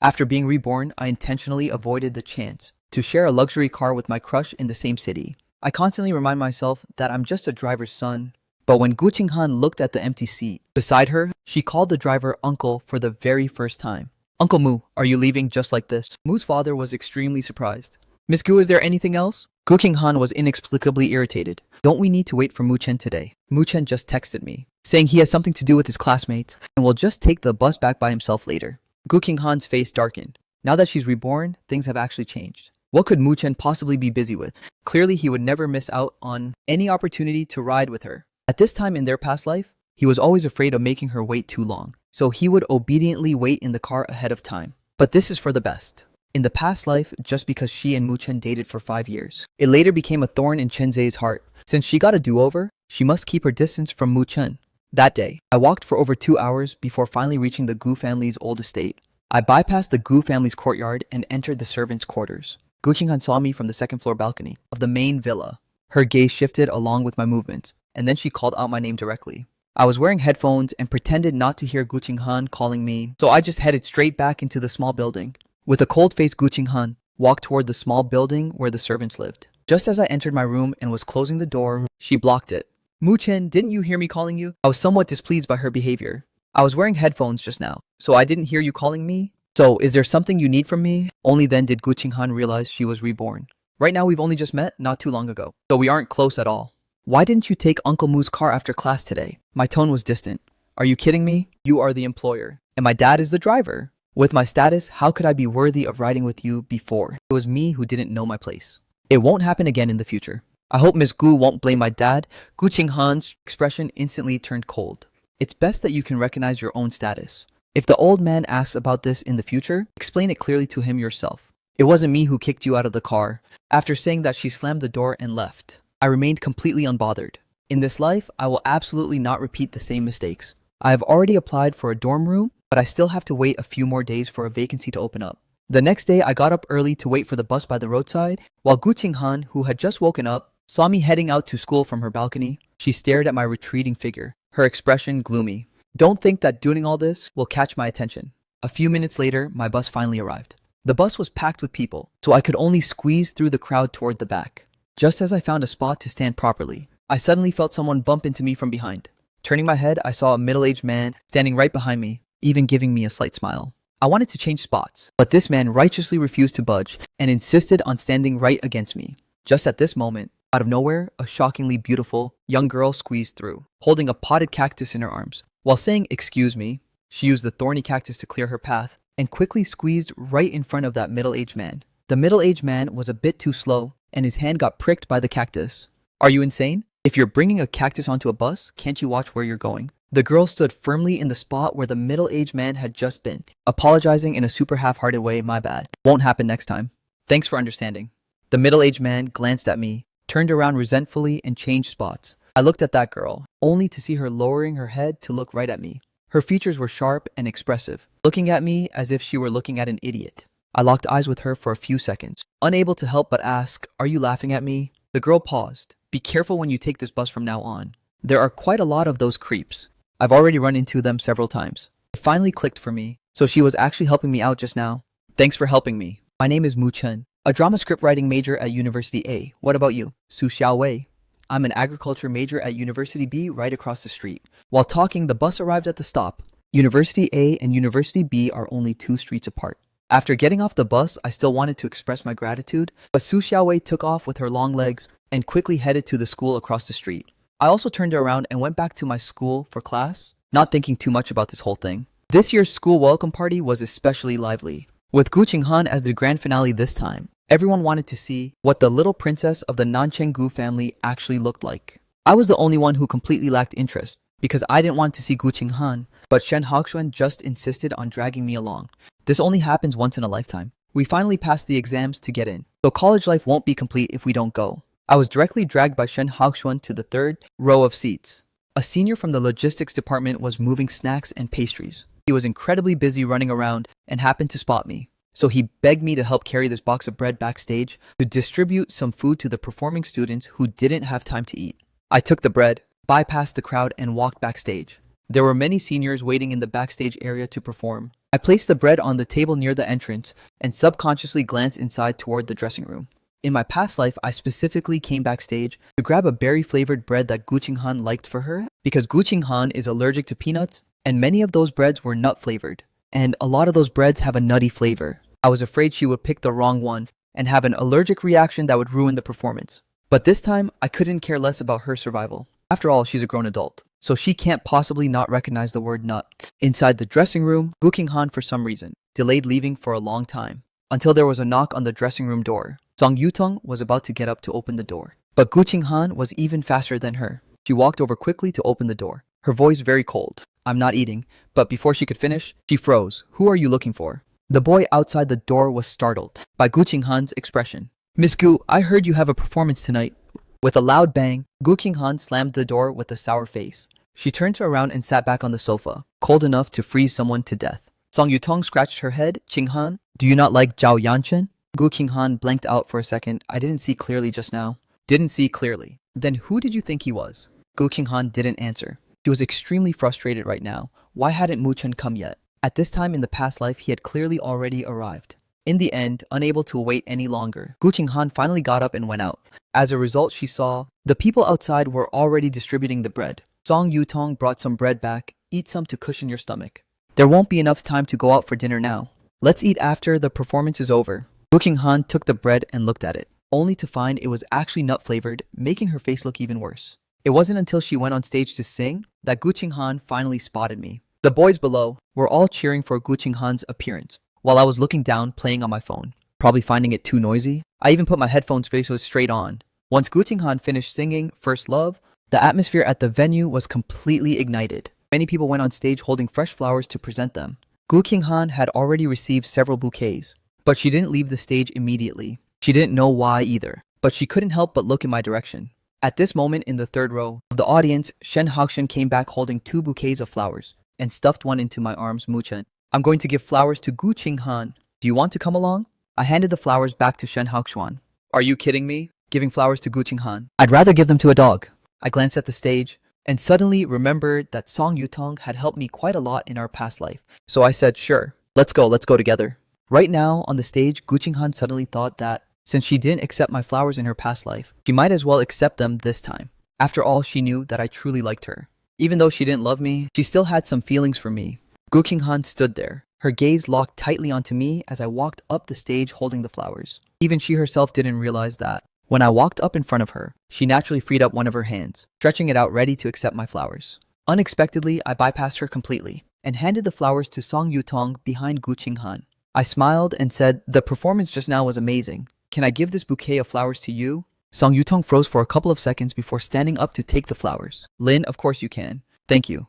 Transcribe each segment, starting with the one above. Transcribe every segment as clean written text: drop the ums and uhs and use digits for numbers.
After being reborn, I intentionally avoided the chance to share a luxury car with my crush in the same city. I constantly remind myself that I'm just a driver's son. But when Gu Qinghan looked at the empty seat beside her, she called the driver uncle for the very first time. Uncle Mu, are you leaving just like this? Mu's father was extremely surprised. Miss Gu, is there anything else? Gu Qinghan was inexplicably irritated. Don't we need to wait for Mu Chen today? Mu Chen just texted me, saying he has something to do with his classmates and will just take the bus back by himself later. Gu Qinghan's face darkened. Now that she's reborn, things have actually changed. What could Mu Chen possibly be busy with? Clearly, he would never miss out on any opportunity to ride with her. At this time in their past life, he was always afraid of making her wait too long, so he would obediently wait in the car ahead of time. But this is for the best. In the past life, just because she and Mu Chen dated for 5 years, it later became a thorn in Chen Zhe's heart. Since she got a do-over, she must keep her distance from Mu Chen. That day, I walked for over 2 hours before finally reaching the Gu family's old estate. I bypassed the Gu family's courtyard and entered the servants' quarters. Gu Qinghan saw me from the second-floor balcony of the main villa. Her gaze shifted along with my movements, and then she called out my name directly. I was wearing headphones and pretended not to hear Gu Qinghan calling me, so I just headed straight back into the small building. With a cold-faced Gu Qinghan walked toward the small building where the servants lived. Just as I entered my room and was closing the door, she blocked it. Mu Chen, didn't you hear me calling you? I was somewhat displeased by her behavior. I was wearing headphones just now, so I didn't hear you calling me? So, is there something you need from me? Only then did Gu Qinghan realize she was reborn. Right now we've only just met not too long ago, so we aren't close at all. Why didn't you take Uncle Mu's car after class today? My tone was distant. Are you kidding me? You are the employer, and my dad is the driver. With my status, how could I be worthy of riding with you before? It was me who didn't know my place. It won't happen again in the future. I hope Miss Gu won't blame my dad. Gu Qinghan's expression instantly turned cold. It's best that you can recognize your own status. If the old man asks about this in the future, explain it clearly to him yourself. It wasn't me who kicked you out of the car. After saying that, she slammed the door and left. I remained completely unbothered. In this life, I will absolutely not repeat the same mistakes. I have already applied for a dorm room, but I still have to wait a few more days for a vacancy to open up. The next day, I got up early to wait for the bus by the roadside, while Gu Qinghan, who had just woken up, saw me heading out to school from her balcony. She stared at my retreating figure, her expression gloomy. Don't think that doing all this will catch my attention. A few minutes later, my bus finally arrived. The bus was packed with people, so I could only squeeze through the crowd toward the back. Just as I found a spot to stand properly, I suddenly felt someone bump into me from behind. Turning my head, I saw a middle-aged man standing right behind me, even giving me a slight smile. I wanted to change spots, but this man righteously refused to budge and insisted on standing right against me. Just at this moment, out of nowhere, a shockingly beautiful young girl squeezed through, holding a potted cactus in her arms. While saying "excuse me," she used the thorny cactus to clear her path and quickly squeezed right in front of that middle-aged man. The middle-aged man was a bit too slow, and his hand got pricked by the cactus. Are you insane? If you're bringing a cactus onto a bus, can't you watch where you're going? The girl stood firmly in the spot where the middle-aged man had just been, apologizing in a super half-hearted way. My bad. Won't happen next time. Thanks for understanding. The middle-aged man glanced at me, turned around resentfully, and changed spots. I looked at that girl, only to see her lowering her head to look right at me. Her features were sharp and expressive, looking at me as if she were looking at an idiot. I locked eyes with her for a few seconds, unable to help but ask, "Are you laughing at me?" The girl paused. "Be careful when you take this bus from now on. There are quite a lot of those creeps. I've already run into them several times." It finally clicked for me, so she was actually helping me out just now. Thanks for helping me. My name is Mu Chen, a drama script writing major at University A. What about you? Su Xiaowei. I'm an agriculture major at University B right across the street. While talking, the bus arrived at the stop. University A and University B are only 2 streets apart. After getting off the bus, I still wanted to express my gratitude, but Su Xiaowei took off with her long legs and quickly headed to the school across the street. I also turned around and went back to my school for class, not thinking too much about this whole thing. This year's school welcome party was especially lively, with Gu Qinghan as the grand finale this time. Everyone wanted to see what the little princess of the Nancheng Gu family actually looked like. I was the only one who completely lacked interest, because I didn't want to see Gu Qinghan, but Shen Haoxuan just insisted on dragging me along. This only happens once in a lifetime. We finally passed the exams to get in, so college life won't be complete if we don't go. I was directly dragged by Shen Haoxuan to the 3rd row of seats. A senior from the logistics department was moving snacks and pastries. He was incredibly busy running around and happened to spot me. So he begged me to help carry this box of bread backstage to distribute some food to the performing students who didn't have time to eat. I took the bread, bypassed the crowd, and walked backstage. There were many seniors waiting in the backstage area to perform. I placed the bread on the table near the entrance and subconsciously glanced inside toward the dressing room. In my past life, I specifically came backstage to grab a berry-flavored bread that Gu Qinghan liked for her because Gu Qinghan is allergic to peanuts, and many of those breads were nut-flavored, and a lot of those breads have a nutty flavor. I was afraid she would pick the wrong one and have an allergic reaction that would ruin the performance. But this time, I couldn't care less about her survival. After all, she's a grown adult, so she can't possibly not recognize the word nut. Inside the dressing room, Gu Qinghan, for some reason, delayed leaving for a long time, until there was a knock on the dressing room door. Song Yutong was about to get up to open the door, but Gu Qinghan was even faster than her. She walked over quickly to open the door, her voice very cold. "I'm not eating," but before she could finish, she froze. "Who are you looking for?" The boy outside the door was startled by Gu Qinghan's expression. "Miss Gu, I heard you have a performance tonight." With a loud bang, Gu Qinghan slammed the door with a sour face. She turned around and sat back on the sofa, cold enough to freeze someone to death. Song Yutong scratched her head. "Qinghan, do you not like Zhao Yanchen?" Gu Qinghan blanked out for a second. "I didn't see clearly just now." "Didn't see clearly? Then who did you think he was?" Gu Qinghan didn't answer. She was extremely frustrated right now. Why hadn't Mu Chen come yet? At this time in the past life, he had clearly already arrived. In the end, unable to wait any longer, Gu Qinghan finally got up and went out. As a result, she saw the people outside were already distributing the bread. Song Yutong brought some bread back. "Eat some to cushion your stomach. There won't be enough time to go out for dinner now. Let's eat after the performance is over." Gu Qinghan took the bread and looked at it, only to find it was actually nut-flavored, making her face look even worse. It wasn't until she went on stage to sing that Gu Qinghan finally spotted me. The boys below were all cheering for Gu Qinghan's appearance, while I was looking down playing on my phone, probably finding it too noisy. I even put my headphones straight on. Once Gu Qinghan finished singing First Love, the atmosphere at the venue was completely ignited. Many people went on stage holding fresh flowers to present them. Gu Qinghan had already received several bouquets, but she didn't leave the stage immediately. She didn't know why either, but she couldn't help but look in my direction. At this moment in the third row of the audience, Shen Haoxian came back holding 2 bouquets of flowers and stuffed one into my arms. "Mu Chen, I'm going to give flowers to Gu Qinghan. Do you want to come along?" I handed the flowers back to Shen Haoxian. "Are you kidding me? Giving flowers to Gu Qinghan? I'd rather give them to a dog." I glanced at the stage and suddenly remembered that Song Yutong had helped me quite a lot in our past life. So I said, "Sure, let's go together." Right now, on the stage, Gu Qinghan suddenly thought that since she didn't accept my flowers in her past life, she might as well accept them this time. After all, she knew that I truly liked her. Even though she didn't love me, she still had some feelings for me. Gu Qinghan stood there, her gaze locked tightly onto me as I walked up the stage holding the flowers. Even she herself didn't realize that. When I walked up in front of her, she naturally freed up one of her hands, stretching it out ready to accept my flowers. Unexpectedly, I bypassed her completely and handed the flowers to Song Yutong behind Gu Qinghan. I smiled and said, "The performance just now was amazing. Can I give this bouquet of flowers to you?" Song Yutong froze for a couple of seconds before standing up to take the flowers. "Lin, of course you can. Thank you."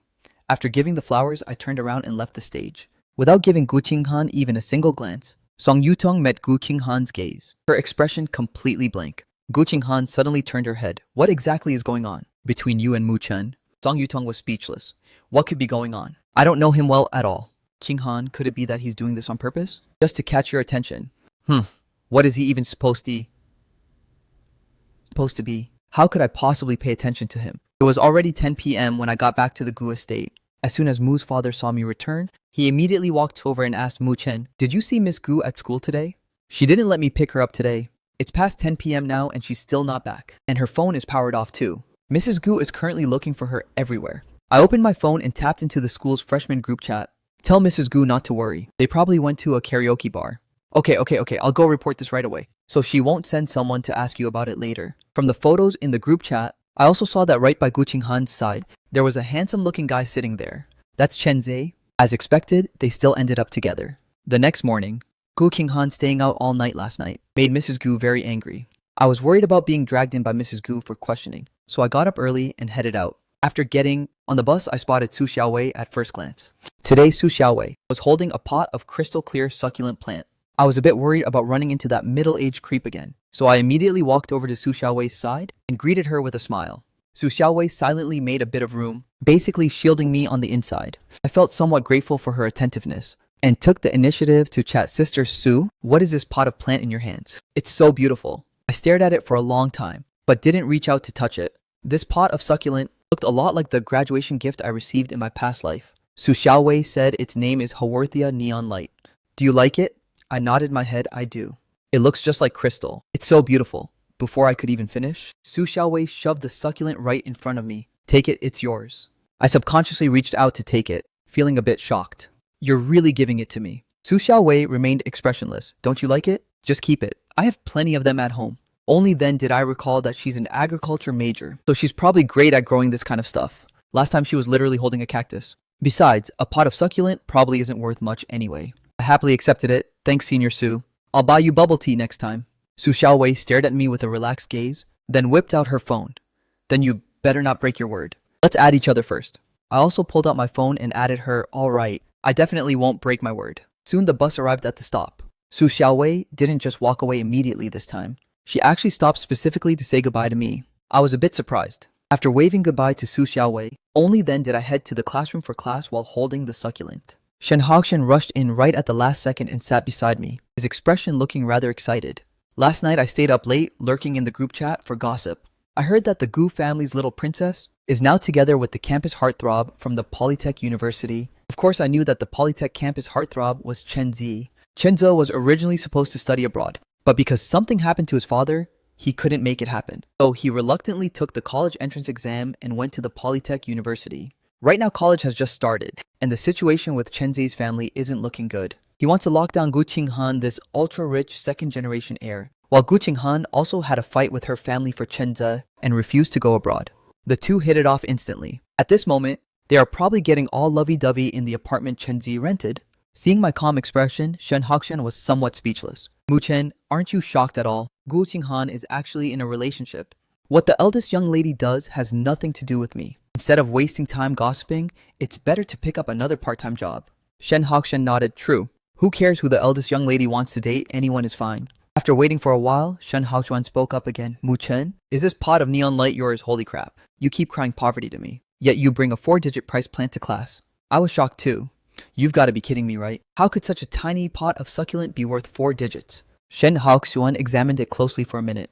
After giving the flowers, I turned around and left the stage. Without giving Gu Qinghan even a single glance, Song Yutong met Gu Qinghan's gaze, her expression completely blank. Gu Qinghan suddenly turned her head. "What exactly is going on between you and Mu Chen?" Song Yutong was speechless. What could be going on? I don't know him well at all. Qinghan, could it be that he's doing this on purpose? Just to catch your attention? What is he even supposed to be? How could I possibly pay attention to him? It was already 10 p.m. when I got back to the Gu estate. As soon as Mu's father saw me return, he immediately walked over and asked Mu Chen, "Did you see Miss Gu at school today? She didn't let me pick her up today. It's past 10 p.m. now and she's still not back. And her phone is powered off too. Mrs. Gu is currently looking for her everywhere." I opened my phone and tapped into the school's freshman group chat. "Tell Mrs. Gu not to worry. They probably went to a karaoke bar." Okay, I'll go report this right away, so she won't send someone to ask you about it later." From the photos in the group chat, I also saw that right by Gu Qinghan's side, there was a handsome-looking guy sitting there. That's Chen Zhe. As expected, they still ended up together. The next morning, Gu Qinghan staying out all night last night made Mrs. Gu very angry. I was worried about being dragged in by Mrs. Gu for questioning, so I got up early and headed out. After getting on the bus, I spotted Su Xiaowei at first glance. Today, Su Xiaowei was holding a pot of crystal-clear succulent plant. I was a bit worried about running into that middle-aged creep again, so I immediately walked over to Su Xiaowei's side and greeted her with a smile. Su Xiaowei silently made a bit of room, basically shielding me on the inside. I felt somewhat grateful for her attentiveness and took the initiative to chat. "Sister Su, what is this pot of plant in your hands? It's so beautiful." I stared at it for a long time, but didn't reach out to touch it. This pot of succulent looked a lot like the graduation gift I received in my past life. Su Xiaowei said its name is Haworthia Neon Light. Do you like it? I nodded my head, I do. It looks just like crystal. It's so beautiful. Before I could even finish, Su Xiaowei shoved the succulent right in front of me. Take it, it's yours. I subconsciously reached out to take it, feeling a bit shocked. You're really giving it to me. Su Xiaowei remained expressionless. Don't you like it? Just keep it. I have plenty of them at home. Only then did I recall that she's an agriculture major, so she's probably great at growing this kind of stuff. Last time she was literally holding a cactus. Besides, a pot of succulent probably isn't worth much anyway. I happily accepted it. Thanks, Senior Su. I'll buy you bubble tea next time. Su Xiaowei stared at me with a relaxed gaze, then whipped out her phone. Then you better not break your word. Let's add each other first. I also pulled out my phone and added her. All right, I definitely won't break my word. Soon the bus arrived at the stop. Su Xiaowei didn't just walk away immediately this time. She actually stopped specifically to say goodbye to me. I was a bit surprised. After waving goodbye to Su Xiaowei, only then did I head to the classroom for class while holding the succulent. Shen Haoxian rushed in right at the last second and sat beside me, his expression looking rather excited. Last night I stayed up late, lurking in the group chat for gossip. I heard that the Gu family's little princess is now together with the campus heartthrob from the Polytech University. Of course, I knew that the Polytech campus heartthrob was Chen Zi. Chen Zi was originally supposed to study abroad, but because something happened to his father, he couldn't make it happen. So he reluctantly took the college entrance exam and went to the Polytech University. Right now college has just started, and the situation with Chen Zi's family isn't looking good. He wants to lock down Gu Qinghan, this ultra-rich second-generation heir, while Gu Qinghan also had a fight with her family for Chen Zi and refused to go abroad. The two hit it off instantly. At this moment, they are probably getting all lovey-dovey in the apartment Chen Zi rented. Seeing my calm expression, Shen Haoxian was somewhat speechless. Mu Chen, aren't you shocked at all? Gu Qinghan is actually in a relationship. What the eldest young lady does has nothing to do with me. Instead of wasting time gossiping, it's better to pick up another part-time job. Shen Haoxian nodded, true. Who cares who the eldest young lady wants to date? Anyone is fine. After waiting for a while, Shen Haoxian spoke up again. Mu Chen, is this pot of neon light yours? Holy crap. You keep crying poverty to me. Yet you bring a 4-digit price plant to class. I was shocked too. You've got to be kidding me, right? How could such a tiny pot of succulent be worth 4 digits? Shen Haoxian examined it closely for a minute.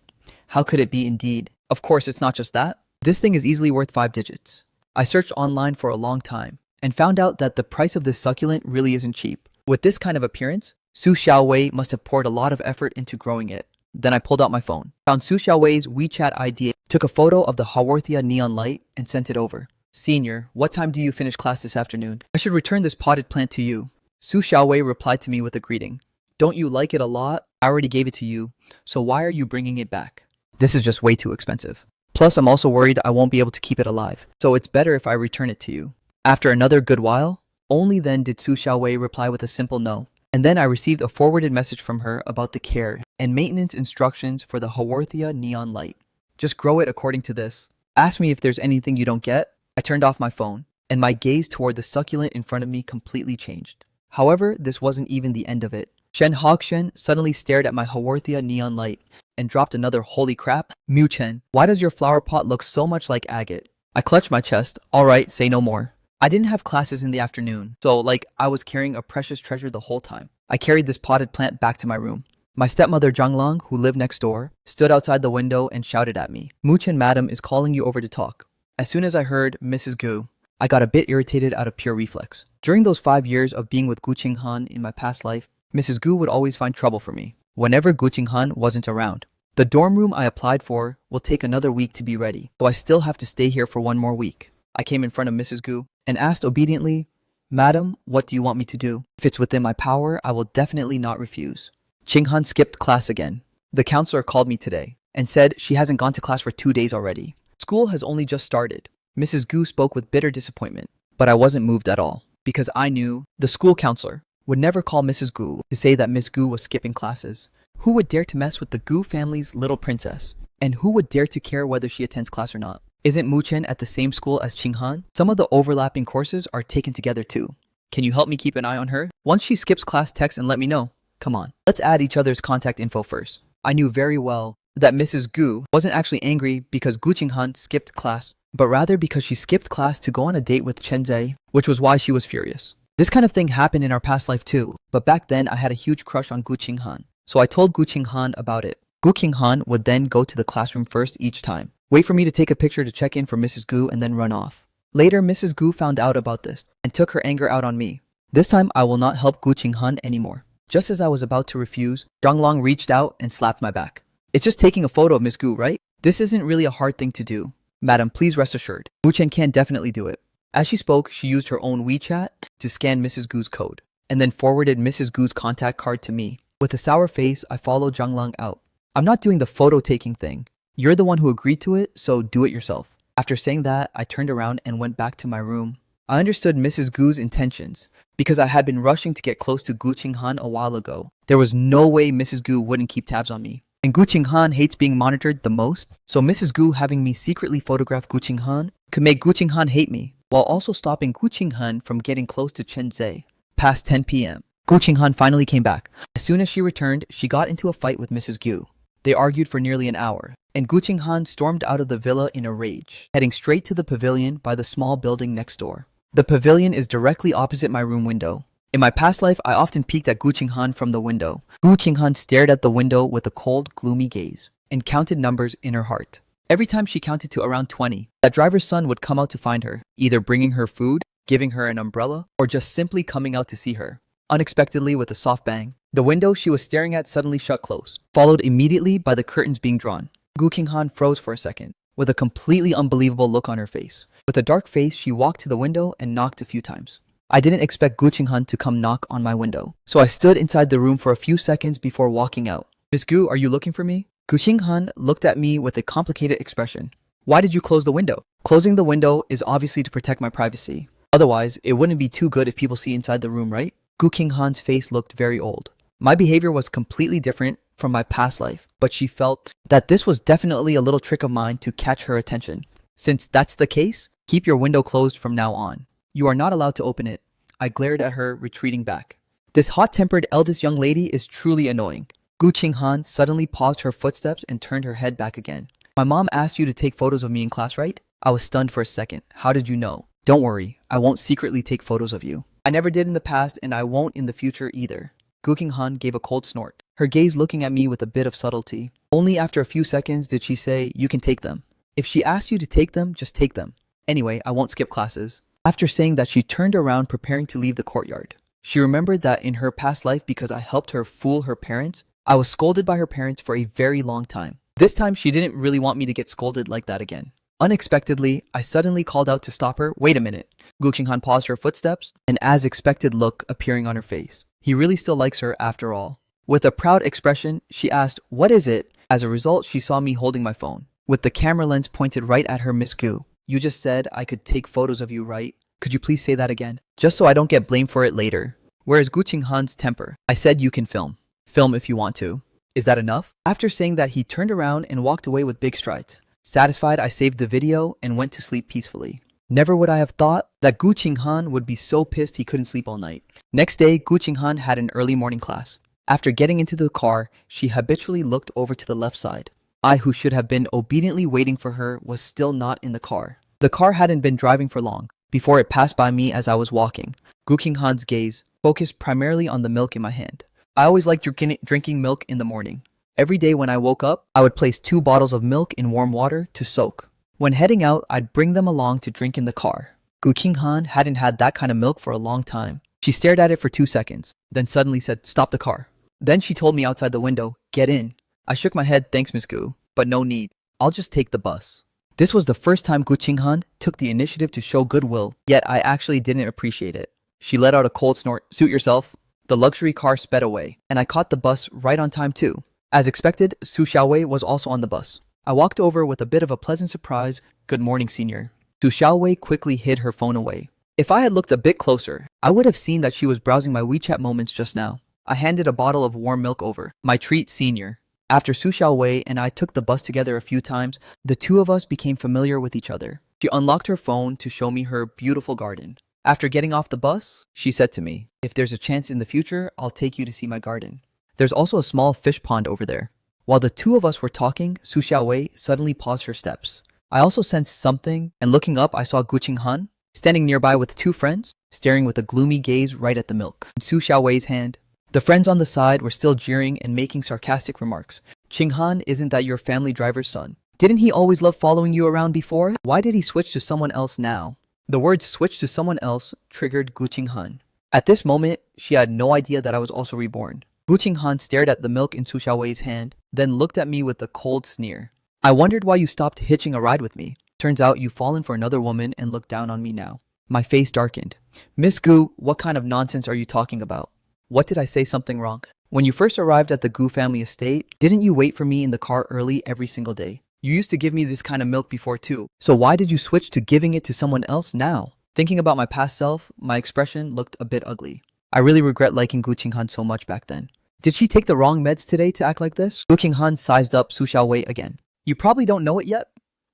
How could it be indeed? Of course, it's not just that. This thing is easily worth 5 digits. I searched online for a long time and found out that the price of this succulent really isn't cheap. With this kind of appearance, Su Xiaowei must have poured a lot of effort into growing it. Then I pulled out my phone, found Su Xiaowei's WeChat ID, took a photo of the Haworthia neon light, and sent it over. Senior, what time do you finish class this afternoon? I should return this potted plant to you. Su Xiaowei replied to me with a greeting. Don't you like it a lot? I already gave it to you, so why are you bringing it back? This is just way too expensive. Plus, I'm also worried I won't be able to keep it alive, so it's better if I return it to you. After another good while, only then did Su Xiaowei reply with a simple no. And then I received a forwarded message from her about the care and maintenance instructions for the Haworthia neon light. Just grow it according to this. Ask me if there's anything you don't get. I turned off my phone, and my gaze toward the succulent in front of me completely changed. However, this wasn't even the end of it. Shen Haoxian suddenly stared at my Haworthia neon light and dropped another holy crap. Mu Chen, why does your flower pot look so much like agate? I clutched my chest. Alright, say no more. I didn't have classes in the afternoon, so I was carrying a precious treasure the whole time. I carried this potted plant back to my room. My stepmother Zhanglang, who lived next door, stood outside the window and shouted at me. Mu Chen madam is calling you over to talk. As soon as I heard Mrs. Gu, I got a bit irritated out of pure reflex. During those 5 years of being with Gu Qinghan in my past life, Mrs. Gu would always find trouble for me whenever Gu Qinghan wasn't around. The dorm room I applied for will take another week to be ready, so I still have to stay here for 1 more week. I came in front of Mrs. Gu and asked obediently, Madam, what do you want me to do? If it's within my power, I will definitely not refuse. Qinghan skipped class again. The counselor called me today and said she hasn't gone to class for 2 days already. School has only just started. Mrs. Gu spoke with bitter disappointment, but I wasn't moved at all because I knew the school counselor would never call Mrs. Gu to say that Miss Gu was skipping classes. Who would dare to mess with the Gu family's little princess? And who would dare to care whether she attends class or not? Isn't Mu Chen at the same school as Qinghan? Some of the overlapping courses are taken together too. Can you help me keep an eye on her? Once she skips class, text and let me know. Come on, let's add each other's contact info first. I knew very well that Mrs. Gu wasn't actually angry because Gu Qinghan skipped class, but rather because she skipped class to go on a date with Chen Zai, which was why she was furious. This kind of thing happened in our past life too, but back then I had a huge crush on Gu Qinghan, so I told Gu Qinghan about it. Gu Qinghan would then go to the classroom first each time, wait for me to take a picture to check in for Mrs. Gu and then run off. Later, Mrs. Gu found out about this and took her anger out on me. This time, I will not help Gu Qinghan anymore. Just as I was about to refuse, Zhang reached out and slapped my back. It's just taking a photo of Miss Gu, right? This isn't really a hard thing to do. Madam, please rest assured. Wu Chen can definitely do it. As she spoke, she used her own WeChat to scan Mrs. Gu's code, and then forwarded Mrs. Gu's contact card to me. With a sour face, I followed Zhang out. I'm not doing the photo taking thing. You're the one who agreed to it, so do it yourself. After saying that, I turned around and went back to my room. I understood Mrs. Gu's intentions, because I had been rushing to get close to Gu Qinghan a while ago. There was no way Mrs. Gu wouldn't keep tabs on me. And Gu Qinghan hates being monitored the most, so Mrs. Gu having me secretly photograph Gu Qinghan could make Gu Qinghan hate me, while also stopping Gu Qinghan from getting close to Chen Zhe. Past 10 p.m. Gu Qinghan finally came back. As soon as she returned, she got into a fight with Mrs. Gu. They argued for nearly an hour, and Gu Qinghan stormed out of the villa in a rage, heading straight to the pavilion by the small building next door. The pavilion is directly opposite my room window. In my past life, I often peeked at Gu Qinghan from the window. Gu Qinghan stared at the window with a cold, gloomy gaze, and counted numbers in her heart. Every time she counted to around 20, that driver's son would come out to find her, either bringing her food, giving her an umbrella, or just simply coming out to see her. Unexpectedly, with a soft bang, the window she was staring at suddenly shut close, followed immediately by the curtains being drawn. Gu Qinghan froze for a second, with a completely unbelievable look on her face. With a dark face, she walked to the window and knocked a few times. I didn't expect Gu Qinghan to come knock on my window, so I stood inside the room for a few seconds before walking out. Miss Gu, are you looking for me? Gu Qinghan looked at me with a complicated expression. Why did you close the window? Closing the window is obviously to protect my privacy. Otherwise, it wouldn't be too good if people see inside the room, right? Gu Qinghan's face looked very old. My behavior was completely different from my past life, but she felt that this was definitely a little trick of mine to catch her attention. Since that's the case, keep your window closed from now on. You are not allowed to open it. I glared at her, retreating back. This hot-tempered eldest young lady is truly annoying. Gu Qinghan suddenly paused her footsteps and turned her head back again. My mom asked you to take photos of me in class, right? I was stunned for a second. How did you know? Don't worry, I won't secretly take photos of you. I never did in the past and I won't in the future either. Gu Qinghan gave a cold snort, her gaze looking at me with a bit of subtlety. Only after a few seconds did she say, you can take them. If she asks you to take them, just take them. Anyway, I won't skip classes. After saying that, she turned around preparing to leave the courtyard. She remembered that in her past life, because I helped her fool her parents, I was scolded by her parents for a very long time. This time, she didn't really want me to get scolded like that again. Unexpectedly, I suddenly called out to stop her. Wait a minute. Gu Qinghan paused her footsteps, an as expected look appearing on her face. He really still likes her after all. With a proud expression, she asked, what is it? As a result, she saw me holding my phone, with the camera lens pointed right at her. Miss Gu, you just said I could take photos of you, right? Could you please say that again? Just so I don't get blamed for it later. Where is Gu Qinghan's temper? I said you can film. Film if you want to. Is that enough? After saying that, he turned around and walked away with big strides. Satisfied, I saved the video and went to sleep peacefully. Never would I have thought that Gu Qinghan would be so pissed he couldn't sleep all night. Next day, Gu Qinghan had an early morning class. After getting into the car, she habitually looked over to the left side. I, who should have been obediently waiting for her, was still not in the car. The car hadn't been driving for long before it passed by me as I was walking. Gu Qinghan's gaze focused primarily on the milk in my hand. I always liked drinking milk in the morning. Every day when I woke up, I would place 2 bottles of milk in warm water to soak. When heading out, I'd bring them along to drink in the car. Gu Qinghan hadn't had that kind of milk for a long time. She stared at it for 2 seconds, then suddenly said, stop the car. Then she told me outside the window, get in. I shook my head, thanks Miss Gu, but no need. I'll just take the bus. This was the first time Gu Qinghan took the initiative to show goodwill, yet I actually didn't appreciate it. She let out a cold snort. Suit yourself. The luxury car sped away, and I caught the bus right on time too. As expected, Su Xiaowei was also on the bus. I walked over with a bit of a pleasant surprise. Good morning, senior. Su Xiaowei quickly hid her phone away. If I had looked a bit closer, I would have seen that she was browsing my WeChat moments just now. I handed a bottle of warm milk over. My treat, senior. After Su Xiaowei and I took the bus together a few times, the two of us became familiar with each other. She unlocked her phone to show me her beautiful garden. After getting off the bus, she said to me, if there's a chance in the future, I'll take you to see my garden. There's also a small fish pond over there. While the two of us were talking, Su Xiaowei suddenly paused her steps. I also sensed something, and looking up, I saw Gu Qinghan standing nearby with 2 friends, staring with a gloomy gaze right at the milk in Su Xiaowei's hand. The friends on the side were still jeering and making sarcastic remarks. Qinghan, isn't that your family driver's son? Didn't he always love following you around before? Why did he switch to someone else now? The word switch to someone else triggered Gu Qinghan. At this moment, she had no idea that I was also reborn. Gu Qinghan stared at the milk in Su Xiaowei's hand, then looked at me with a cold sneer. I wondered why you stopped hitching a ride with me. Turns out you've fallen for another woman and look down on me now. My face darkened. Miss Gu, what kind of nonsense are you talking about? What did I say something wrong? When you first arrived at the Gu family estate, didn't you wait for me in the car early every single day? You used to give me this kind of milk before too. So why did you switch to giving it to someone else now? Thinking about my past self, my expression looked a bit ugly. I really regret liking Gu Qinghan so much back then. Did she take the wrong meds today to act like this? Gu Qinghan sized up Su Xiaowei again. You probably don't know it yet,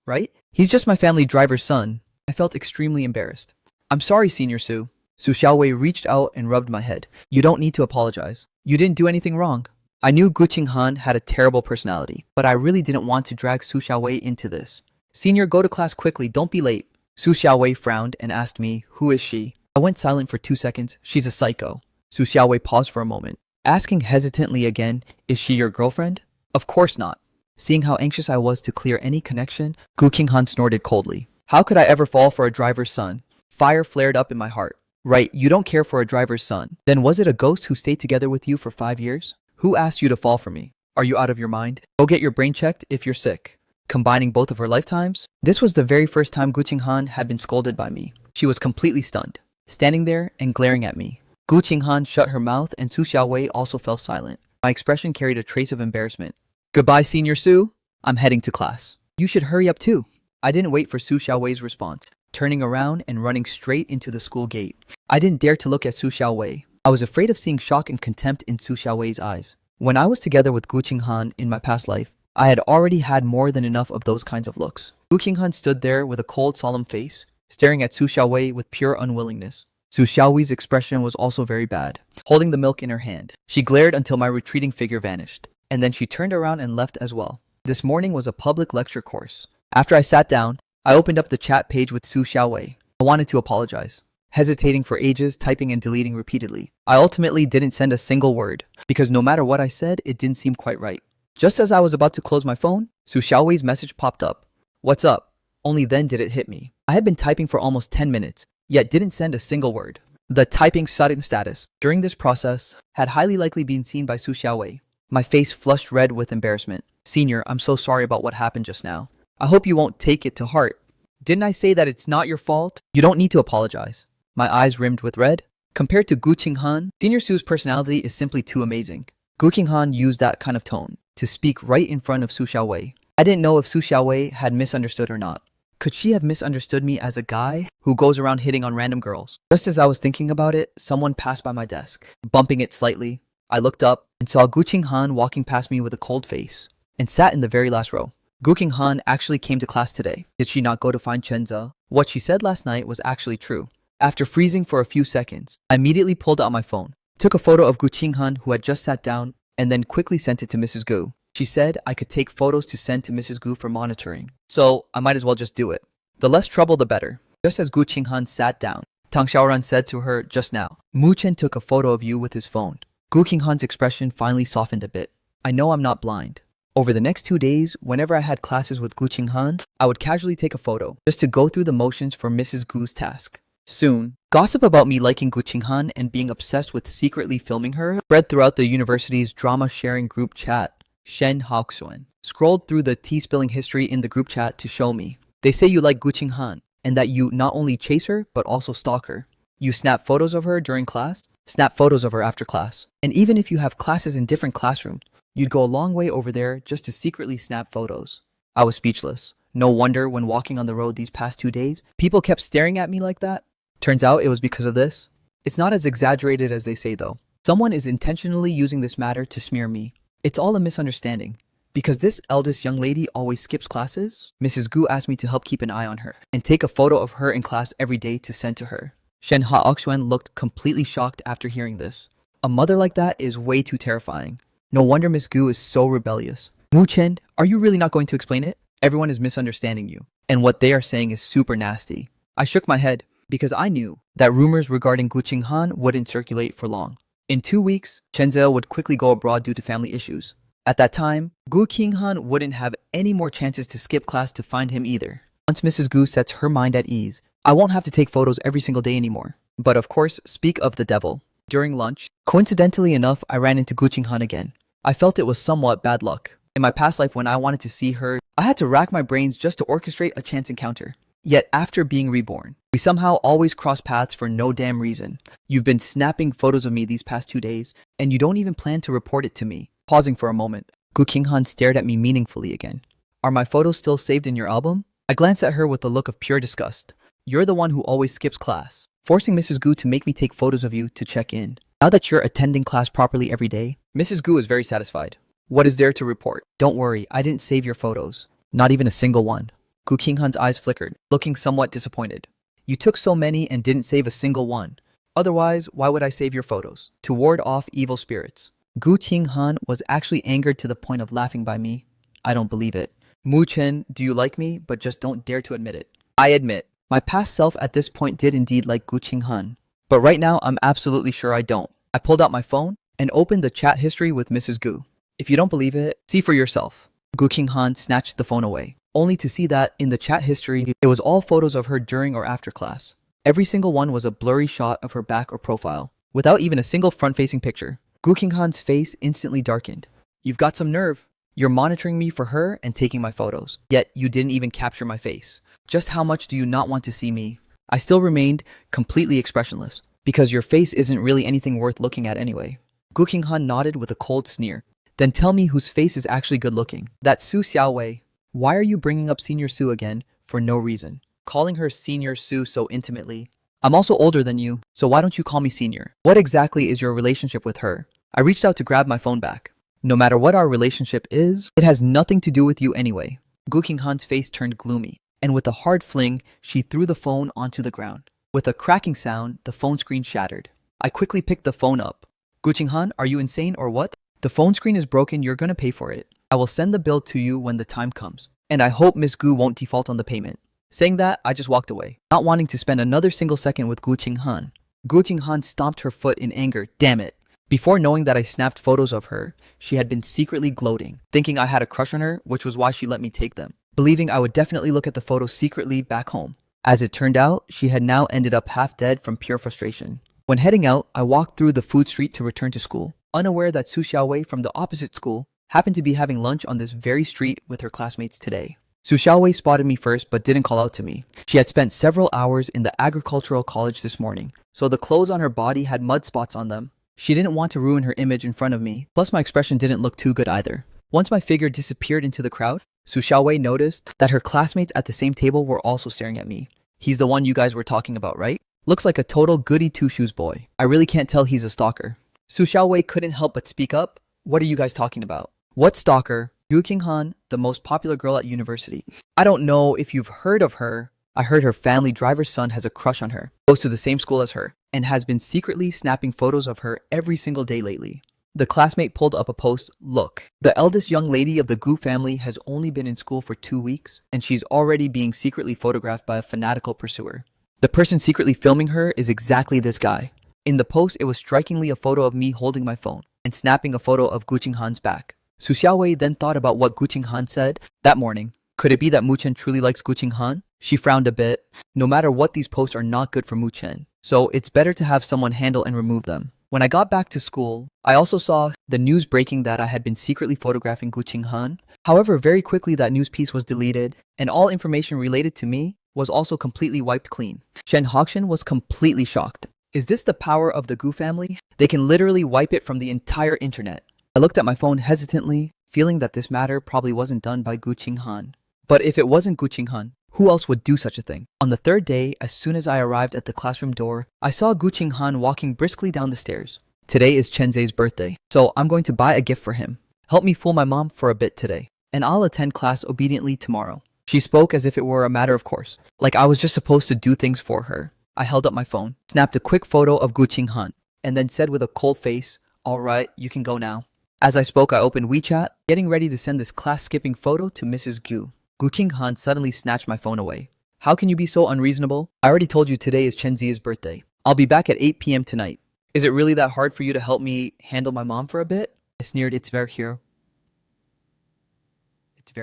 right? He's just my family driver's son. I felt extremely embarrassed. I'm sorry, Senior Su. Su Xiaowei reached out and rubbed my head. You don't need to apologize. You didn't do anything wrong. I knew Gu Qinghan had a terrible personality, but I really didn't want to drag Su Xiaowei into this. Senior, go to class quickly, don't be late. Su Xiaowei frowned and asked me, who is she? I went silent for 2 seconds. She's a psycho. Su Xiaowei paused for a moment, asking hesitantly again, is she your girlfriend? Of course not. Seeing how anxious I was to clear any connection, Gu Qinghan snorted coldly. How could I ever fall for a driver's son? Fire flared up in my heart. Right, you don't care for a driver's son. Then was it a ghost who stayed together with you for 5 years? Who asked you to fall for me? Are you out of your mind? Go get your brain checked if you're sick. Combining both of her lifetimes? This was the very first time Gu Qinghan had been scolded by me. She was completely stunned, standing there and glaring at me. Gu Qinghan shut her mouth and Su Xiaowei also fell silent. My expression carried a trace of embarrassment. Goodbye, Senior Su. I'm heading to class. You should hurry up too. I didn't wait for Su Xiaowei's response, turning around and running straight into the school gate. I didn't dare to look at Su Xiaowei. I was afraid of seeing shock and contempt in Su Xiaowei's eyes. When I was together with Gu Qinghan in my past life, I had already had more than enough of those kinds of looks. Gu Qinghan stood there with a cold, solemn face, staring at Su Xiaowei with pure unwillingness. Su Xiaowei's expression was also very bad, holding the milk in her hand. She glared until my retreating figure vanished, and then she turned around and left as well. This morning was a public lecture course. After I sat down, I opened up the chat page with Su Xiaowei. I wanted to apologize. Hesitating for ages, typing and deleting repeatedly. I ultimately didn't send a single word, because no matter what I said, it didn't seem quite right. Just as I was about to close my phone, Su Xiaowei's message popped up. What's up? Only then did it hit me. I had been typing for almost 10 minutes, yet didn't send a single word. The typing sudden status during this process had highly likely been seen by Su Xiaowei. My face flushed red with embarrassment. Senior, I'm so sorry about what happened just now. I hope you won't take it to heart. Didn't I say that it's not your fault? You don't need to apologize. My eyes rimmed with red. Compared to Gu Qinghan, Senior Su's personality is simply too amazing. Gu Qinghan used that kind of tone to speak right in front of Su Xiaowei. I didn't know if Su Xiaowei had misunderstood or not. Could she have misunderstood me as a guy who goes around hitting on random girls? Just as I was thinking about it, someone passed by my desk, bumping it slightly. I looked up and saw Gu Qinghan walking past me with a cold face and sat in the very last row. Gu Qinghan actually came to class today. Did she not go to find Chenze? What she said last night was actually true. After freezing for a few seconds, I immediately pulled out my phone, took a photo of Gu Qinghan who had just sat down, and then quickly sent it to Mrs. Gu. She said I could take photos to send to Mrs. Gu for monitoring, so I might as well just do it. The less trouble the better. Just as Gu Qinghan sat down, Tang Xiaoran said to her just now, Mu Chen took a photo of you with his phone. Gu Qinghan's expression finally softened a bit. I know I'm not blind. Over the next 2 days, whenever I had classes with Gu Qinghan, I would casually take a photo, just to go through the motions for Mrs. Gu's task. Soon, gossip about me liking Gu Qinghan and being obsessed with secretly filming her spread throughout the university's drama-sharing group chat. Shen Haoxuan scrolled through the tea-spilling history in the group chat to show me. They say you like Gu Qinghan, and that you not only chase her, but also stalk her. You snap photos of her during class, snap photos of her after class. And even if you have classes in different classrooms, you'd go a long way over there just to secretly snap photos. I was speechless. No wonder when walking on the road these past 2 days, people kept staring at me like that. Turns out it was because of this. It's not as exaggerated as they say though. Someone is intentionally using this matter to smear me. It's all a misunderstanding. Because this eldest young lady always skips classes, Mrs. Gu asked me to help keep an eye on her and take a photo of her in class every day to send to her. Shen Haoxuan looked completely shocked after hearing this. A mother like that is way too terrifying. No wonder Miss Gu is so rebellious. Mu Chen, are you really not going to explain it? Everyone is misunderstanding you, and what they are saying is super nasty. I shook my head because I knew that rumors regarding Gu Qinghan wouldn't circulate for long. In 2 weeks, Chenze would quickly go abroad due to family issues. At that time, Gu Qinghan wouldn't have any more chances to skip class to find him either. Once Mrs. Gu sets her mind at ease, I won't have to take photos every single day anymore. But of course, speak of the devil. During lunch, coincidentally enough, I ran into Gu Qinghan again. I felt it was somewhat bad luck. In my past life when I wanted to see her, I had to rack my brains just to orchestrate a chance encounter. Yet after being reborn, we somehow always cross paths for no damn reason. You've been snapping photos of me these past 2 days, and you don't even plan to report it to me. Pausing for a moment, Gu Qinghan stared at me meaningfully again. Are my photos still saved in your album? I glanced at her with a look of pure disgust. You're the one who always skips class, forcing Mrs. Gu to make me take photos of you to check in. Now that you're attending class properly every day, Mrs. Gu is very satisfied. What is there to report? Don't worry, I didn't save your photos. Not even a single one. Gu Qinghan's eyes flickered, looking somewhat disappointed. You took so many and didn't save a single one. Otherwise, why would I save your photos? To ward off evil spirits. Gu Qinghan was actually angered to the point of laughing by me. I don't believe it. Mu Chen, do you like me, but just don't dare to admit it? I admit, my past self at this point did indeed like Gu Qinghan. But right now, I'm absolutely sure I don't. I pulled out my phone and opened the chat history with Mrs. Gu. If you don't believe it, see for yourself. Gu Qinghan snatched the phone away, only to see that in the chat history, it was all photos of her during or after class. Every single one was a blurry shot of her back or profile, without even a single front-facing picture. Gu Qinghan's face instantly darkened. You've got some nerve. You're monitoring me for her and taking my photos. Yet you didn't even capture my face. Just how much do you not want to see me? I still remained completely expressionless, because your face isn't really anything worth looking at anyway. Gu Qinghan nodded with a cold sneer. Then tell me whose face is actually good looking. That's Su Xiaowei. Why are you bringing up Senior Su again for no reason? Calling her Senior Su so intimately. I'm also older than you, so why don't you call me Senior? What exactly is your relationship with her? I reached out to grab my phone back. No matter what our relationship is, it has nothing to do with you anyway. Gu Qinghan's face turned gloomy, and with a hard fling, she threw the phone onto the ground. With a cracking sound, the phone screen shattered. I quickly picked the phone up. Gu Qinghan, are you insane or what? The phone screen is broken, you're gonna pay for it. I will send the bill to you when the time comes. And I hope Miss Gu won't default on the payment. Saying that, I just walked away, not wanting to spend another single second with Gu Qinghan. Gu Qinghan stomped her foot in anger, damn it. Before knowing that I snapped photos of her, she had been secretly gloating, thinking I had a crush on her, which was why she let me take them, believing I would definitely look at the photos secretly back home. As it turned out, she had now ended up half dead from pure frustration. When heading out, I walked through the food street to return to school, unaware that Su Xiaowei from the opposite school happened to be having lunch on this very street with her classmates today. Su Xiaowei spotted me first but didn't call out to me. She had spent several hours in the agricultural college this morning, so the clothes on her body had mud spots on them. She didn't want to ruin her image in front of me, plus my expression didn't look too good either. Once my figure disappeared into the crowd, Su Xiaowei noticed that her classmates at the same table were also staring at me. He's the one you guys were talking about, right? Looks like a total goody two-shoes boy. I really can't tell he's a stalker. Su Xiaowei couldn't help but speak up. What are you guys talking about? What stalker? Gu Qinghan, the most popular girl at university. I don't know if you've heard of her. I heard her family driver's son has a crush on her, goes to the same school as her, and has been secretly snapping photos of her every single day lately. The classmate pulled up a post. Look, the eldest young lady of the Gu family has only been in school for 2 weeks, and she's already being secretly photographed by a fanatical pursuer. The person secretly filming her is exactly this guy. In the post, it was strikingly a photo of me holding my phone and snapping a photo of Gu Qinghan's back. Su Xiaowei then thought about what Gu Qinghan said that morning. Could it be that Mu Chen truly likes Gu Qinghan? She frowned a bit. No matter what, these posts are not good for Mu Chen, so it's better to have someone handle and remove them. When I got back to school, I also saw the news breaking that I had been secretly photographing Gu Qinghan. However, very quickly that news piece was deleted, and all information related to me was also completely wiped clean. Shen Hokshin was completely shocked. Is this the power of the Gu family? They can literally wipe it from the entire internet. I looked at my phone hesitantly, feeling that this matter probably wasn't done by Gu Qinghan. But if it wasn't Gu Qinghan, who else would do such a thing? On the third day, as soon as I arrived at the classroom door, I saw Gu Qinghan walking briskly down the stairs. Today is Chenzei's birthday, so I'm going to buy a gift for him. Help me fool my mom for a bit today, and I'll attend class obediently tomorrow. She spoke as if it were a matter of course, like I was just supposed to do things for her. I held up my phone, snapped a quick photo of Gu Qinghan, and then said with a cold face, "Alright, you can go now." As I spoke, I opened WeChat, getting ready to send this class-skipping photo to Mrs. Gu. Gu Qinghan suddenly snatched my phone away. How can you be so unreasonable? I already told you today is Chenzi's birthday. I'll be back at 8 p.m. tonight. Is it really that hard for you to help me handle my mom for a bit? I sneered, It's very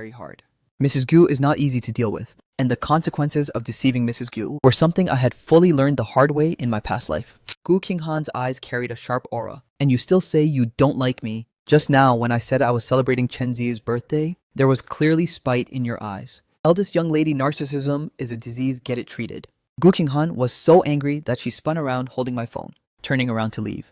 hard. Mrs. Gu is not easy to deal with, and the consequences of deceiving Mrs. Gu were something I had fully learned the hard way in my past life. Gu Qinghan's eyes carried a sharp aura. And you still say you don't like me? Just now, when I said I was celebrating Chen Zi's birthday, there was clearly spite in your eyes. Eldest young lady narcissism is a disease, get it treated. Gu Qinghan was so angry that she spun around holding my phone, turning around to leave.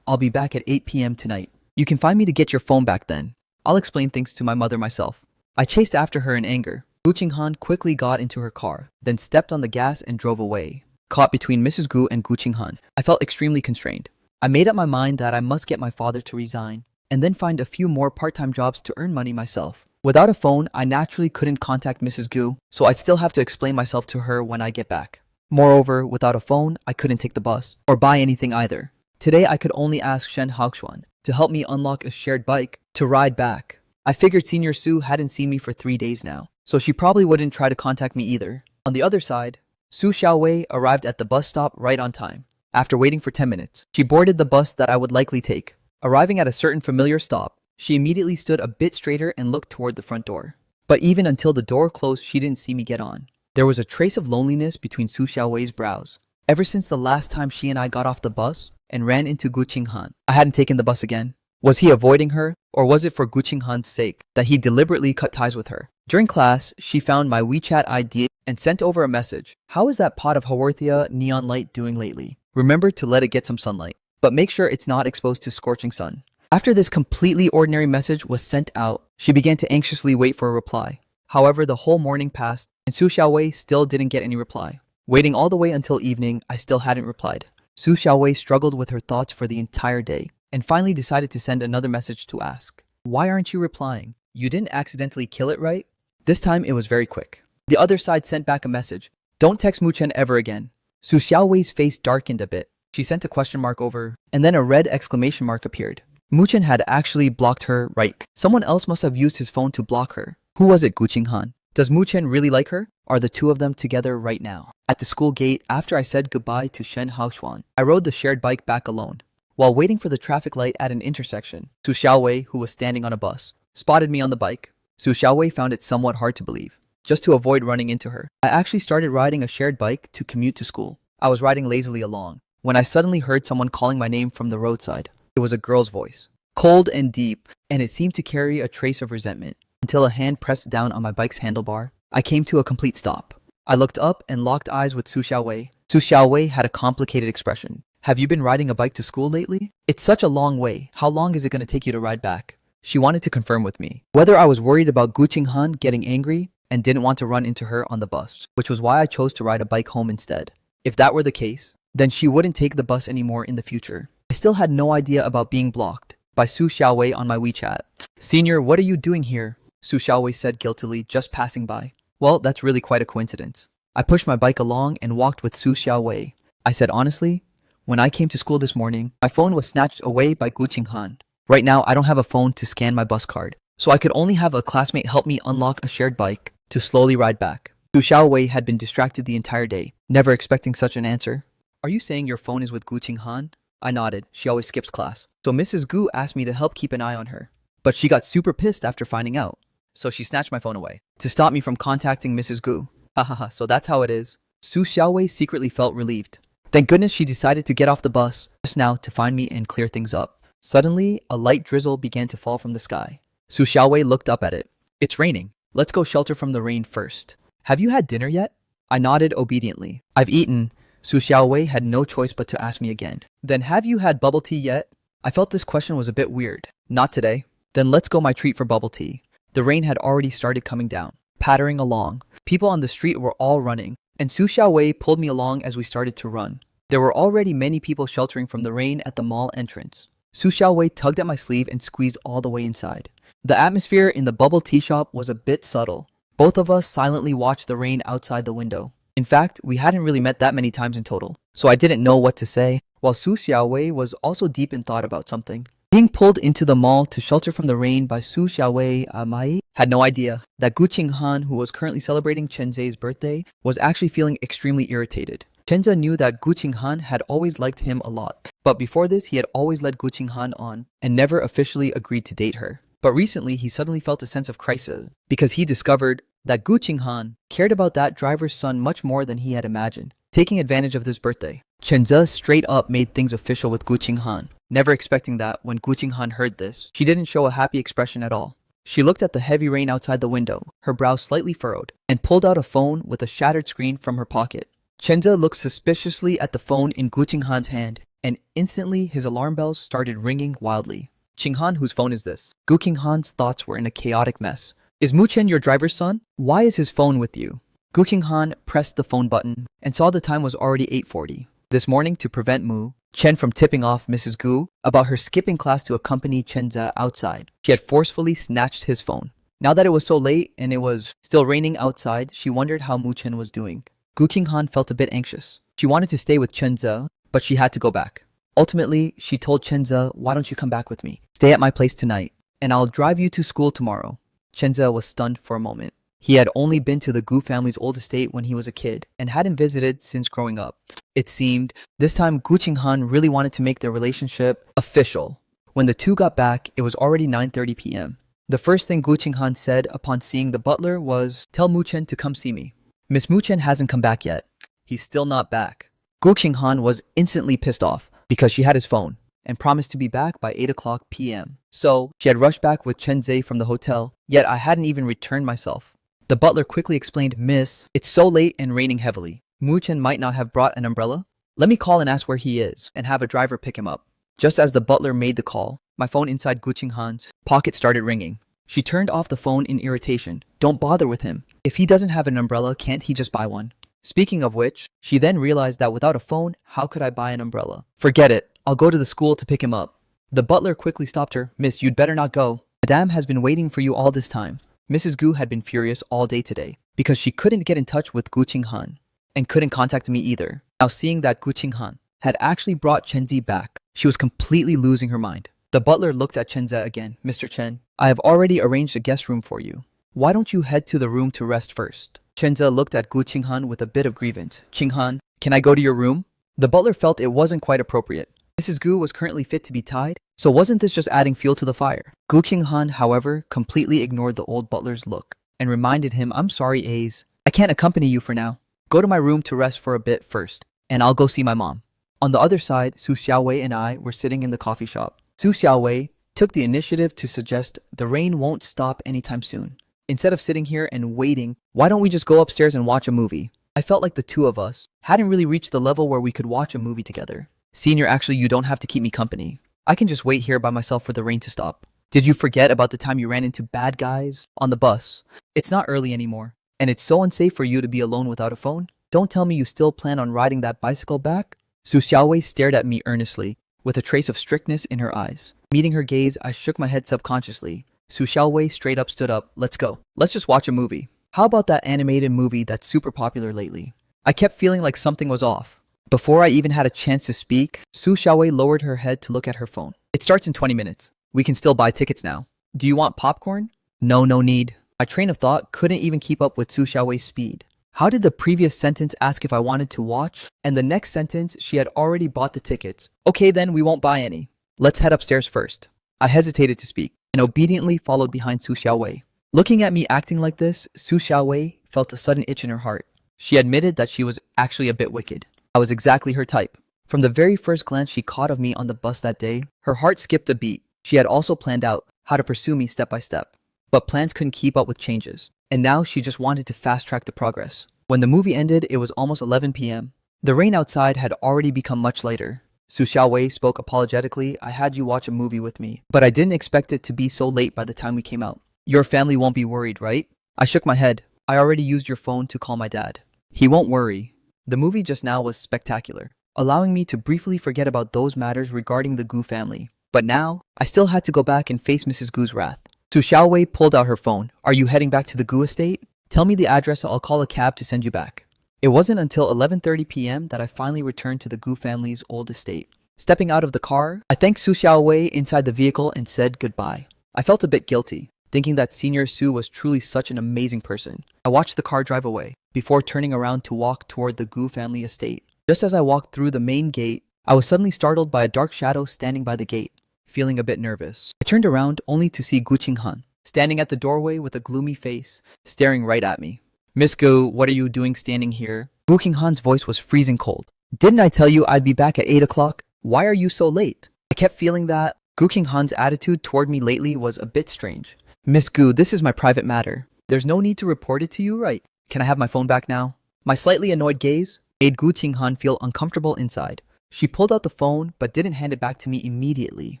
I'll be back at 8 p.m. tonight. You can find me to get your phone back then. I'll explain things to my mother myself. I chased after her in anger. Gu Qinghan quickly got into her car, then stepped on the gas and drove away. Caught between Mrs. Gu and Gu Qinghan, I felt extremely constrained. I made up my mind that I must get my father to resign, and then find a few more part-time jobs to earn money myself. Without a phone, I naturally couldn't contact Mrs. Gu, so I'd still have to explain myself to her when I get back. Moreover, without a phone, I couldn't take the bus, or buy anything either. Today, I could only ask Shen Haoxuan to help me unlock a shared bike to ride back. I figured Senior Su hadn't seen me for 3 days now, so she probably wouldn't try to contact me either. On the other side, Su Xiaowei arrived at the bus stop right on time. After waiting for 10 minutes, she boarded the bus that I would likely take. Arriving at a certain familiar stop, she immediately stood a bit straighter and looked toward the front door. But even until the door closed, she didn't see me get on. There was a trace of loneliness between Su Xiaowei's brows. Ever since the last time she and I got off the bus and ran into Gu Qinghan, I hadn't taken the bus again. Was he avoiding her, or was it for Gu Qinghan's sake that he deliberately cut ties with her? During class, she found my WeChat ID and sent over a message. How is that pot of Haworthia neon light doing lately? Remember to let it get some sunlight, but make sure it's not exposed to scorching sun. After this completely ordinary message was sent out, she began to anxiously wait for a reply. However, the whole morning passed, and Su Xiaowei still didn't get any reply. Waiting all the way until evening, I still hadn't replied. Su Xiaowei struggled with her thoughts for the entire day, and finally decided to send another message to ask, "Why aren't you replying? You didn't accidentally kill it, right?" This time it was very quick. The other side sent back a message, "Don't text Muchen ever again." Su Xiaowei's face darkened a bit. She sent a question mark over, and then a red exclamation mark appeared. Muchen had actually blocked her, right? Someone else must have used his phone to block her. Who was it, Gu Qinghan? Does Muchen really like her? Are the two of them together right now? At the school gate, after I said goodbye to Shen Haoxuan, I rode the shared bike back alone. While waiting for the traffic light at an intersection, Su Xiaowei, who was standing on a bus, spotted me on the bike. Su Xiaowei found it somewhat hard to believe. Just to avoid running into her, I actually started riding a shared bike to commute to school. I was riding lazily along when I suddenly heard someone calling my name from the roadside. It was a girl's voice, cold and deep, and it seemed to carry a trace of resentment. Until a hand pressed down on my bike's handlebar, I came to a complete stop. I looked up and locked eyes with Su Xiaowei. Su Xiaowei had a complicated expression. "Have you been riding a bike to school lately? It's such a long way. How long is it going to take you to ride back?" She wanted to confirm with me whether I was worried about Gu Qinghan getting angry and didn't want to run into her on the bus, which was why I chose to ride a bike home instead. If that were the case, then she wouldn't take the bus anymore in the future. I still had no idea about being blocked by Su Xiaowei on my WeChat. "Senior, what are you doing here?" Su Xiaowei said guiltily, just passing by. "Well, that's really quite a coincidence." I pushed my bike along and walked with Su Xiaowei. I said honestly, when I came to school this morning, my phone was snatched away by Gu Qinghan. Right now, I don't have a phone to scan my bus card, so I could only have a classmate help me unlock a shared bike to slowly ride back. Su Xiaowei had been distracted the entire day, never expecting such an answer. "Are you saying your phone is with Gu Qinghan?" I nodded. She always skips class. So Mrs. Gu asked me to help keep an eye on her. But she got super pissed after finding out. So she snatched my phone away to stop me from contacting Mrs. Gu. Hahaha, so that's how it is. Su Xiaowei secretly felt relieved. Thank goodness she decided to get off the bus just now to find me and clear things up. Suddenly, a light drizzle began to fall from the sky. Su Xiaowei looked up at it. "It's raining. Let's go shelter from the rain first. Have you had dinner yet?" I nodded obediently. "I've eaten." Su Xiaowei had no choice but to ask me again. "Then have you had bubble tea yet?" I felt this question was a bit weird. "Not today." "Then let's go my treat for bubble tea." The rain had already started coming down, pattering along. People on the street were all running, and Su Xiaowei pulled me along as we started to run. There were already many people sheltering from the rain at the mall entrance. Su Xiaowei tugged at my sleeve and squeezed all the way inside. The atmosphere in the bubble tea shop was a bit subtle. Both of us silently watched the rain outside the window. In fact, we hadn't really met that many times in total, so I didn't know what to say, while Su Xiaowei was also deep in thought about something. Being pulled into the mall to shelter from the rain by Su Xiaowei, I had no idea that Gu Qinghan, who was currently celebrating Chen Zhe's birthday, was actually feeling extremely irritated. Chen Zhe knew that Gu Qinghan had always liked him a lot, but before this he had always led Gu Qinghan on and never officially agreed to date her. But recently he suddenly felt a sense of crisis because he discovered that Gu Qinghan cared about that driver's son much more than he had imagined. Taking advantage of this birthday, Chenze straight up made things official with Gu Qinghan. Never expecting that, when Gu Qinghan heard this, she didn't show a happy expression at all. She looked at the heavy rain outside the window, her brows slightly furrowed, and pulled out a phone with a shattered screen from her pocket. Chenze looked suspiciously at the phone in Gu Qinghan's hand, and instantly his alarm bells started ringing wildly. Qinghan, whose phone is this? Gu Qinghan's thoughts were in a chaotic mess. Is Mu Chen your driver's son? Why is his phone with you? Gu Qinghan pressed the phone button and saw the time was already 8:40. This morning, to prevent Mu Chen from tipping off Mrs. Gu about her skipping class to accompany Chenze outside, she had forcefully snatched his phone. Now that it was so late and it was still raining outside, she wondered how Mu Chen was doing. Gu Qinghan felt a bit anxious. She wanted to stay with Chenze, but she had to go back. Ultimately, she told Chenze, "Why don't you come back with me? Stay at my place tonight, and I'll drive you to school tomorrow." Chenze was stunned for a moment. He had only been to the Gu family's old estate when he was a kid and hadn't visited since growing up. It seemed this time Gu Qinghan really wanted to make their relationship official. When the two got back, it was already 9:30 p.m. The first thing Gu Qinghan said upon seeing the butler was, "Tell Mu Chen to come see me." Miss Mu Chen hasn't come back yet. He's still not back. Gu Qinghan was instantly pissed off because she had his phone and promised to be back by 8 o'clock p.m. So she had rushed back with Chenze from the hotel, yet I hadn't even returned myself. The butler quickly explained, "Miss, it's so late and raining heavily. Mu Chen might not have brought an umbrella. Let me call and ask where he is and have a driver pick him up." Just as the butler made the call, my phone inside Gu Qinghan's pocket started ringing. She turned off the phone in irritation. "Don't bother with him. If he doesn't have an umbrella, can't he just buy one?" Speaking of which, she then realized that without a phone, how could I buy an umbrella? "Forget it. I'll go to the school to pick him up." The butler quickly stopped her. "Miss, you'd better not go. Madame has been waiting for you all this time." Mrs. Gu had been furious all day today because she couldn't get in touch with Gu Qinghan and couldn't contact me either. Now seeing that Gu Qinghan had actually brought Chenzi back, she was completely losing her mind. The butler looked at Chenze again. "Mr. Chen, I have already arranged a guest room for you. Why don't you head to the room to rest first?" Chenze looked at Gu Qinghan with a bit of grievance. "Qinghan, can I go to your room?" The butler felt it wasn't quite appropriate. Mrs. Gu was currently fit to be tied, so wasn't this just adding fuel to the fire? Gu Qinghan, however, completely ignored the old butler's look and reminded him, "I'm sorry, Ace. I can't accompany you for now. Go to my room to rest for a bit first, and I'll go see my mom." On the other side, Su Xiaowei and I were sitting in the coffee shop. Su Xiaowei took the initiative to suggest the rain won't stop anytime soon. Instead of sitting here and waiting, why don't we just go upstairs and watch a movie? I felt like the two of us hadn't really reached the level where we could watch a movie together. "Senior, actually, you don't have to keep me company. I can just wait here by myself for the rain to stop. Did you forget about the time you ran into bad guys on the bus? It's not early anymore, and it's so unsafe for you to be alone without a phone. Don't tell me you still plan on riding that bicycle back?" Su Xiaowei stared at me earnestly, with a trace of strictness in her eyes. Meeting her gaze, I shook my head subconsciously. Su Xiaowei straight up stood up. "Let's go. Let's just watch a movie. How about that animated movie that's super popular lately?" I kept feeling like something was off. Before I even had a chance to speak, Su Xiaowei lowered her head to look at her phone. "It starts in 20 minutes. We can still buy tickets now. Do you want popcorn?" "No, no need." My train of thought couldn't even keep up with Su Xiaowei's speed. How did the previous sentence ask if I wanted to watch, and the next sentence she had already bought the tickets? "Okay then, we won't buy any. Let's head upstairs first." I hesitated to speak, and obediently followed behind Su Xiaowei. Looking at me acting like this, Su Xiaowei felt a sudden itch in her heart. She admitted that she was actually a bit wicked. I was exactly her type. From the very first glance she caught of me on the bus that day, her heart skipped a beat. She had also planned out how to pursue me step by step. But plans couldn't keep up with changes, and now she just wanted to fast-track the progress. When the movie ended, it was almost 11 p.m. The rain outside had already become much lighter. Su Xiaowei spoke apologetically. "I had you watch a movie with me, but I didn't expect it to be so late by the time we came out. Your family won't be worried, right?" I shook my head. "I already used your phone to call my dad. He won't worry." The movie just now was spectacular, allowing me to briefly forget about those matters regarding the Gu family. But now, I still had to go back and face Mrs. Gu's wrath. Su Xiaowei pulled out her phone. "Are you heading back to the Gu estate? Tell me the address, I'll call a cab to send you back." It wasn't until 11:30 p.m. that I finally returned to the Gu family's old estate. Stepping out of the car, I thanked Su Xiaowei inside the vehicle and said goodbye. I felt a bit guilty, thinking that Senior Su was truly such an amazing person. I watched the car drive away, before turning around to walk toward the Gu family estate. Just as I walked through the main gate, I was suddenly startled by a dark shadow standing by the gate. Feeling a bit nervous, I turned around only to see Gu Qinghan. standing at the doorway with a gloomy face, staring right at me. Miss Gu, what are you doing standing here? Gu Qinghan's voice was freezing cold. Didn't I tell you I'd be back at 8 o'clock? Why are you so late? I kept feeling that Gu Qinghan's attitude toward me lately was a bit strange. Miss Gu, this is my private matter. There's no need to report it to you, right? Can I have my phone back now? My slightly annoyed gaze made Gu Qinghan feel uncomfortable inside. She pulled out the phone but didn't hand it back to me immediately.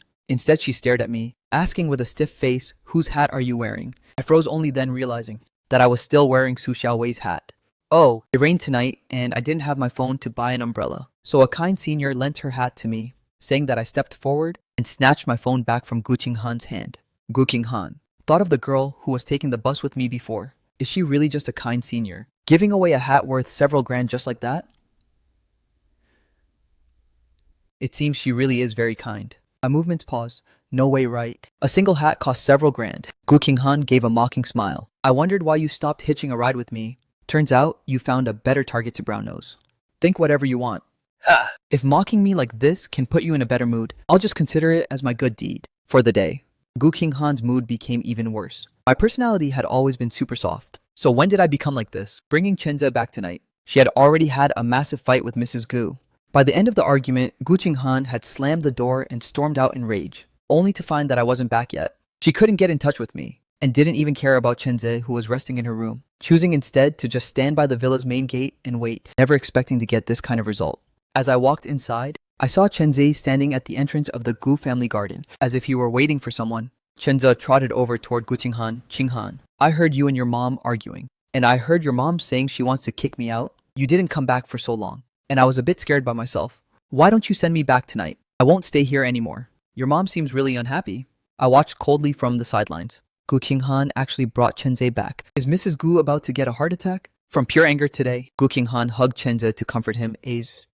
Instead, she stared at me, asking with a stiff face, whose hat are you wearing? I froze, only then realizing that I was still wearing Su Xiaowei's hat. Oh, it rained tonight and I didn't have my phone to buy an umbrella. So a kind senior lent her hat to me, saying that I stepped forward and snatched my phone back from Gu Qinghan's hand. Gu Qinghan thought of the girl who was taking the bus with me before. Is she really just a kind senior, giving away a hat worth several grand just like that? It seems she really is very kind. My movements paused. No way, right? A single hat cost several grand. Gu Qinghan gave a mocking smile. I wondered why you stopped hitching a ride with me. Turns out you found a better target to brown nose. Think whatever you want. If mocking me like this can put you in a better mood, I'll just consider it as my good deed for the day. Gu Qinghan's mood became even worse. My personality had always been super soft. So when did I become like this? Bringing Chenze back tonight. She had already had a massive fight with Mrs. Gu. By the end of the argument, Gu Qinghan had slammed the door and stormed out in rage, only to find that I wasn't back yet. She couldn't get in touch with me, and didn't even care about Chenze, who was resting in her room, choosing instead to just stand by the villa's main gate and wait, never expecting to get this kind of result. As I walked inside, I saw Chenze standing at the entrance of the Gu family garden, as if he were waiting for someone. Chenze trotted over toward Gu Qinghan. Qinghan, I heard you and your mom arguing, and I heard your mom saying she wants to kick me out. You didn't come back for so long, and I was a bit scared by myself. Why don't you send me back tonight? I won't stay here anymore. Your mom seems really unhappy. I watched coldly from the sidelines. Gu Qinghan actually brought Chenze back. Is Mrs. Gu about to get a heart attack? From pure anger today, Gu Qinghan hugged Chenze to comfort him.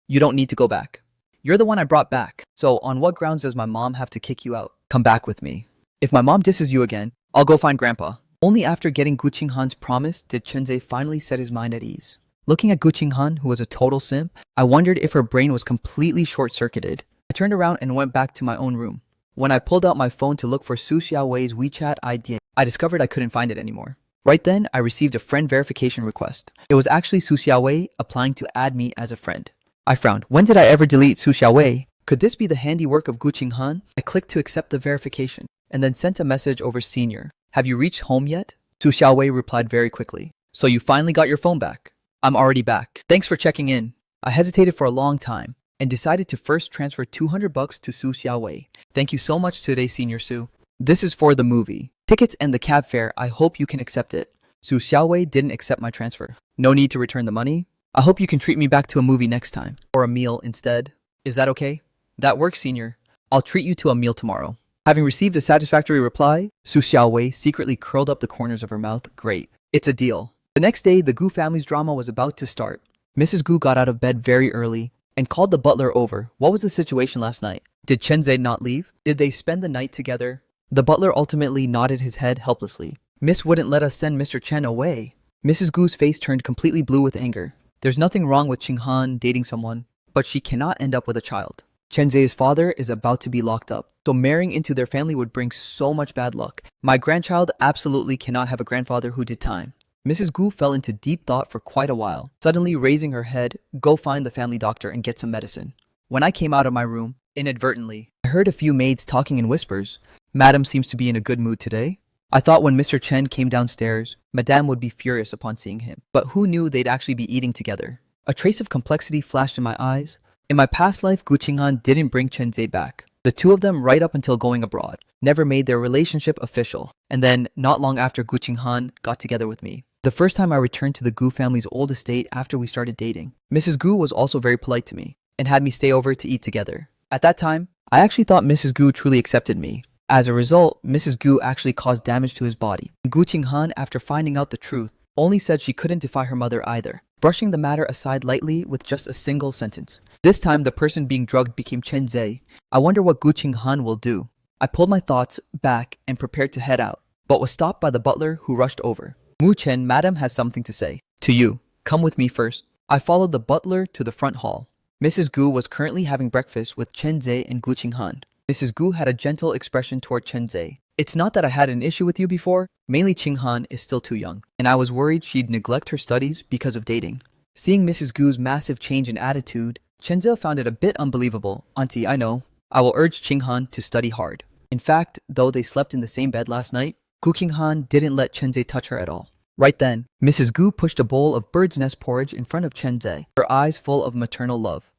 You don't need to go back. You're the one I brought back. So on what grounds does my mom have to kick you out? Come back with me. If my mom disses you again, I'll go find Grandpa. Only after getting Gu Qinghan's promise did Chenze finally set his mind at ease. Looking at Gu Qinghan, who was a total simp, I wondered if her brain was completely short-circuited. I turned around and went back to my own room. When I pulled out my phone to look for Su Xiaowei's WeChat ID, I discovered I couldn't find it anymore. Right then, I received a friend verification request. It was actually Su Xiaowei applying to add me as a friend. I frowned. When did I ever delete Su Xiaowei? Could this be the handiwork of Gu Qinghan? I clicked to accept the verification, and then sent a message over Senior. Have you reached home yet? Su Xiaowei replied very quickly. So you finally got your phone back? I'm already back. Thanks for checking in. I hesitated for a long time and decided to first transfer $200 to Su Xiaowei. Thank you so much today, Senior Su. This is for the movie. Tickets and the cab fare, I hope you can accept it. Su Xiaowei didn't accept my transfer. No need to return the money. I hope you can treat me back to a movie next time. Or a meal instead. Is that okay? That works, Senior. I'll treat you to a meal tomorrow. Having received a satisfactory reply, Su Xiaowei secretly curled up the corners of her mouth. Great. It's a deal. The next day, the Gu family's drama was about to start. Mrs. Gu got out of bed very early and called the butler over. What was the situation last night? Did Chenze not leave? Did they spend the night together? The butler ultimately nodded his head helplessly. Miss wouldn't let us send Mr. Chen away. Mrs. Gu's face turned completely blue with anger. There's nothing wrong with Qinghan dating someone, but she cannot end up with a child. Chenze's father is about to be locked up, so marrying into their family would bring so much bad luck. My grandchild absolutely cannot have a grandfather who did time. Mrs. Gu fell into deep thought for quite a while, suddenly raising her head. Go find the family doctor and get some medicine. When I came out of my room, inadvertently, I heard a few maids talking in whispers. Madam seems to be in a good mood today. I thought when Mr. Chen came downstairs, Madame would be furious upon seeing him, but who knew they'd actually be eating together? A trace of complexity flashed in my eyes. In my past life, Gu Qinghan didn't bring Chenze back. The two of them, right up until going abroad, never made their relationship official. And then, not long after, Gu Qinghan got together with me. The first time I returned to the Gu family's old estate after we started dating. Mrs. Gu was also very polite to me and had me stay over to eat together. At that time, I actually thought Mrs. Gu truly accepted me. As a result, Mrs. Gu actually caused damage to his body. Gu Qinghan, after finding out the truth, only said she couldn't defy her mother either, brushing the matter aside lightly with just a single sentence. This time, the person being drugged became Chenze. I wonder what Gu Qinghan will do. I pulled my thoughts back and prepared to head out, but was stopped by the butler who rushed over. Mu Chen, Madam has something to say. To you. Come with me first. I followed the butler to the front hall. Mrs. Gu was currently having breakfast with Chenze and Gu Qinghan. Mrs. Gu had a gentle expression toward Chenze, It's not that I had an issue with you before, mainly Chinghan is still too young, and I was worried she'd neglect her studies because of dating. Seeing Mrs. Gu's massive change in attitude, Chenze found it a bit unbelievable. Auntie, I know. I will urge Chinghan to study hard. In fact, though they slept in the same bed last night, Gu Qinghan didn't let Chenze touch her at all. Right then, Mrs. Gu pushed a bowl of bird's nest porridge in front of Chenze, her eyes full of maternal love.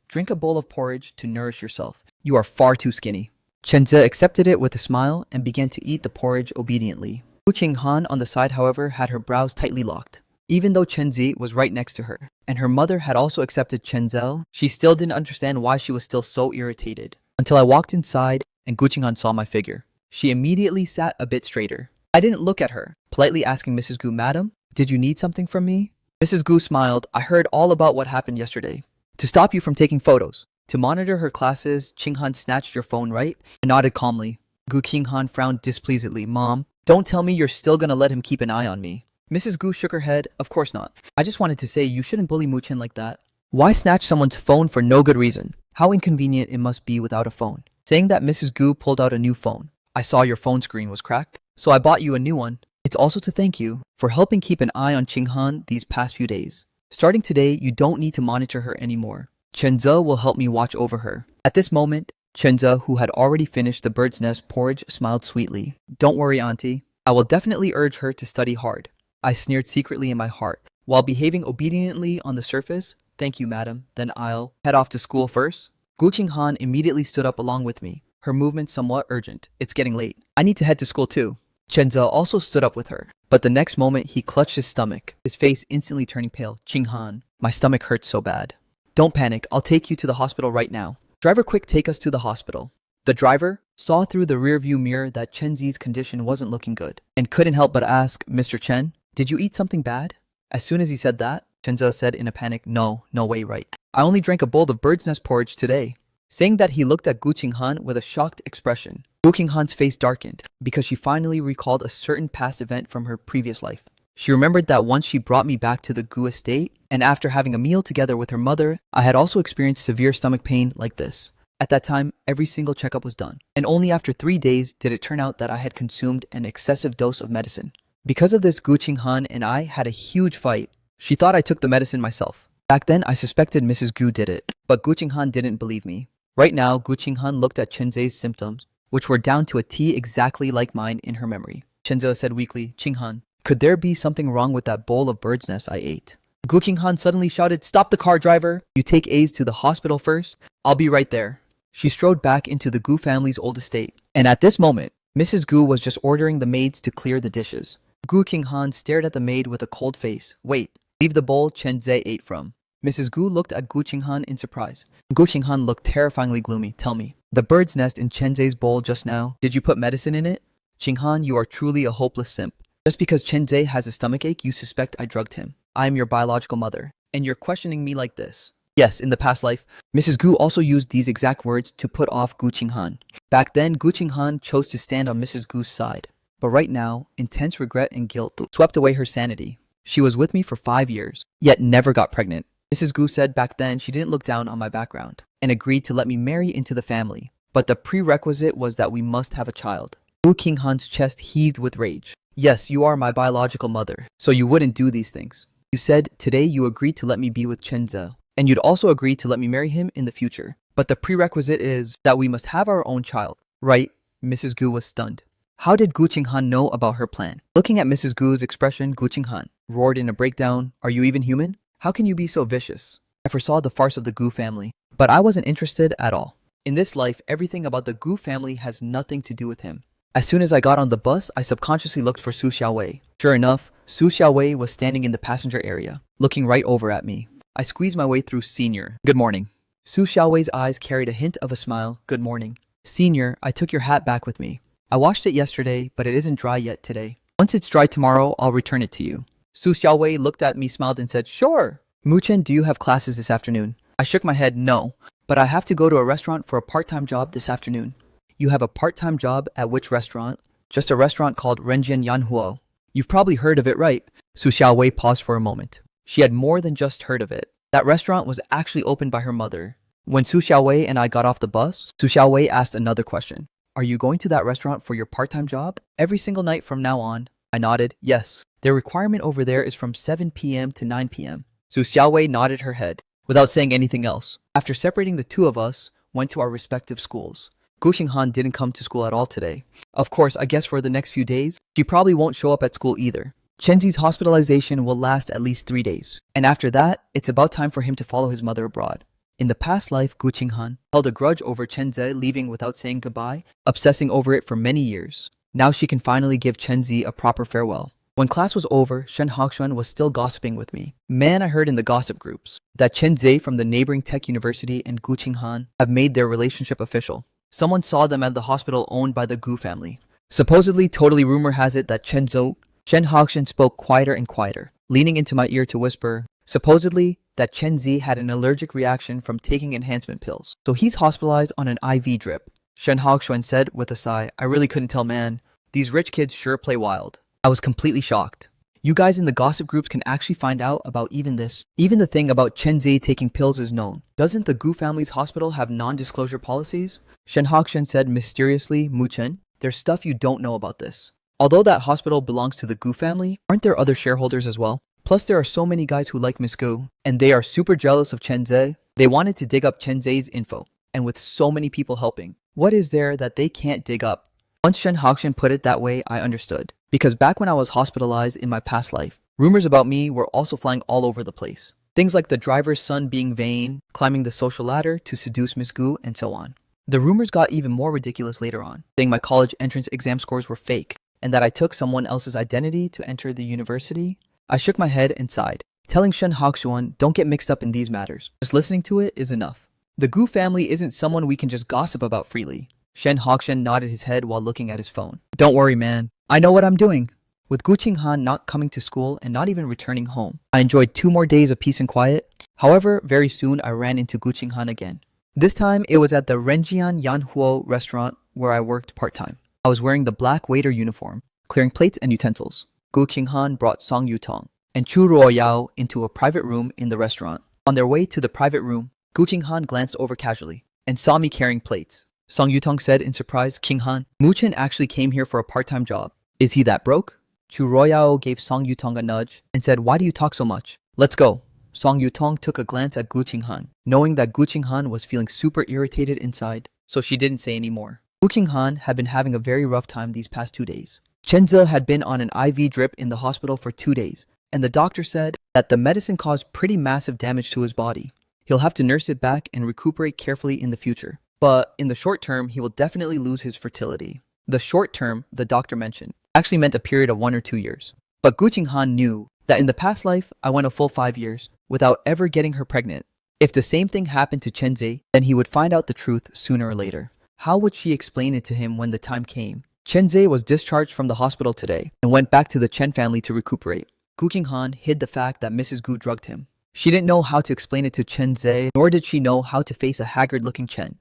Drink a bowl of porridge to nourish yourself. You are far too skinny. Chenze accepted it with a smile and began to eat the porridge obediently. Gu Qinghan on the side, however, had her brows tightly locked. Even though Chenze was right next to her, and her mother had also accepted Chenze, she still didn't understand why she was still so irritated. Until I walked inside and Gu Qinghan saw my figure. She immediately sat a bit straighter. I didn't look at her, politely asking Mrs. Gu, "Madam, did you need something from me?" Mrs. Gu smiled. "I heard all about what happened yesterday. To stop you from taking photos. To monitor her classes, Qinghan snatched your phone, right?" I nodded calmly. Gu Qinghan frowned displeasedly. "Mom, don't tell me you're still gonna let him keep an eye on me." Mrs. Gu shook her head. "Of course not. I just wanted to say you shouldn't bully Muchen like that. Why snatch someone's phone for no good reason? How inconvenient it must be without a phone." Saying that, Mrs. Gu pulled out a new phone. "I saw your phone screen was cracked, so I bought you a new one. It's also to thank you for helping keep an eye on Qinghan these past few days. Starting today, you don't need to monitor her anymore. Chenze will help me watch over her." At this moment, Chenze, who had already finished the bird's nest porridge, smiled sweetly. "Don't worry, Auntie. I will definitely urge her to study hard." I sneered secretly in my heart. While behaving obediently on the surface, "Thank you, madam. Then I'll head off to school first." Gu Qinghan immediately stood up along with me, her movement somewhat urgent. "It's getting late. I need to head to school too." Chenze also stood up with her, but the next moment he clutched his stomach, his face instantly turning pale. "Qinghan, my stomach hurts so bad." "Don't panic. I'll take you to the hospital right now." "Driver, quick, take us to the hospital." The driver saw through the rearview mirror that Chenzi's condition wasn't looking good, and couldn't help but ask, "Mr. Chen, did you eat something bad?" As soon as he said that, Chenze said in a panic, No way, right. I only drank a bowl of bird's nest porridge today." Saying that, he looked at Gu Qinghan with a shocked expression. Gu Qinghan's face darkened, because she finally recalled a certain past event from her previous life. She remembered that once she brought me back to the Gu estate, and after having a meal together with her mother, I had also experienced severe stomach pain like this. At that time, every single checkup was done, and only after 3 days did it turn out that I had consumed an excessive dose of medicine. Because of this, Gu Qinghan and I had a huge fight. She thought I took the medicine myself. Back then, I suspected Mrs. Gu did it, but Gu Qinghan didn't believe me. Right now, Gu Qinghan looked at Chenze's symptoms, which were down to a T exactly like mine in her memory. Chenze said weakly, "Qinghan, could there be something wrong with that bowl of bird's nest I ate?" Gu Qinghan suddenly shouted, "Stop the car, driver! You take A's to the hospital first. I'll be right there." She strode back into the Gu family's old estate, and at this moment, Mrs. Gu was just ordering the maids to clear the dishes. Gu Qinghan stared at the maid with a cold face. "Wait, leave the bowl Chenze ate from." Mrs. Gu looked at Gu Qinghan in surprise. Gu Qinghan looked terrifyingly gloomy. "Tell me, the bird's nest in Chenze's bowl just now, did you put medicine in it?" "Qinghan, you are truly a hopeless simp. Just because Chenze has a stomachache, you suspect I drugged him. I am your biological mother, and you're questioning me like this." Yes, in the past life, Mrs. Gu also used these exact words to put off Gu Qinghan. Back then, Gu Qinghan chose to stand on Mrs. Gu's side. But right now, intense regret and guilt swept away her sanity. She was with me for 5 years, yet never got pregnant. Mrs. Gu said back then she didn't look down on my background, and agreed to let me marry into the family. But the prerequisite was that we must have a child. Gu Qinghan's chest heaved with rage. "Yes, you are my biological mother, so you wouldn't do these things. You said today you agreed to let me be with Chenze, and you'd also agree to let me marry him in the future. But the prerequisite is that we must have our own child, right?" Mrs. Gu was stunned. How did Gu Qinghan know about her plan? Looking at Mrs. Gu's expression, Gu Qinghan roared in a breakdown, "Are you even human? How can you be so vicious?" I foresaw the farce of the Gu family, but I wasn't interested at all. In this life, everything about the Gu family has nothing to do with him. As soon as I got on the bus, I subconsciously looked for Su Xiaowei. Sure enough, Su Xiaowei was standing in the passenger area, looking right over at me. I squeezed my way through Senior. "Good morning." Su Xiaowei's eyes carried a hint of a smile. "Good morning." "Senior, I took your hat back with me. I washed it yesterday, but it isn't dry yet today. Once it's dry tomorrow, I'll return it to you." Su Xiaowei looked at me, smiled, and said, "Sure." "Muchen, do you have classes this afternoon?" I shook my head, "No, but I have to go to a restaurant for a part-time job this afternoon." "You have a part-time job at which restaurant?" "Just a restaurant called Renjian Yanhuo." "You've probably heard of it, right?" Su Xiaowei paused for a moment. She had more than just heard of it. That restaurant was actually opened by her mother. When Su Xiaowei and I got off the bus, Su Xiaowei asked another question. are you going to that restaurant for your part-time job? Every single night from now on. I nodded, yes. Their requirement over there is from 7 p.m. to 9 p.m. Su Xiaowei nodded her head, without saying anything else. After separating the two of us, went to our respective schools. Gu Xinghan didn't come to school at all today. Of course, I guess for the next few days, she probably won't show up at school either. Chenzi's hospitalization will last at least 3 days. And after that, it's about time for him to follow his mother abroad. In the past life, Gu Qinghan held a grudge over Chenzi leaving without saying goodbye, obsessing over it for many years. Now she can finally give Chenzi a proper farewell. When class was over, Shen Haoxuan was still gossiping with me. Man, I heard in the gossip groups that Chenzi from the neighboring tech university and Gu Qinghan have made their relationship official. Someone saw them at the hospital owned by the Gu family. Supposedly, totally rumor has it that Shen Haoxuan spoke quieter and quieter, leaning into my ear to whisper, supposedly, that Chenzi had an allergic reaction from taking enhancement pills, so he's hospitalized on an IV drip. Shen Haoxuan said with a sigh, I really couldn't tell, man. These rich kids sure play wild. I was completely shocked. You guys in the gossip groups can actually find out about even this. Even the thing about Chenzi taking pills is known. Doesn't the Gu family's hospital have non-disclosure policies? Shen Haoxuan said mysteriously, Mu Chen, there's stuff you don't know about this. Although that hospital belongs to the Gu family, aren't there other shareholders as well? Plus, there are so many guys who like Miss Gu, and they are super jealous of Chenzi. They wanted to dig up Chenzi's info, and with so many people helping, what is there that they can't dig up? Once Shen Haoxuan put it that way, I understood. Because back when I was hospitalized in my past life, rumors about me were also flying all over the place. Things like the driver's son being vain, climbing the social ladder to seduce Miss Gu, and so on. The rumors got even more ridiculous later on, saying my college entrance exam scores were fake, and that I took someone else's identity to enter the university. I shook my head and sighed, telling Shen Haoxuan, don't get mixed up in these matters. Just listening to it is enough. The Gu family isn't someone we can just gossip about freely. Shen Haoxuan nodded his head while looking at his phone. Don't worry, man. I know what I'm doing. With Gu Qinghan not coming to school and not even returning home, I enjoyed 2 more days of peace and quiet. However, very soon I ran into Gu Qinghan again. This time, it was at the Renjian Yanhuo restaurant where I worked part-time. I was wearing the black waiter uniform, clearing plates and utensils. Gu Qinghan brought Song Yutong and Chu Ruoyao into a private room in the restaurant. On their way to the private room, Gu Qinghan glanced over casually and saw me carrying plates. Song Yutong said in surprise, Qinghan, Mu Chen actually came here for a part-time job. Is he that broke? Chu Ruoyao gave Song Yutong a nudge and said, why do you talk so much? Let's go. Song Yutong took a glance at Gu Qinghan, knowing that Gu Qinghan was feeling super irritated inside, so she didn't say any more. Gu Qinghan had been having a very rough time these past 2 days. Chenzi had been on an IV drip in the hospital for 2 days, and the doctor said that the medicine caused pretty massive damage to his body. He'll have to nurse it back and recuperate carefully in the future. But in the short term, he will definitely lose his fertility. The short term, the doctor mentioned, actually meant a period of 1 or 2 years. But Gu Qinghan knew that in the past life, I went a full 5 years without ever getting her pregnant. If the same thing happened to Chenzi, then he would find out the truth sooner or later. How would she explain it to him when the time came? Chenzi was discharged from the hospital today and went back to the Chen family to recuperate. Gu Qinghan hid the fact that Mrs. Gu drugged him. She didn't know how to explain it to Chenzi, nor did she know how to face a haggard-looking Chen.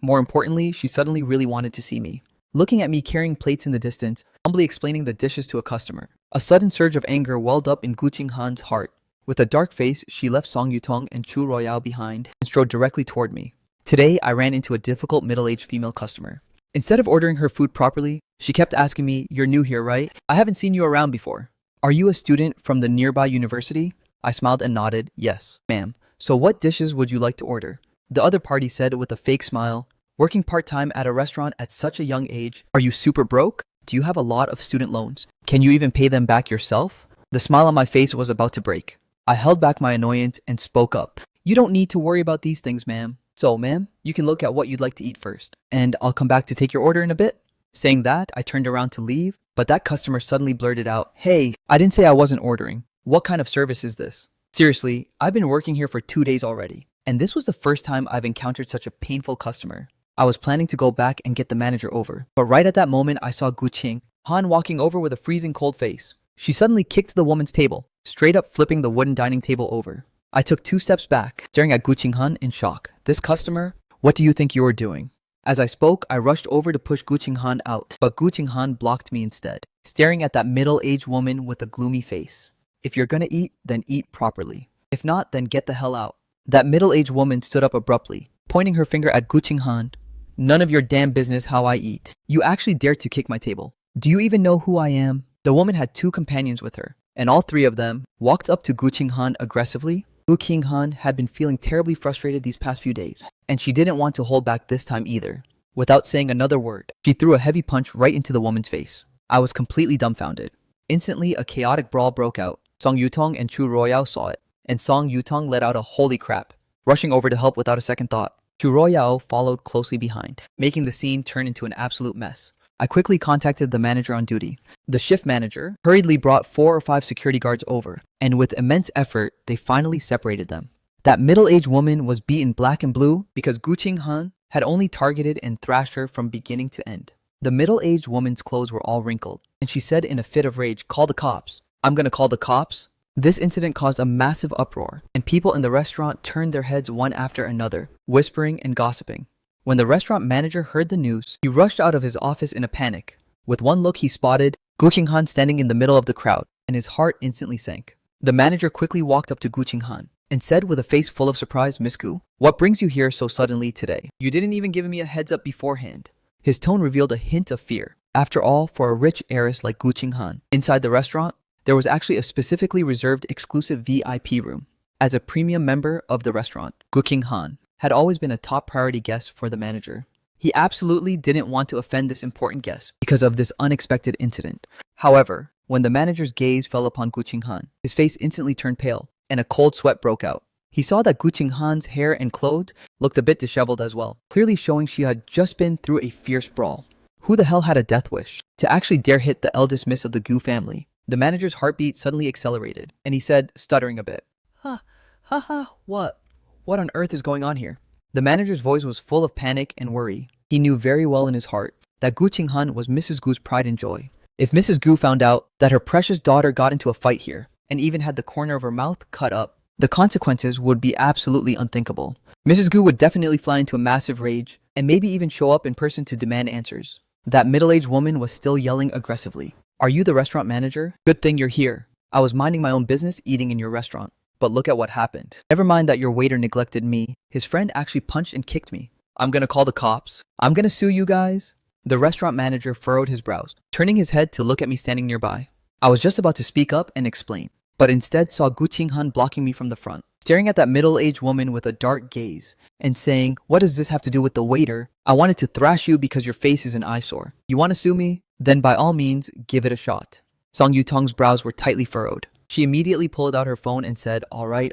More importantly, she suddenly really wanted to see me. Looking at me carrying plates in the distance, humbly explaining the dishes to a customer. A sudden surge of anger welled up in Gu Qinghan's heart. With a dark face, she left Song Yutong and Chu Royale behind and strode directly toward me. Today, I ran into a difficult middle-aged female customer. Instead of ordering her food properly, she kept asking me, you're new here, right? I haven't seen you around before. Are you a student from the nearby university? I smiled and nodded, yes, ma'am. So what dishes would you like to order? The other party said with a fake smile, working part-time at a restaurant at such a young age, are you super broke? Do you have a lot of student loans? Can you even pay them back yourself? The smile on my face was about to break. I held back my annoyance and spoke up. You don't need to worry about these things, ma'am. So, ma'am, you can look at what you'd like to eat first, and I'll come back to take your order in a bit. Saying that, I turned around to leave, but that customer suddenly blurted out, hey, I didn't say I wasn't ordering. What kind of service is this? Seriously, I've been working here for 2 days already, and this was the first time I've encountered such a painful customer. I was planning to go back and get the manager over, but right at that moment I saw Gu Qinghan walking over with a freezing cold face. She suddenly kicked the woman's table, straight up flipping the wooden dining table over. I took 2 steps back, staring at Gu Qinghan in shock. This customer? What do you think you are doing? As I spoke, I rushed over to push Gu Qinghan out, but Gu Qinghan blocked me instead, staring at that middle-aged woman with a gloomy face. If you're gonna eat, then eat properly. If not, then get the hell out. That middle-aged woman stood up abruptly, pointing her finger at Gu Qinghan. None of your damn business how I eat. You actually dared to kick my table. Do you even know who I am? The woman had 2 companions with her, and all 3 of them walked up to Gu Qinghan aggressively. Gu Qinghan had been feeling terribly frustrated these past few days, and she didn't want to hold back this time either. Without saying another word, she threw a heavy punch right into the woman's face. I was completely dumbfounded. Instantly, a chaotic brawl broke out. Song Yutong and Chu Royao saw it, and Song Yutong let out a holy crap, rushing over to help without a second thought. Chu Royao followed closely behind, making the scene turn into an absolute mess. I quickly contacted the manager on duty. The shift manager hurriedly brought 4 or 5 security guards over, and with immense effort, they finally separated them. That middle-aged woman was beaten black and blue because Gu Qinghan had only targeted and thrashed her from beginning to end. The middle-aged woman's clothes were all wrinkled, and she said in a fit of rage, "Call the cops. I'm gonna call the cops." This incident caused a massive uproar, and people in the restaurant turned their heads one after another, whispering and gossiping. When the restaurant manager heard the news, he rushed out of his office in a panic. With one look, he spotted Gu Qinghan standing in the middle of the crowd, and his heart instantly sank. The manager quickly walked up to Gu Qinghan and said with a face full of surprise, "Miss Gu, what brings you here so suddenly today? You didn't even give me a heads up beforehand." His tone revealed a hint of fear. After all, for a rich heiress like Gu Qinghan, inside the restaurant, there was actually a specifically reserved exclusive VIP room. As a premium member of the restaurant, Gu Qinghan had always been a top priority guest for the manager. He absolutely didn't want to offend this important guest because of this unexpected incident. However, when the manager's gaze fell upon Gu Qinghan, his face instantly turned pale, and a cold sweat broke out. He saw that Gu Qinghan's hair and clothes looked a bit disheveled as well, clearly showing she had just been through a fierce brawl. Who the hell had a death wish to actually dare hit the eldest miss of the Gu family? The manager's heartbeat suddenly accelerated, and he said, stuttering a bit, What on earth is going on here?" The manager's voice was full of panic and worry. He knew very well in his heart that Gu Qinghan was Mrs. Gu's pride and joy. If Mrs. Gu found out that her precious daughter got into a fight here, and even had the corner of her mouth cut up, the consequences would be absolutely unthinkable. Mrs. Gu would definitely fly into a massive rage, and maybe even show up in person to demand answers. That middle-aged woman was still yelling aggressively, "Are you the restaurant manager? Good thing you're here. I was minding my own business eating in your restaurant. But look at what happened. Never mind that your waiter neglected me. His friend actually punched and kicked me. I'm gonna call the cops. I'm gonna sue you guys." The restaurant manager furrowed his brows, turning his head to look at me standing nearby. I was just about to speak up and explain, but instead saw Gu Qinghan blocking me from the front, staring at that middle-aged woman with a dark gaze, and saying, "What does this have to do with the waiter? I wanted to thrash you because your face is an eyesore. You want to sue me? Then by all means, give it a shot." Song Yutong's brows were tightly furrowed. She immediately pulled out her phone and said, all right.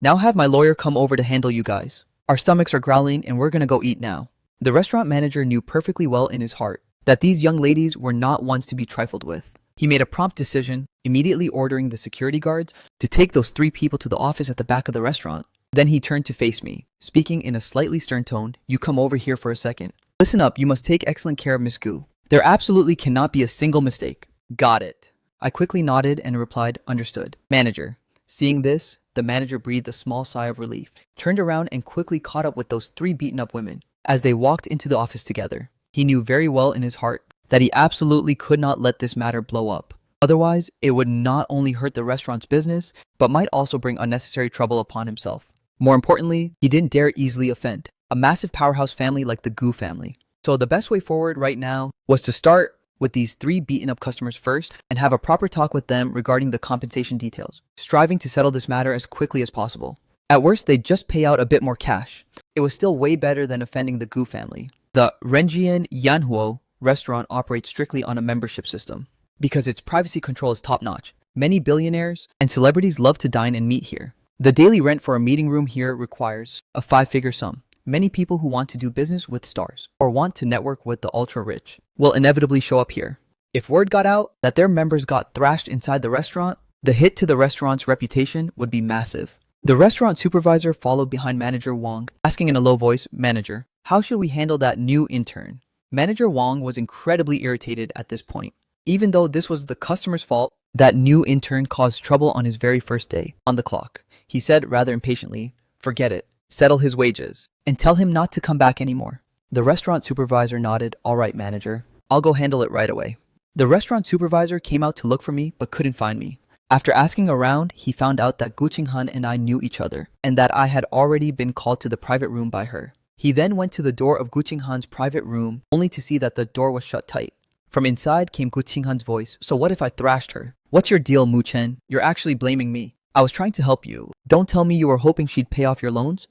Now have my lawyer come over to handle you guys. Our stomachs are growling and we're gonna go eat now." The restaurant manager knew perfectly well in his heart that these young ladies were not ones to be trifled with. He made a prompt decision, immediately ordering the security guards to take those 3 people to the office at the back of the restaurant. Then he turned to face me, speaking in a slightly stern tone, "You come over here for a second. Listen up, you must take excellent care of Miss Gu. There absolutely cannot be a single mistake." "Got it." I quickly nodded and replied, "Understood, manager." Seeing this, the manager breathed a small sigh of relief, turned around and quickly caught up with those 3 beaten up women as they walked into the office together. He knew very well in his heart that he absolutely could not let this matter blow up. Otherwise, it would not only hurt the restaurant's business, but might also bring unnecessary trouble upon himself. More importantly, he didn't dare easily offend a massive powerhouse family like the Gu family. So the best way forward right now was to start with these 3 beaten up customers first and have a proper talk with them regarding the compensation details, striving to settle this matter as quickly as possible. At worst, they'd just pay out a bit more cash. It was still way better than offending the Gu family. The Renjian Yanhuo restaurant operates strictly on a membership system because its privacy control is top-notch. Many billionaires and celebrities love to dine and meet here. The daily rent for a meeting room here requires a 5-figure sum. Many people who want to do business with stars or want to network with the ultra-rich will inevitably show up here. If word got out that their members got thrashed inside the restaurant, the hit to the restaurant's reputation would be massive. The restaurant supervisor followed behind Manager Wong, asking in a low voice, "Manager, how should we handle that new intern?" Manager Wong was incredibly irritated at this point. Even though this was the customer's fault, that new intern caused trouble on his very first day on the clock. He said rather impatiently, "Forget it. Settle his wages, and tell him not to come back anymore." The restaurant supervisor nodded, "All right, manager. I'll go handle it right away." The restaurant supervisor came out to look for me, but couldn't find me. After asking around, he found out that Gu Qinghan and I knew each other, and that I had already been called to the private room by her. He then went to the door of Gu Qinghan's private room, only to see that the door was shut tight. From inside came Gu Qinghan's voice. So what if I thrashed her? What's your deal, Mu Chen? You're actually blaming me. I was trying to help you. Don't tell me you were hoping she'd pay off your loans?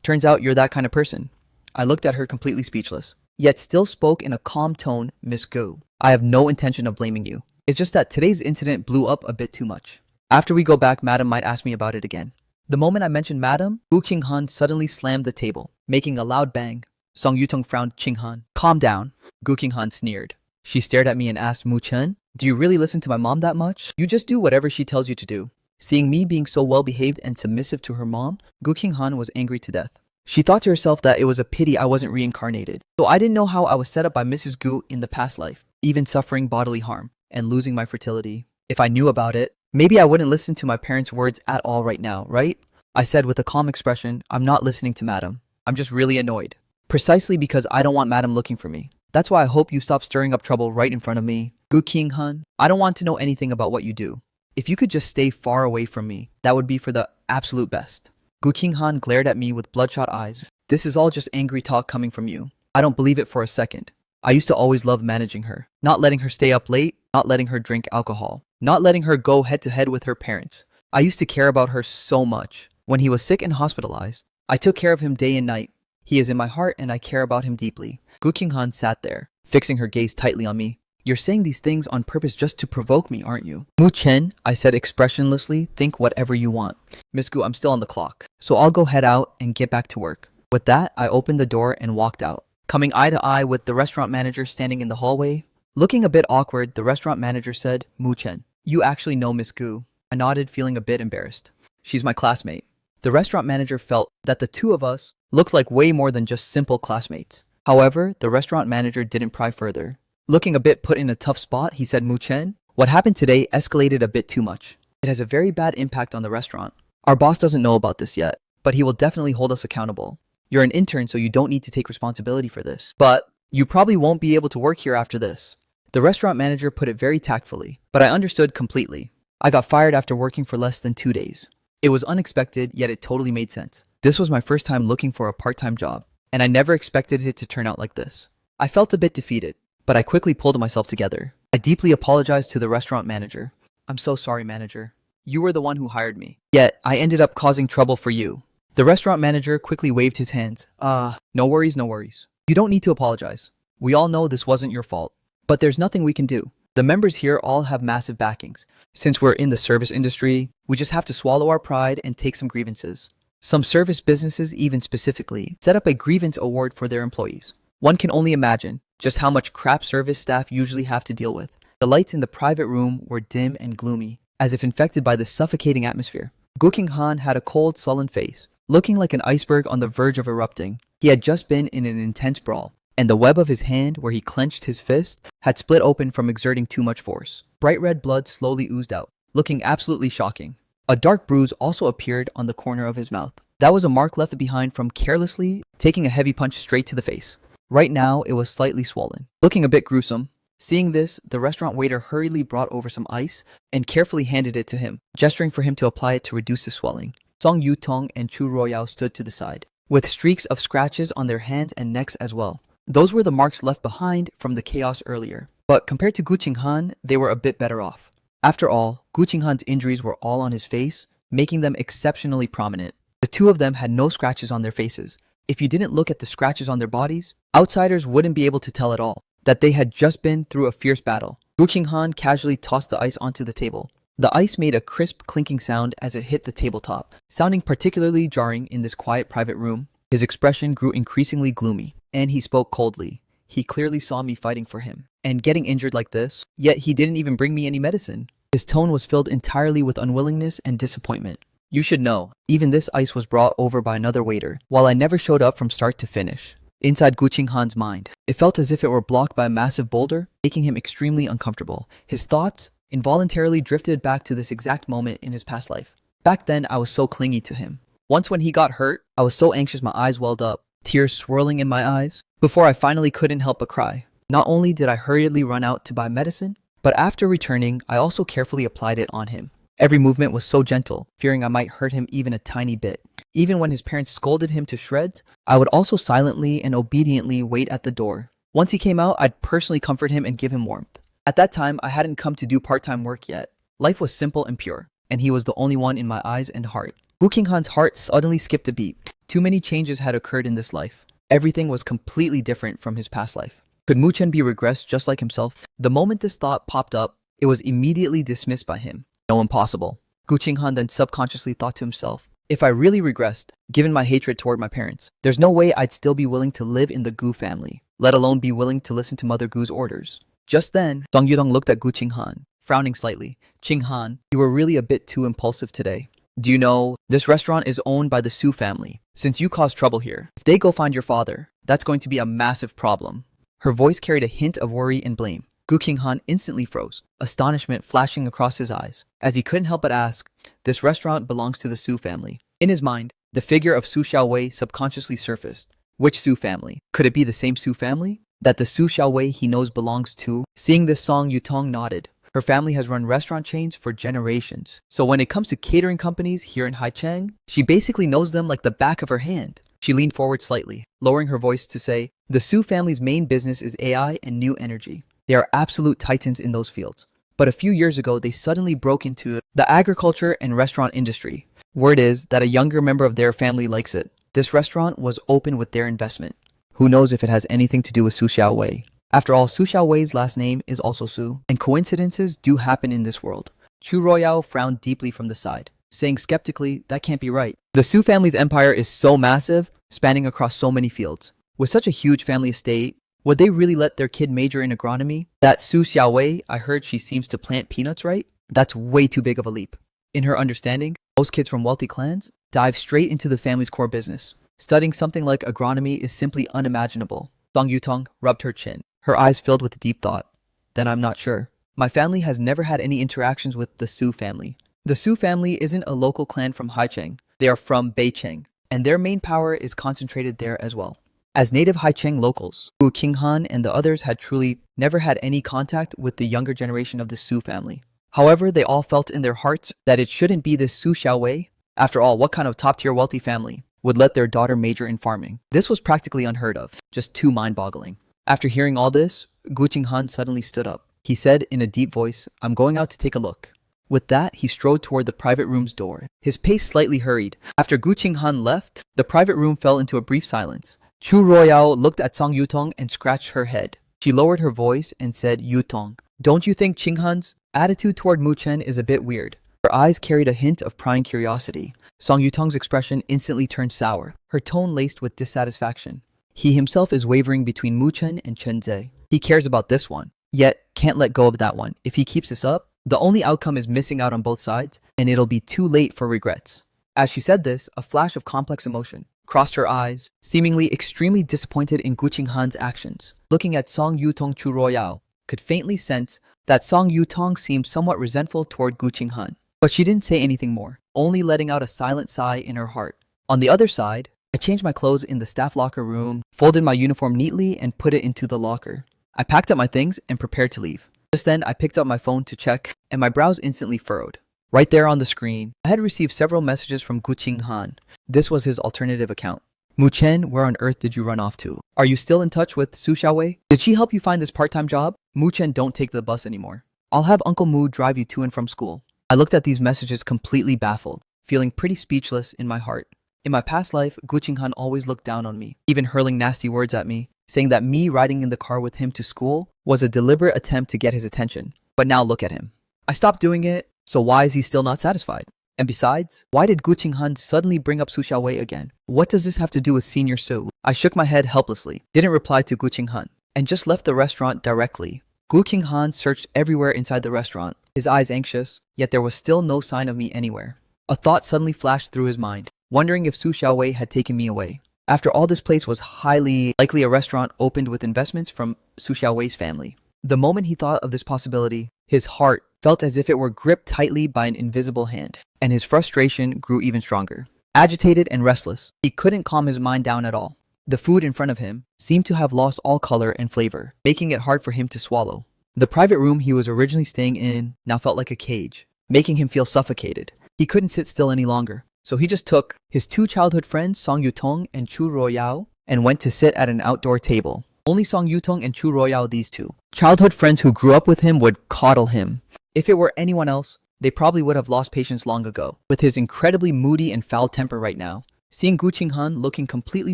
Turns out you're that kind of person. I looked at her completely speechless, yet still spoke in a calm tone. Miss Gu, I have no intention of blaming you. It's just that today's incident blew up a bit too much. After we go back, Madam might ask me about it again. The moment I mentioned Madam, Gu Qinghan suddenly slammed the table, making a loud bang. Song Yutong frowned. Qinghan, calm down. Gu Qinghan sneered. She stared at me and asked, Mu Chen, do you really listen to my mom that much? You just do whatever she tells you to do. Seeing me being so well-behaved and submissive to her mom, Gu Qinghan was angry to death. She thought to herself that it was a pity I wasn't reincarnated. So I didn't know how I was set up by Mrs. Gu in the past life, even suffering bodily harm and losing my fertility. If I knew about it, maybe I wouldn't listen to my parents' words at all right now, right? I said with a calm expression, I'm not listening to Madam. I'm just really annoyed. Precisely because I don't want Madam looking for me. That's why I hope you stop stirring up trouble right in front of me. Gu Qinghan, I don't want to know anything about what you do. If you could just stay far away from me, that would be for the absolute best. Gu Qinghan glared at me with bloodshot eyes. This is all just angry talk coming from you. I don't believe it for a second. I used to always love managing her, not letting her stay up late, not letting her drink alcohol, not letting her go head to head with her parents. I used to care about her so much. When he was sick and hospitalized, I took care of him day and night. He is in my heart and I care about him deeply. Gu Qinghan sat there, fixing her gaze tightly on me. You're saying these things on purpose just to provoke me, aren't you? Mu Chen, I said expressionlessly, think whatever you want. Miss Gu, I'm still on the clock, so I'll go head out and get back to work. With that, I opened the door and walked out, coming eye to eye with the restaurant manager standing in the hallway. Looking a bit awkward, the restaurant manager said, Mu Chen, you actually know Miss Gu. I nodded, feeling a bit embarrassed. She's my classmate. The restaurant manager felt that the two of us looked like way more than just simple classmates. However, the restaurant manager didn't pry further. Looking a bit put in a tough spot, he said, Mu Chen, what happened today escalated a bit too much. It has a very bad impact on the restaurant. Our boss doesn't know about this yet, but he will definitely hold us accountable. You're an intern, so you don't need to take responsibility for this. But you probably won't be able to work here after this. The restaurant manager put it very tactfully, but I understood completely. I got fired after working for less than 2 days. It was unexpected, yet it totally made sense. This was my first time looking for a part-time job, and I never expected it to turn out like this. I felt a bit defeated, but I quickly pulled myself together. I deeply apologized to the restaurant manager. I'm so sorry, manager. You were the one who hired me. Yet, I ended up causing trouble for you. The restaurant manager quickly waved his hands. No worries, no worries. You don't need to apologize. We all know this wasn't your fault. But there's nothing we can do. The members here all have massive backings. Since we're in the service industry, we just have to swallow our pride and take some grievances. Some service businesses even specifically set up a grievance award for their employees. One can only imagine just how much crap service staff usually have to deal with. The lights in the private room were dim and gloomy, as if infected by the suffocating atmosphere. Gu Qinghan had a cold, sullen face, looking like an iceberg on the verge of erupting. He had just been in an intense brawl, and the web of his hand, where he clenched his fist, had split open from exerting too much force. Bright red blood slowly oozed out, looking absolutely shocking. A dark bruise also appeared on the corner of his mouth. That was a mark left behind from carelessly taking a heavy punch straight to the face. Right now, it was slightly swollen, looking a bit gruesome. Seeing this, the restaurant waiter hurriedly brought over some ice and carefully handed it to him, gesturing for him to apply it to reduce the swelling. Song Yutong and Chu Royao stood to the side, with streaks of scratches on their hands and necks as well. Those were the marks left behind from the chaos earlier. But compared to Gu Qinghan, they were a bit better off. After all, Gu Qinghan's injuries were all on his face, making them exceptionally prominent. The two of them had no scratches on their faces. If you didn't look at the scratches on their bodies, outsiders wouldn't be able to tell at all that they had just been through a fierce battle. Gu Qinghan casually tossed the ice onto the table. The ice made a crisp clinking sound as it hit the tabletop, sounding particularly jarring in this quiet private room. His expression grew increasingly gloomy, and he spoke coldly. He clearly saw me fighting for him, and getting injured like this, yet he didn't even bring me any medicine. His tone was filled entirely with unwillingness and disappointment. You should know, even this ice was brought over by another waiter, while I never showed up from start to finish. Inside Gu Qinghan's mind, it felt as if it were blocked by a massive boulder, making him extremely uncomfortable. His thoughts involuntarily drifted back to this exact moment in his past life. Back then, I was so clingy to him. Once when he got hurt, I was so anxious my eyes welled up, tears swirling in my eyes, before I finally couldn't help but cry. Not only did I hurriedly run out to buy medicine, but after returning, I also carefully applied it on him. Every movement was so gentle, fearing I might hurt him even a tiny bit. Even when his parents scolded him to shreds, I would also silently and obediently wait at the door. Once he came out, I'd personally comfort him and give him warmth. At that time, I hadn't come to do part-time work yet. Life was simple and pure, and he was the only one in my eyes and heart. Gu Qinghan's heart suddenly skipped a beat. Too many changes had occurred in this life. Everything was completely different from his past life. Could Mu Chen be regressed just like himself? The moment this thought popped up, it was immediately dismissed by him. No, impossible. Gu Qinghan then subconsciously thought to himself, if I really regressed, given my hatred toward my parents, there's no way I'd still be willing to live in the Gu family, let alone be willing to listen to Mother Gu's orders. Just then, Song Yudong looked at Gu Qinghan, frowning slightly. Qinghan, you were really a bit too impulsive today. Do you know, this restaurant is owned by the Su family. Since you caused trouble here, if they go find your father, that's going to be a massive problem. Her voice carried a hint of worry and blame. Gu Qinghan instantly froze, astonishment flashing across his eyes, as he couldn't help but ask, this restaurant belongs to the Su family. In his mind, the figure of Su Xiaowei subconsciously surfaced. Which Su family? Could it be the same Su family that the Su Xiaowei he knows belongs to? Seeing this, Song Yutong nodded. Her family has run restaurant chains for generations. So when it comes to catering companies here in Haicheng, she basically knows them like the back of her hand. She leaned forward slightly, lowering her voice to say, the Su family's main business is AI and new energy. They are absolute titans in those fields. But a few years ago, they suddenly broke into the agriculture and restaurant industry. Word is that a younger member of their family likes it. This restaurant was opened with their investment. Who knows if it has anything to do with Su Xiaowei? After all, Su Xiaowei's last name is also Su, and coincidences do happen in this world. Chu Royao frowned deeply from the side, saying skeptically, that can't be right. The Su family's empire is so massive, spanning across so many fields. With such a huge family estate, would they really let their kid major in agronomy? That Su Xiaowei, I heard she seems to plant peanuts, right? That's way too big of a leap. In her understanding, most kids from wealthy clans dive straight into the family's core business. Studying something like agronomy is simply unimaginable. Song Yutong rubbed her chin, her eyes filled with deep thought. Then I'm not sure. My family has never had any interactions with the Su family. The Su family isn't a local clan from Haicheng. They are from Beicheng, and their main power is concentrated there as well. As native Haicheng locals, Gu Qinghan and the others had truly never had any contact with the younger generation of the Su family. However, they all felt in their hearts that it shouldn't be this Su Xiaowei. After all, what kind of top-tier wealthy family would let their daughter major in farming? This was practically unheard of, just too mind-boggling. After hearing all this, Gu Qinghan suddenly stood up. He said in a deep voice, I'm going out to take a look. With that, he strode toward the private room's door. His pace slightly hurried. After Gu Qinghan left, the private room fell into a brief silence. Chu Royao looked at Song Yutong and scratched her head. She lowered her voice and said, Yutong, don't you think Qinghan's attitude toward Mu Chen is a bit weird? Her eyes carried a hint of prying curiosity. Song Yutong's expression instantly turned sour, her tone laced with dissatisfaction. He himself is wavering between Mu Chen and Chen Zhe. He cares about this one, yet can't let go of that one. If he keeps this up, the only outcome is missing out on both sides, and it'll be too late for regrets. As she said this, a flash of complex emotion crossed her eyes, seemingly extremely disappointed in Gu Qinghan's actions. Looking at Song Yutong, Chu Royao could faintly sense that Song Yutong seemed somewhat resentful toward Gu Qinghan. But she didn't say anything more, only letting out a silent sigh in her heart. On the other side, I changed my clothes in the staff locker room, folded my uniform neatly, and put it into the locker. I packed up my things and prepared to leave. Just then, I picked up my phone to check, and my brows instantly furrowed. Right there on the screen, I had received several messages from Gu Qinghan. This was his alternative account. Mu Chen, where on earth did you run off to? Are you still in touch with Su Xiaowei? Did she help you find this part-time job? Mu Chen, don't take the bus anymore. I'll have Uncle Mu drive you to and from school. I looked at these messages completely baffled, feeling pretty speechless in my heart. In my past life, Gu Qinghan always looked down on me, even hurling nasty words at me, saying that me riding in the car with him to school was a deliberate attempt to get his attention. But now look at him. I stopped doing it, so why is he still not satisfied? And besides, why did Gu Qinghan suddenly bring up Su Xiaowei again? What does this have to do with Senior Su? I shook my head helplessly, didn't reply to Gu Qinghan, and just left the restaurant directly. Gu Qinghan searched everywhere inside the restaurant, his eyes anxious, yet there was still no sign of me anywhere. A thought suddenly flashed through his mind, wondering if Su Xiaowei had taken me away. After all, this place was highly likely a restaurant opened with investments from Su Xiaowei's family. The moment he thought of this possibility, his heart felt as if it were gripped tightly by an invisible hand, and his frustration grew even stronger. Agitated and restless, he couldn't calm his mind down at all. The food in front of him seemed to have lost all color and flavor, making it hard for him to swallow. The private room he was originally staying in now felt like a cage, making him feel suffocated. He couldn't sit still any longer. So he just took his two childhood friends, Song Yutong and Chu Royao, and went to sit at an outdoor table. Only Song Yutong and Chu Royao, these two childhood friends who grew up with him, would coddle him. If it were anyone else, they probably would have lost patience long ago. With his incredibly moody and foul temper right now, seeing Gu Qinghan looking completely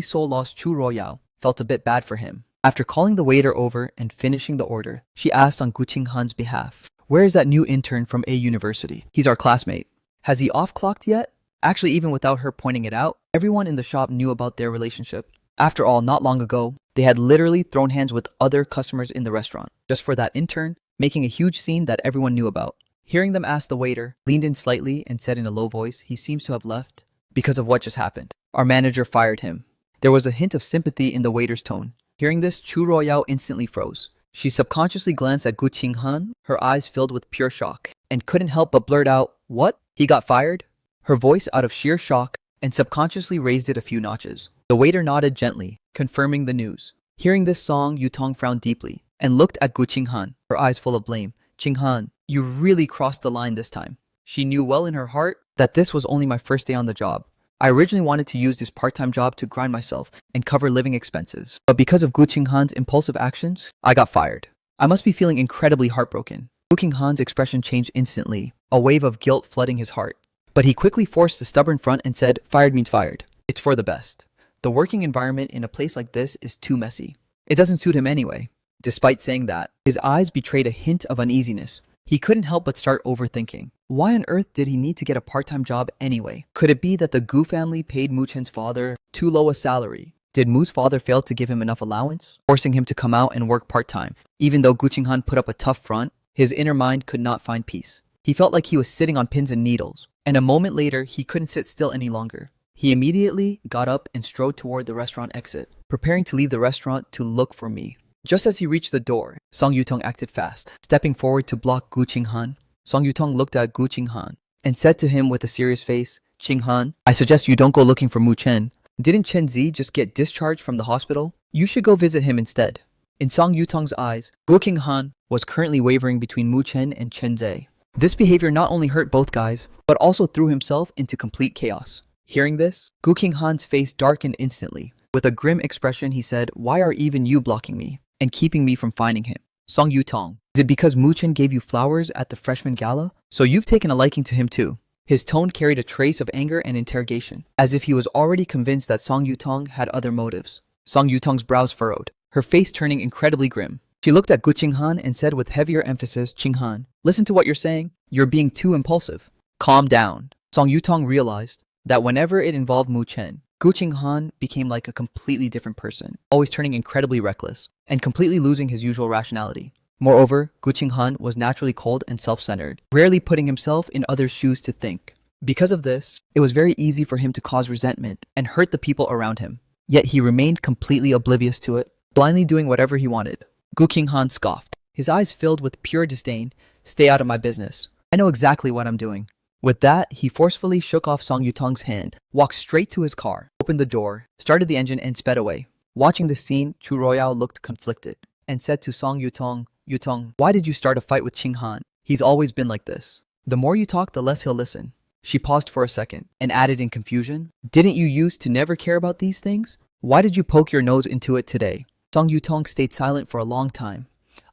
soul-lost, Chu Royao felt a bit bad for him. After calling the waiter over and finishing the order, she asked on Gu Qinghan's behalf, "Where is that new intern from A University? He's our classmate. Has he off-clocked yet?" Actually, even without her pointing it out, everyone in the shop knew about their relationship. After all, not long ago, they had literally thrown hands with other customers in the restaurant, just for that intern, making a huge scene that everyone knew about. Hearing them ask, the waiter leaned in slightly and said in a low voice, "He seems to have left because of what just happened. Our manager fired him." There was a hint of sympathy in the waiter's tone. Hearing this, Chu Royao instantly froze. She subconsciously glanced at Gu Qinghan, her eyes filled with pure shock, and couldn't help but blurt out, "What? He got fired?" Her voice out of sheer shock, and subconsciously raised it a few notches. The waiter nodded gently, confirming the news. Hearing this, Song Yutong frowned deeply and looked at Gu Qinghan, her eyes full of blame. "Qinghan, you really crossed the line this time." She knew well in her heart that this was only my first day on the job. I originally wanted to use this part-time job to grind myself and cover living expenses, but because of Gu Qinghan's impulsive actions, I got fired. I must be feeling incredibly heartbroken. Gu Qinghan's expression changed instantly, a wave of guilt flooding his heart. But he quickly forced a stubborn front and said, "Fired means fired. It's for the best. The working environment in a place like this is too messy. It doesn't suit him anyway." Despite saying that, his eyes betrayed a hint of uneasiness. He couldn't help but start overthinking. Why on earth did he need to get a part-time job anyway? Could it be that the Gu family paid Mu Chen's father too low a salary? Did Mu's father fail to give him enough allowance, forcing him to come out and work part-time? Even though Gu Qinghan put up a tough front, his inner mind could not find peace. He felt like he was sitting on pins and needles, and a moment later, he couldn't sit still any longer. He immediately got up and strode toward the restaurant exit, preparing to leave the restaurant to look for me. Just as he reached the door, Song Yutong acted fast, stepping forward to block Gu Qinghan. Song Yutong looked at Gu Qinghan and said to him with a serious face, "Qinghan, I suggest you don't go looking for Mu Chen. Didn't Chen Zi just get discharged from the hospital? You should go visit him instead." In Song Yutong's eyes, Gu Qinghan was currently wavering between Mu Chen and Chen Zai. This behavior not only hurt both guys, but also threw himself into complete chaos. Hearing this, Gu Qinghan's face darkened instantly. With a grim expression, he said, "Why are even you blocking me and keeping me from finding him? Song Yutong, is it because Mu Chen gave you flowers at the freshman gala? So you've taken a liking to him too?" His tone carried a trace of anger and interrogation, as if he was already convinced that Song Yutong had other motives. Song Yutong's brows furrowed, her face turning incredibly grim. She looked at Gu Qinghan and said with heavier emphasis, "Qinghan, listen to what you're saying. You're being too impulsive. Calm down." Song Yutong realized that whenever it involved Mu Chen, Gu Qinghan became like a completely different person, always turning incredibly reckless and completely losing his usual rationality. Moreover, Gu Qinghan was naturally cold and self-centered, rarely putting himself in others' shoes to think. Because of this, it was very easy for him to cause resentment and hurt the people around him. Yet he remained completely oblivious to it, blindly doing whatever he wanted. Gu Qinghan scoffed, his eyes filled with pure disdain. "Stay out of my business. I know exactly what I'm doing." With that, he forcefully shook off Song Yutong's hand, walked straight to his car, opened the door, started the engine, and sped away. Watching this scene, Chu Royao looked conflicted and said to Song Yutong, "Yutong, why did you start a fight with Qinghan? He's always been like this. The more you talk, the less he'll listen." She paused for a second and added in confusion, "Didn't you used to never care about these things? Why did you poke your nose into it today?" Song Yutong stayed silent for a long time.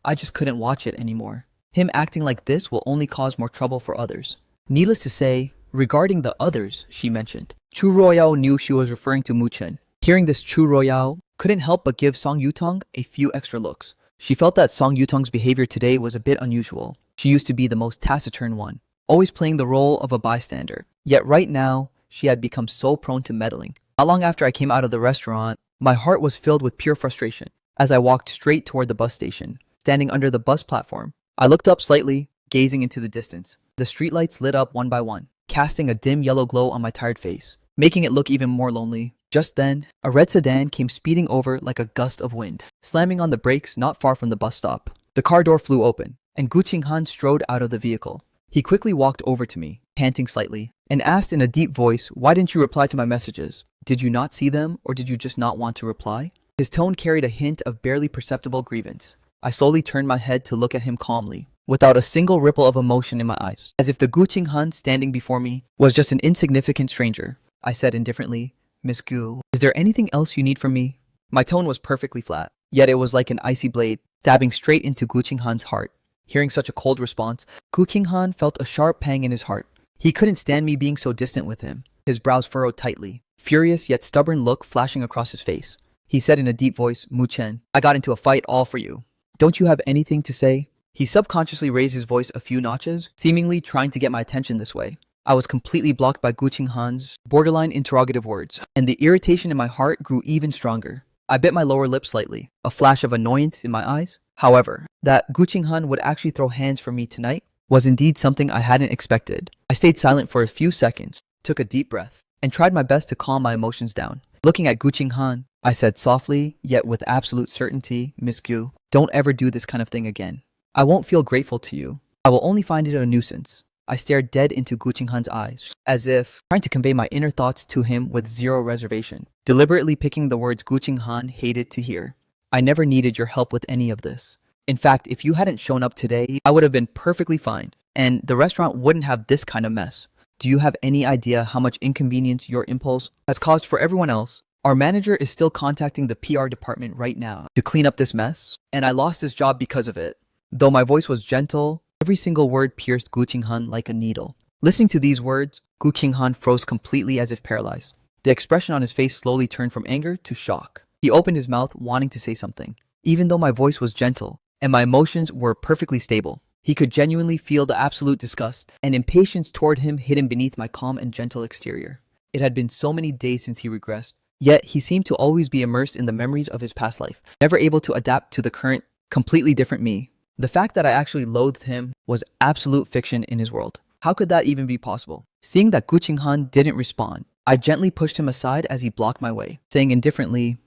"I just couldn't watch it anymore. Him acting like this will only cause more trouble for others." Needless to say, regarding the others she mentioned, Chu Royao knew she was referring to Mu Chen. Hearing this, Chu Royao couldn't help but give Song Yutong a few extra looks. She felt that Song Yutong's behavior today was a bit unusual. She used to be the most taciturn one, always playing the role of a bystander. Yet right now, she had become so prone to meddling. Not long after I came out of the restaurant, my heart was filled with pure frustration as I walked straight toward the bus station. Standing under the bus platform, I looked up slightly, gazing into the distance. The streetlights lit up one by one, casting a dim yellow glow on my tired face, making it look even more lonely. Just then, a red sedan came speeding over like a gust of wind, slamming on the brakes not far from the bus stop. The car door flew open, and Gu Qinghan strode out of the vehicle. He quickly walked over to me, panting slightly, and asked in a deep voice, "Why didn't you reply to my messages? Did you not see them, or did you just not want to reply?" His tone carried a hint of barely perceptible grievance. I slowly turned my head to look at him calmly. without a single ripple of emotion in my eyes, as if the Gu Qinghan standing before me was just an insignificant stranger. I said indifferently, "Miss Gu, is there anything else you need from me?" My tone was perfectly flat, yet it was like an icy blade stabbing straight into Gu Qinghan's heart. Hearing such a cold response, Gu Qinghan felt a sharp pang in his heart. He couldn't stand me being so distant with him. His brows furrowed tightly, furious yet stubborn look flashing across his face. He said in a deep voice, "Mu Chen, I got into a fight all for you. Don't you have anything to say?" He subconsciously raised his voice a few notches, seemingly trying to get my attention this way. I was completely blocked by Gu Qinghan's borderline interrogative words, and the irritation in my heart grew even stronger. I bit my lower lip slightly, a flash of annoyance in my eyes. However, that Gu Qinghan would actually throw hands for me tonight was indeed something I hadn't expected. I stayed silent for a few seconds, took a deep breath, and tried my best to calm my emotions down. Looking at Gu Qinghan, I said softly, yet with absolute certainty, "Miss Gu, don't ever do this kind of thing again. I won't feel grateful to you. I will only find it a nuisance." I stared dead into Gu Qinghan's eyes, as if trying to convey my inner thoughts to him with zero reservation, deliberately picking the words Gu Qinghan hated to hear. "I never needed your help with any of this. In fact, if you hadn't shown up today, I would have been perfectly fine, and the restaurant wouldn't have this kind of mess. Do you have any idea how much inconvenience your impulse has caused for everyone else? Our manager is still contacting the PR department right now to clean up this mess, and I lost this job because of it." Though my voice was gentle, every single word pierced Gu Qinghan like a needle. Listening to these words, Gu Qinghan froze completely as if paralyzed. The expression on his face slowly turned from anger to shock. He opened his mouth, wanting to say something. Even though my voice was gentle and my emotions were perfectly stable, he could genuinely feel the absolute disgust and impatience toward him hidden beneath my calm and gentle exterior. It had been so many days since he regressed, yet he seemed to always be immersed in the memories of his past life, never able to adapt to the current, completely different me. The fact that I actually loathed him was absolute fiction in his world. How could that even be possible? Seeing that Gu Qinghan didn't respond, I gently pushed him aside as he blocked my way, saying indifferently,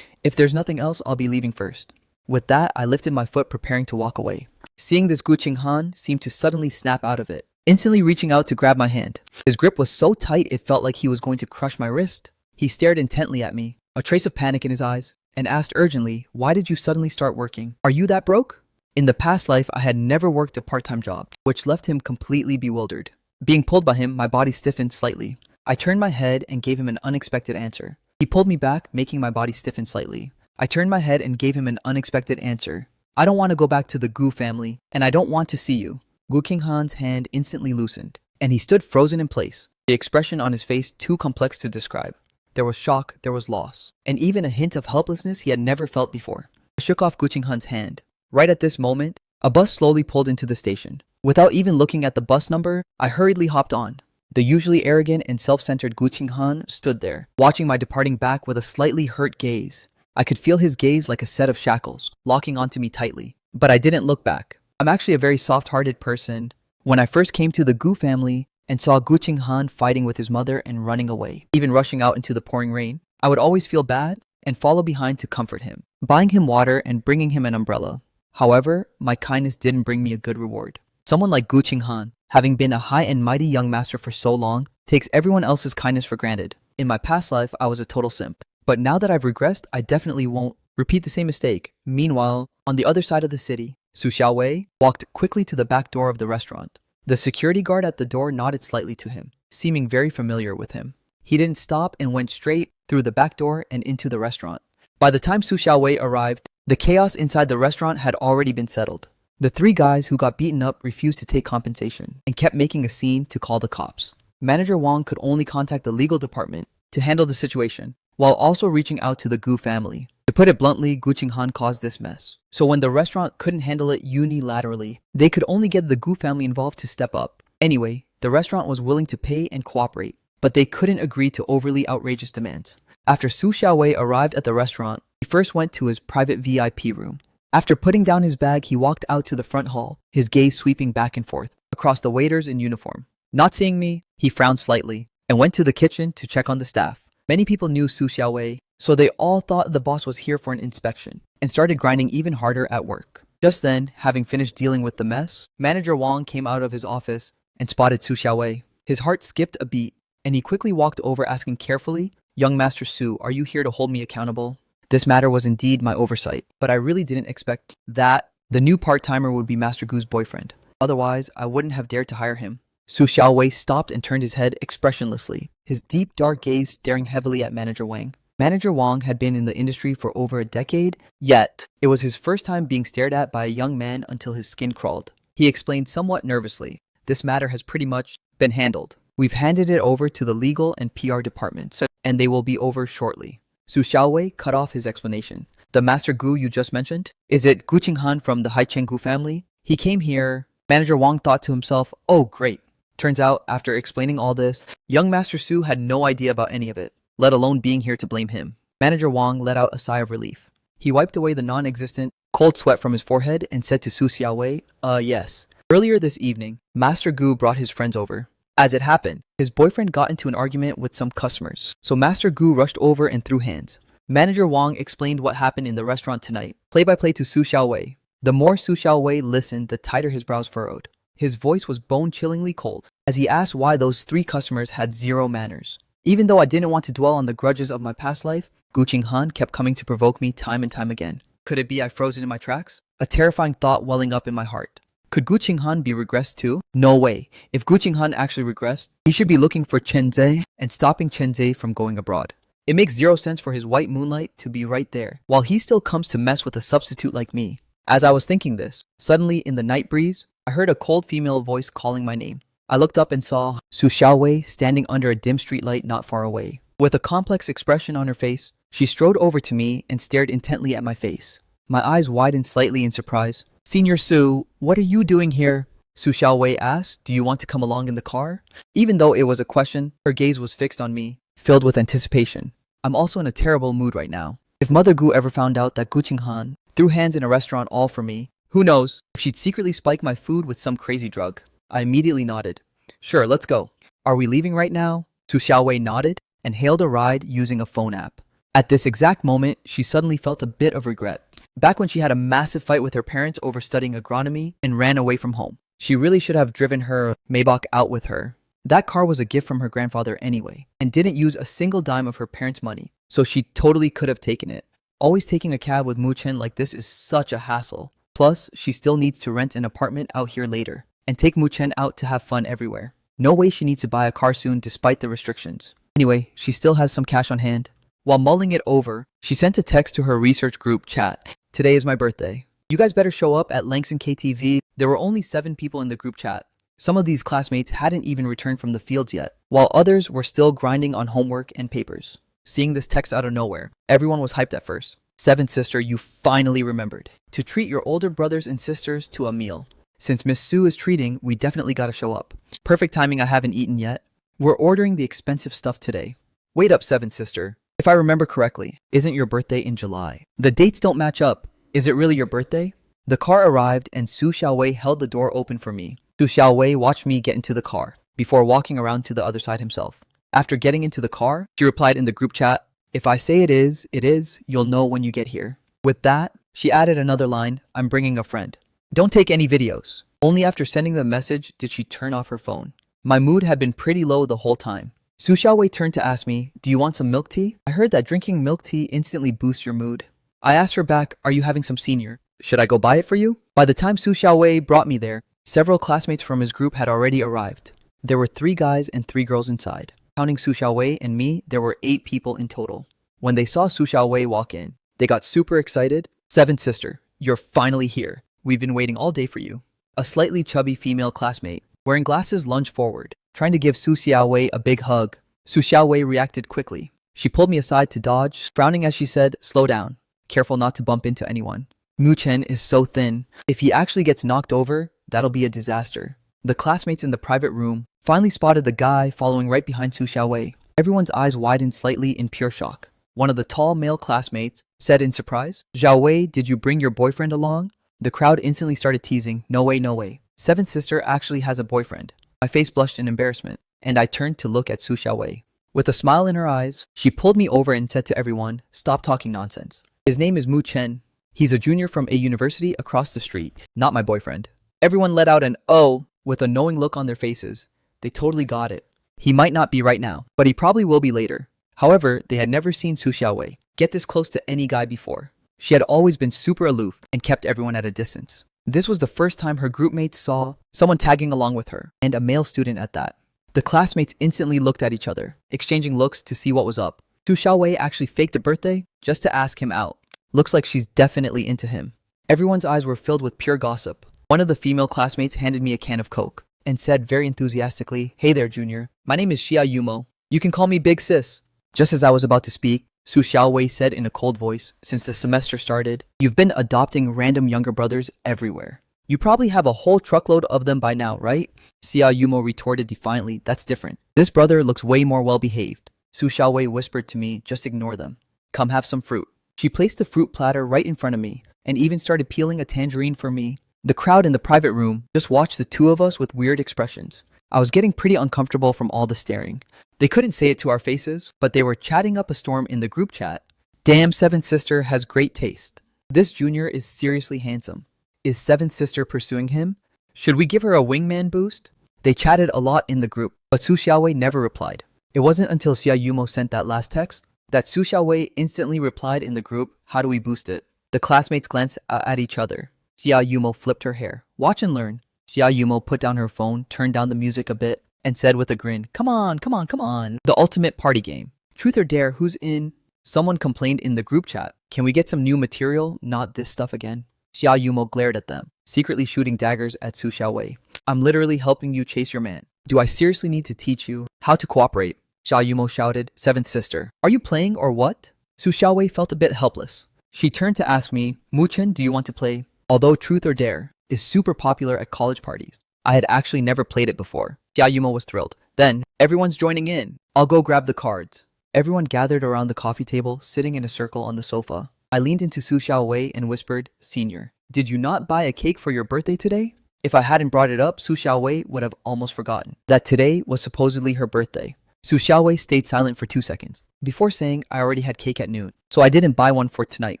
"If there's nothing else, I'll be leaving first." With that, I lifted my foot preparing to walk away. Seeing this, Gu Qinghan seemed to suddenly snap out of it, instantly reaching out to grab my hand. His grip was so tight it felt like he was going to crush my wrist. He stared intently at me, a trace of panic in his eyes, and asked urgently, "Why did you suddenly start working? Are you that broke?" In the past life, I had never worked a part-time job, which left him completely bewildered. Being pulled by him, my body stiffened slightly. I turned my head and gave him an unexpected answer. He pulled me back, making my body stiffen slightly. I turned my head and gave him an unexpected answer. "I don't want to go back to the Gu family, and I don't want to see you." Gu Qinghan's hand instantly loosened, and he stood frozen in place, the expression on his face too complex to describe. There was shock, there was loss, and even a hint of helplessness he had never felt before. I shook off Gu Qinghan's hand. Right at this moment, a bus slowly pulled into the station. Without even looking at the bus number, I hurriedly hopped on. The usually arrogant and self-centered Gu Qinghan stood there, watching my departing back with a slightly hurt gaze. I could feel his gaze like a set of shackles, locking onto me tightly. But I didn't look back. I'm actually a very soft-hearted person. When I first came to the Gu family and saw Gu Qinghan fighting with his mother and running away, even rushing out into the pouring rain, I would always feel bad and follow behind to comfort him, buying him water and bringing him an umbrella. However, my kindness didn't bring me a good reward. Someone like Gu Qinghan, having been a high and mighty young master for so long, takes everyone else's kindness for granted. In my past life, I was a total simp. But now that I've regressed, I definitely won't repeat the same mistake. Meanwhile, on the other side of the city, Su Xiaowei walked quickly to the back door of the restaurant. The security guard at the door nodded slightly to him, seeming very familiar with him. He didn't stop and went straight through the back door and into the restaurant. By the time Su Xiaowei arrived, the chaos inside the restaurant had already been settled. The three guys who got beaten up refused to take compensation and kept making a scene to call the cops. Manager Wang could only contact the legal department to handle the situation, while also reaching out to the Gu family. To put it bluntly, Gu Qinghan caused this mess. So when the restaurant couldn't handle it unilaterally, they could only get the Gu family involved to step up. Anyway, the restaurant was willing to pay and cooperate, but they couldn't agree to overly outrageous demands. After Su Xiaowei arrived at the restaurant, he first went to his private VIP room. After putting down his bag, he walked out to the front hall, his gaze sweeping back and forth across the waiters in uniform. Not seeing me, he frowned slightly and went to the kitchen to check on the staff. Many people knew Su Xiaowei, so they all thought the boss was here for an inspection and started grinding even harder at work. Just then, having finished dealing with the mess, Manager Wang came out of his office and spotted Su Xiaowei. His heart skipped a beat, and he quickly walked over asking carefully, "Young Master Su, are you here to hold me accountable?" This matter was indeed my oversight, but I really didn't expect that the new part-timer would be Master Gu's boyfriend. Otherwise, I wouldn't have dared to hire him. Su Xiaowei stopped and turned his head expressionlessly, his deep dark gaze staring heavily at Manager Wang. Manager Wang had been in the industry for over a decade, yet it was his first time being stared at by a young man until his skin crawled. He explained somewhat nervously, "This matter has pretty much been handled. We've handed it over to the legal and PR departments, and they will be over shortly." Su Xiaowei cut off his explanation. "The Master Gu you just mentioned? Is it Gu Qinghan from the Haicheng Gu family? He came here." Manager Wang thought to himself, "Oh, great." Turns out, after explaining all this, young Master Su had no idea about any of it, let alone being here to blame him. Manager Wang let out a sigh of relief. He wiped away the non-existent cold sweat from his forehead and said to Su Xiaowei, yes. Earlier this evening, Master Gu brought his friends over. As it happened, his boyfriend got into an argument with some customers, so Master Gu rushed over and threw hands. Manager Wang explained what happened in the restaurant tonight, play-by-play to Su Xiaowei. The more Su Xiaowei listened, the tighter his brows furrowed. His voice was bone-chillingly cold, as he asked why those 3 customers had 0 manners. Even though I didn't want to dwell on the grudges of my past life, Gu Qinghan kept coming to provoke me time and time again. Could it be I frozen in my tracks? A terrifying thought welling up in my heart. Could Gu Qinghan be regressed too? No way. If Gu Qinghan actually regressed, he should be looking for Chen Zhe and stopping Chen Zhe from going abroad. It makes 0 sense for his white moonlight to be right there, while he still comes to mess with a substitute like me. As I was thinking this, suddenly in the night breeze, I heard a cold female voice calling my name. I looked up and saw Su Xiaowei standing under a dim streetlight not far away. With a complex expression on her face, she strode over to me and stared intently at my face. My eyes widened slightly in surprise. "Senior Su, what are you doing here?" Su Xiaowei asked, "Do you want to come along in the car?" Even though it was a question, her gaze was fixed on me, filled with anticipation. I'm also in a terrible mood right now. If Mother Gu ever found out that Gu Qinghan threw hands in a restaurant all for me, who knows if she'd secretly spike my food with some crazy drug. I immediately nodded. "Sure, let's go." "Are we leaving right now?" Su Xiaowei nodded and hailed a ride using a phone app. At this exact moment, she suddenly felt a bit of regret. Back when she had a massive fight with her parents over studying agronomy and ran away from home, she really should have driven her Maybach out with her. That car was a gift from her grandfather anyway, and didn't use a single dime of her parents' money, so she totally could have taken it. Always taking a cab with Mu Chen like this is such a hassle. Plus, she still needs to rent an apartment out here later, and take Mu Chen out to have fun everywhere. No way she needs to buy a car soon despite the restrictions. Anyway, she still has some cash on hand. While mulling it over, she sent a text to her research group chat. "Today is my birthday. You guys better show up at Langston KTV." There were only 7 people in the group chat. Some of these classmates hadn't even returned from the fields yet, while others were still grinding on homework and papers. Seeing this text out of nowhere, everyone was hyped at first. "Seventh sister, you finally remembered to treat your older brothers and sisters to a meal. Since Miss Sue is treating, we definitely gotta show up. Perfect timing, I haven't eaten yet. We're ordering the expensive stuff today." "Wait up, seventh sister. If I remember correctly, isn't your birthday in July? The dates don't match up. Is it really your birthday?" The car arrived and Su Xiaowei held the door open for me. Su Xiaowei watched me get into the car before walking around to the other side himself. After getting into the car, she replied in the group chat, "If I say it is, you'll know when you get here." With that, she added another line, "I'm bringing a friend. Don't take any videos." Only after sending the message did she turn off her phone. My mood had been pretty low the whole time. Su Xiaowei turned to ask me, "Do you want some milk tea? I heard that drinking milk tea instantly boosts your mood." I asked her back, "Are you having some senior? Should I go buy it for you?" By the time Su Xiaowei brought me there, several classmates from his group had already arrived. There were 3 guys and 3 girls inside. Counting Su Xiaowei and me, there were 8 people in total. When they saw Su Xiaowei walk in, they got super excited. "Seventh sister, you're finally here. We've been waiting all day for you." A slightly chubby female classmate, wearing glasses, lunged forward, trying to give Su Xiaowei a big hug. Su Xiaowei reacted quickly. She pulled me aside to dodge, frowning as she said, "Slow down. Careful not to bump into anyone. Mu Chen is so thin. If he actually gets knocked over, that'll be a disaster." The classmates in the private room finally spotted the guy following right behind Su Xiaowei. Everyone's eyes widened slightly in pure shock. One of the tall male classmates said in surprise, "Xiaowei, did you bring your boyfriend along?" The crowd instantly started teasing, "No way, no way. Seventh sister actually has a boyfriend." My face blushed in embarrassment, and I turned to look at Su Xiaowei. With a smile in her eyes, she pulled me over and said to everyone, "Stop talking nonsense. His name is Mu Chen. He's a junior from a university across the street, not my boyfriend." Everyone let out an "oh" with a knowing look on their faces. They totally got it. He might not be right now, but he probably will be later. However, they had never seen Su Xiaowei get this close to any guy before. She had always been super aloof and kept everyone at a distance. This was the first time her group mates saw someone tagging along with her, and a male student at that. The classmates instantly looked at each other, exchanging looks to see what was up. Su Xiaowei actually faked a birthday just to ask him out. Looks like she's definitely into him. Everyone's eyes were filled with pure gossip. One of the female classmates handed me a can of Coke and said very enthusiastically, "Hey there, Junior. My name is Xia Yumo. You can call me Big Sis." Just as I was about to speak, Su Xiaowei said in a cold voice, "Since the semester started, you've been adopting random younger brothers everywhere. You probably have a whole truckload of them by now, right?" Xia Yumo retorted defiantly, "That's different. This brother looks way more well-behaved." Su Xiaowei whispered to me, "Just ignore them. Come have some fruit." She placed the fruit platter right in front of me and even started peeling a tangerine for me. The crowd in the private room just watched the two of us with weird expressions. I was getting pretty uncomfortable from all the staring. They couldn't say it to our faces, but they were chatting up a storm in the group chat. "Damn, Seventh Sister has great taste. This junior is seriously handsome. Is Seventh Sister pursuing him? Should we give her a wingman boost?" They chatted a lot in the group, but Su Xiaowei never replied. It wasn't until Xia Yumo sent that last text that Su Xiaowei instantly replied in the group, "How do we boost it?" The classmates glanced at each other. Xia Yumo flipped her hair. "Watch and learn." Xia Yumo put down her phone, turned down the music a bit, and said with a grin, "Come on, come on, come on. The ultimate party game. Truth or dare, who's in?" Someone complained in the group chat, "Can we get some new material? Not this stuff again." Xia Yumo glared at them, secretly shooting daggers at Su Xiaowei. "I'm literally helping you chase your man. Do I seriously need to teach you how to cooperate?" Xia Yumo shouted, "Seventh Sister, are you playing or what?" Su Xiaowei felt a bit helpless. She turned to ask me, "Muchen, do you want to play?" Although Truth or Dare is super popular at college parties, I had actually never played it before. Xia Yumo was thrilled. "Then, everyone's joining in. I'll go grab the cards." Everyone gathered around the coffee table, sitting in a circle on the sofa. I leaned into Su Xiaowei and whispered, "Senior, did you not buy a cake for your birthday today?" If I hadn't brought it up, Su Xiaowei would have almost forgotten that today was supposedly her birthday. Su Xiaowei stayed silent for 2 seconds before saying, "I already had cake at noon, so I didn't buy one for tonight."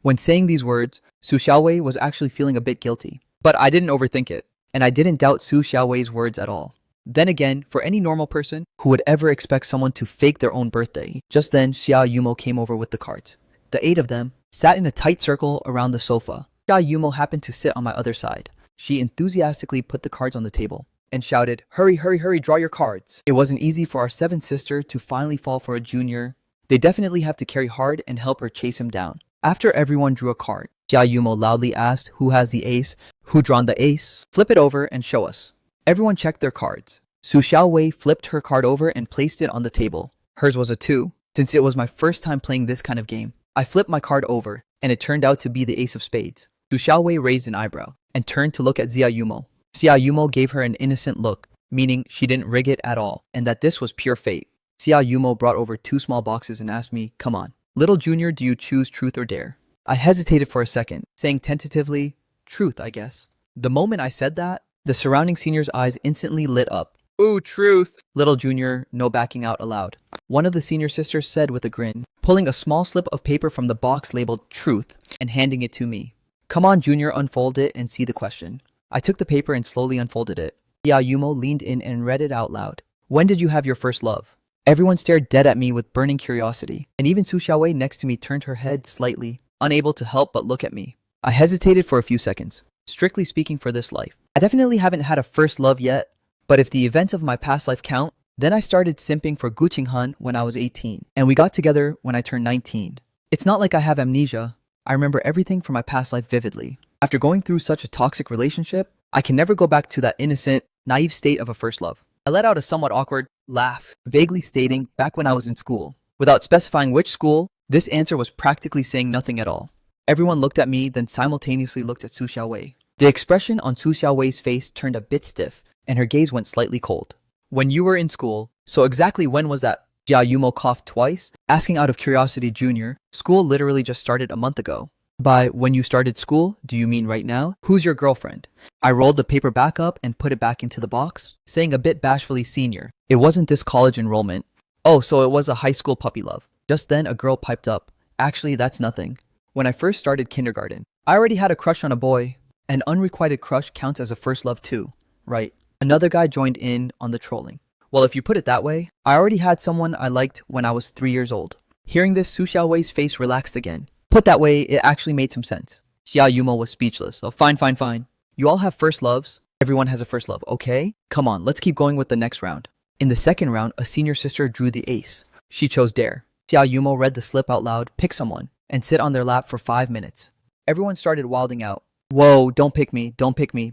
When saying these words, Su Xiaowei was actually feeling a bit guilty. But I didn't overthink it, and I didn't doubt Su Xiaowei's words at all. Then again, for any normal person who would ever expect someone to fake their own birthday, just then Xia Yumo came over with the cards. The 8 of them sat in a tight circle around the sofa. Xia Yumo happened to sit on my other side. She enthusiastically put the cards on the table and shouted, "Hurry, hurry, hurry, draw your cards." It wasn't easy for our seventh sister to finally fall for a junior. They definitely have to carry hard and help her chase him down. After everyone drew a card, Xia Yumo loudly asked, "Who has the ace? Who drawn the ace? Flip it over and show us." Everyone checked their cards. Su Xiaowei flipped her card over and placed it on the table. Hers was a 2. Since it was my first time playing this kind of game, I flipped my card over, and it turned out to be the ace of spades. Su Xiaowei raised an eyebrow and turned to look at Xia Yumo. Xia Yumo gave her an innocent look, meaning she didn't rig it at all, and that this was pure fate. Xia Yumo brought over 2 small boxes and asked me, "Come on, little junior, do you choose truth or dare?" I hesitated for a second, saying tentatively, "Truth, I guess." The moment I said that, the surrounding seniors' eyes instantly lit up. "Ooh, truth." Little junior, no backing out allowed. One of the senior sisters said with a grin, pulling a small slip of paper from the box labeled truth and handing it to me. "Come on, junior, unfold it and see the question." I took the paper and slowly unfolded it. Xia Yumo leaned in and read it out loud. "When did you have your first love?" Everyone stared dead at me with burning curiosity, and even Su Xiaowei next to me turned her head slightly, unable to help but look at me. I hesitated for a few seconds. Strictly speaking, for this life, I definitely haven't had a first love yet, but if the events of my past life count, then I started simping for Gu Qinghan when I was 18, and we got together when I turned 19. It's not like I have amnesia. I remember everything from my past life vividly. After going through such a toxic relationship, I can never go back to that innocent, naive state of a first love. I let out a somewhat awkward laugh, vaguely stating back when I was in school. Without specifying which school, this answer was practically saying nothing at all. Everyone looked at me, then simultaneously looked at Su Xiaowei. The expression on Su Xiaowei's face turned a bit stiff, and her gaze went slightly cold. "When you were in school, so exactly when was that?" Xia Yumo coughed twice, asking out of curiosity, "Junior, school literally just started a month ago." "By when you started school, do you mean right now? Who's your girlfriend?" I rolled the paper back up and put it back into the box, saying a bit bashfully, "Senior, it wasn't this college enrollment." "Oh, so it was a high school puppy love." Just then a girl piped up, "Actually, that's nothing. When I first started kindergarten, I already had a crush on a boy. An unrequited crush counts as a first love too, right?" Another guy joined in on the trolling. "Well, if you put it that way, I already had someone I liked when I was 3 years old." Hearing this, Su Xiaowei's face relaxed again. Put that way, it actually made some sense. Xia Yumo was speechless. "Oh, fine, fine, fine. You all have first loves. Everyone has a first love, okay? Come on, let's keep going with the next round. In the second round, a senior sister drew the ace. She chose dare. Xia Yumo read the slip out loud, pick someone, and sit on their lap for 5 minutes. Everyone started wilding out. Whoa, don't pick me,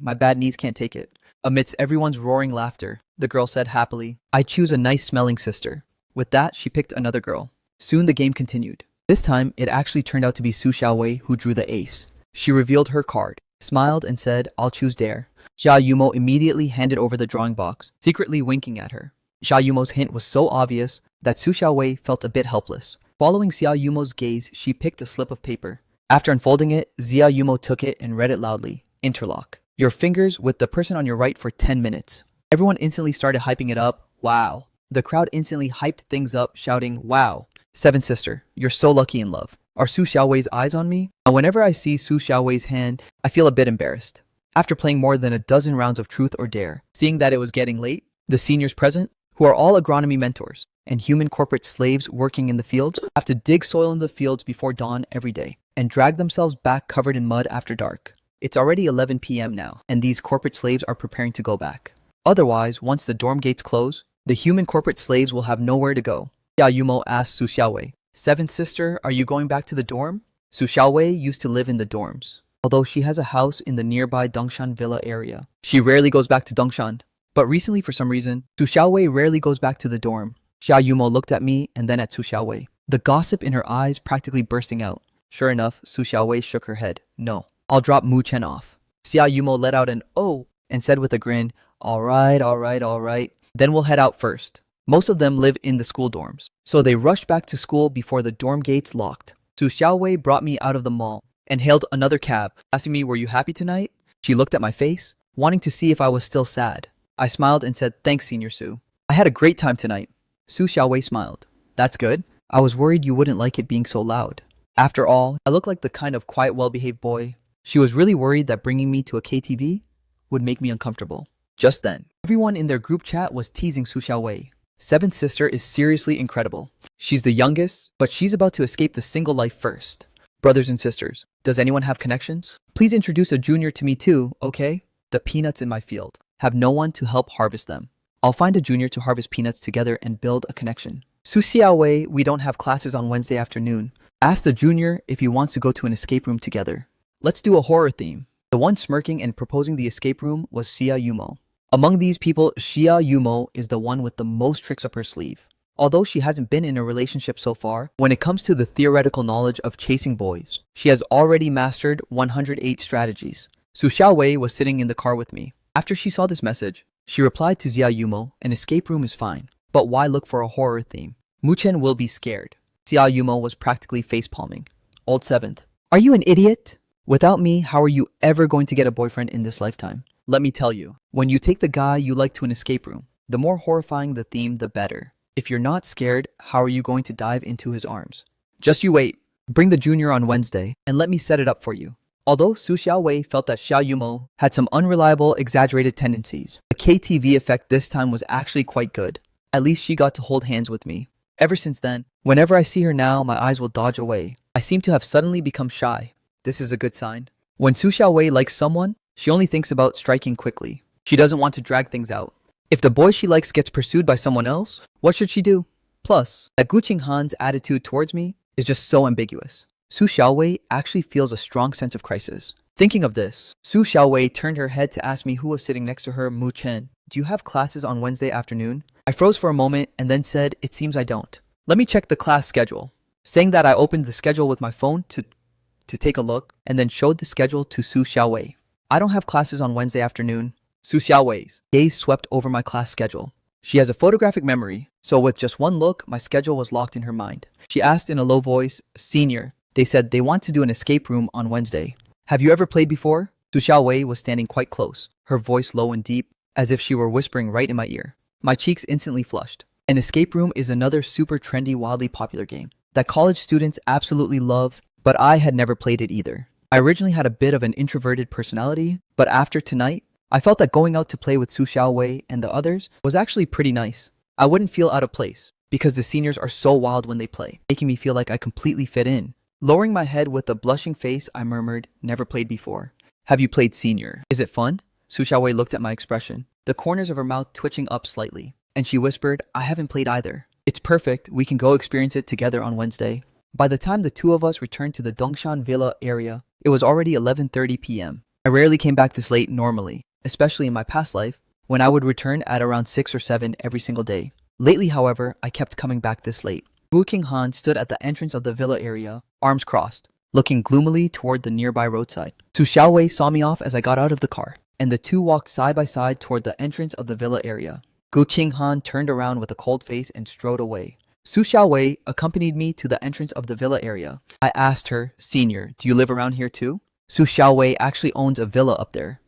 my bad knees can't take it. Amidst everyone's roaring laughter, the girl said happily, I choose a nice smelling sister. With that, she picked another girl. Soon the game continued. This time, it actually turned out to be Su Xiaowei who drew the ace. She revealed her card, smiled and said, I'll choose dare. Xia Yumo immediately handed over the drawing box, secretly winking at her. Xia Yumo's hint was so obvious that Su Xiaowei felt a bit helpless. Following Xia Yumo's gaze, she picked a slip of paper. After unfolding it, Xia Yumo took it and read it loudly. Interlock. Your fingers with the person on your right for 10 minutes. Everyone instantly started hyping it up. Wow. The crowd instantly hyped things up, shouting, wow. Seventh sister, you're so lucky in love. Are Su Xiaowei's eyes on me? Now, whenever I see Su Xiaowei's hand, I feel a bit embarrassed. After playing more than a dozen rounds of truth or dare, seeing that it was getting late, the seniors present, who are all agronomy mentors and human corporate slaves working in the fields, have to dig soil in the fields before dawn every day and drag themselves back covered in mud after dark. It's already 11 p.m. now, and these corporate slaves are preparing to go back. Otherwise, once the dorm gates close, the human corporate slaves will have nowhere to go. Xia Yumo asked Su Xiaowei, Seventh sister, are you going back to the dorm? Su Xiaowei used to live in the dorms, although she has a house in the nearby Dongshan Villa area. She rarely goes back to Dongshan. But recently, for some reason, Su Xiaowei rarely goes back to the dorm. Xia Yumo looked at me and then at Su Xiaowei, the gossip in her eyes practically bursting out. Sure enough, Su Xiaowei shook her head. No, I'll drop Mu Chen off. Xia Yumo let out an oh and said with a grin, all right. Then we'll head out first. Most of them live in the school dorms, so they rushed back to school before the dorm gates locked. Su Xiaowei brought me out of the mall and hailed another cab, asking me, were you happy tonight? She looked at my face, wanting to see if I was still sad. I smiled and said, thanks, Senior Su. I had a great time tonight. Su Xiaowei smiled. That's good. I was worried you wouldn't like it being so loud. After all, I look like the kind of quiet, well-behaved boy. She was really worried that bringing me to a KTV would make me uncomfortable. Just then, everyone in their group chat was teasing Su Xiaowei. Seventh sister is seriously incredible. She's the youngest, but she's about to escape the single life first. Brothers and sisters, does anyone have connections? Please introduce a junior to me too, okay? The peanuts in my field have no one to help harvest them. I'll find a junior to harvest peanuts together and build a connection. Su Xiaowei, we don't have classes on Wednesday afternoon. Ask the junior if he wants to go to an escape room together. Let's do a horror theme. The one smirking and proposing the escape room was Xia Yumo. Among these people, Xia Yumo is the one with the most tricks up her sleeve. Although she hasn't been in a relationship so far, when it comes to the theoretical knowledge of chasing boys, she has already mastered 108 strategies. Su Xiaowei was sitting in the car with me. After she saw this message, she replied to Xia Yumo, an escape room is fine, but why look for a horror theme? Mu Chen will be scared. Xia Yumo was practically face-palming. Old Seventh, are you an idiot? Without me, how are you ever going to get a boyfriend in this lifetime? Let me tell you, when you take the guy you like to an escape room, the more horrifying the theme, the better. If you're not scared, how are you going to dive into his arms? Just you wait. Bring the junior on Wednesday, and let me set it up for you. Although Su Xiaowei felt that Xia Yumo had some unreliable, exaggerated tendencies, the KTV effect this time was actually quite good. At least she got to hold hands with me. Ever since then, whenever I see her now, my eyes will dodge away. I seem to have suddenly become shy. This is a good sign. When Su Xiaowei likes someone, she only thinks about striking quickly. She doesn't want to drag things out. If the boy she likes gets pursued by someone else, what should she do? Plus, that Gu Qinghan's attitude towards me is just so ambiguous. Su Xiaowei actually feels a strong sense of crisis. Thinking of this, Su Xiaowei turned her head to ask me who was sitting next to her, Mu Chen. Do you have classes on Wednesday afternoon? I froze for a moment and then said, it seems I don't. Let me check the class schedule. Saying that, I opened the schedule with my phone to take a look and then showed the schedule to Su Xiaowei. I don't have classes on Wednesday afternoon. Su Xiaowei's gaze swept over my class schedule. She has a photographic memory, so with just one look, my schedule was locked in her mind. She asked in a low voice, Senior, they said they want to do an escape room on Wednesday. Have you ever played before? Su Xiaowei was standing quite close, her voice low and deep, as if she were whispering right in my ear. My cheeks instantly flushed. An escape room is another super trendy, wildly popular game that college students absolutely love, but I had never played it either. I originally had a bit of an introverted personality, but after tonight, I felt that going out to play with Su Xiaowei and the others was actually pretty nice. I wouldn't feel out of place, because the seniors are so wild when they play, making me feel like I completely fit in. Lowering my head with a blushing face, I murmured, never played before. Have you played Senior? Is it fun? Su Xiaowei looked at my expression, the corners of her mouth twitching up slightly, and she whispered, I haven't played either. It's perfect, we can go experience it together on Wednesday. By the time the two of us returned to the Dongshan Villa area, it was already 11:30 p.m. I rarely came back this late normally, especially in my past life, when I would return at around 6 or 7 every single day. Lately, however, I kept coming back this late. Wu Qinghan stood at the entrance of the villa area, arms crossed, looking gloomily toward the nearby roadside. Su Xiaowei saw me off as I got out of the car, and the two walked side by side toward the entrance of the villa area. Gu Qinghan turned around with a cold face and strode away. Su Xiaowei accompanied me to the entrance of the villa area. I asked her, Senior, do you live around here too? Su Xiaowei actually owns a villa up there,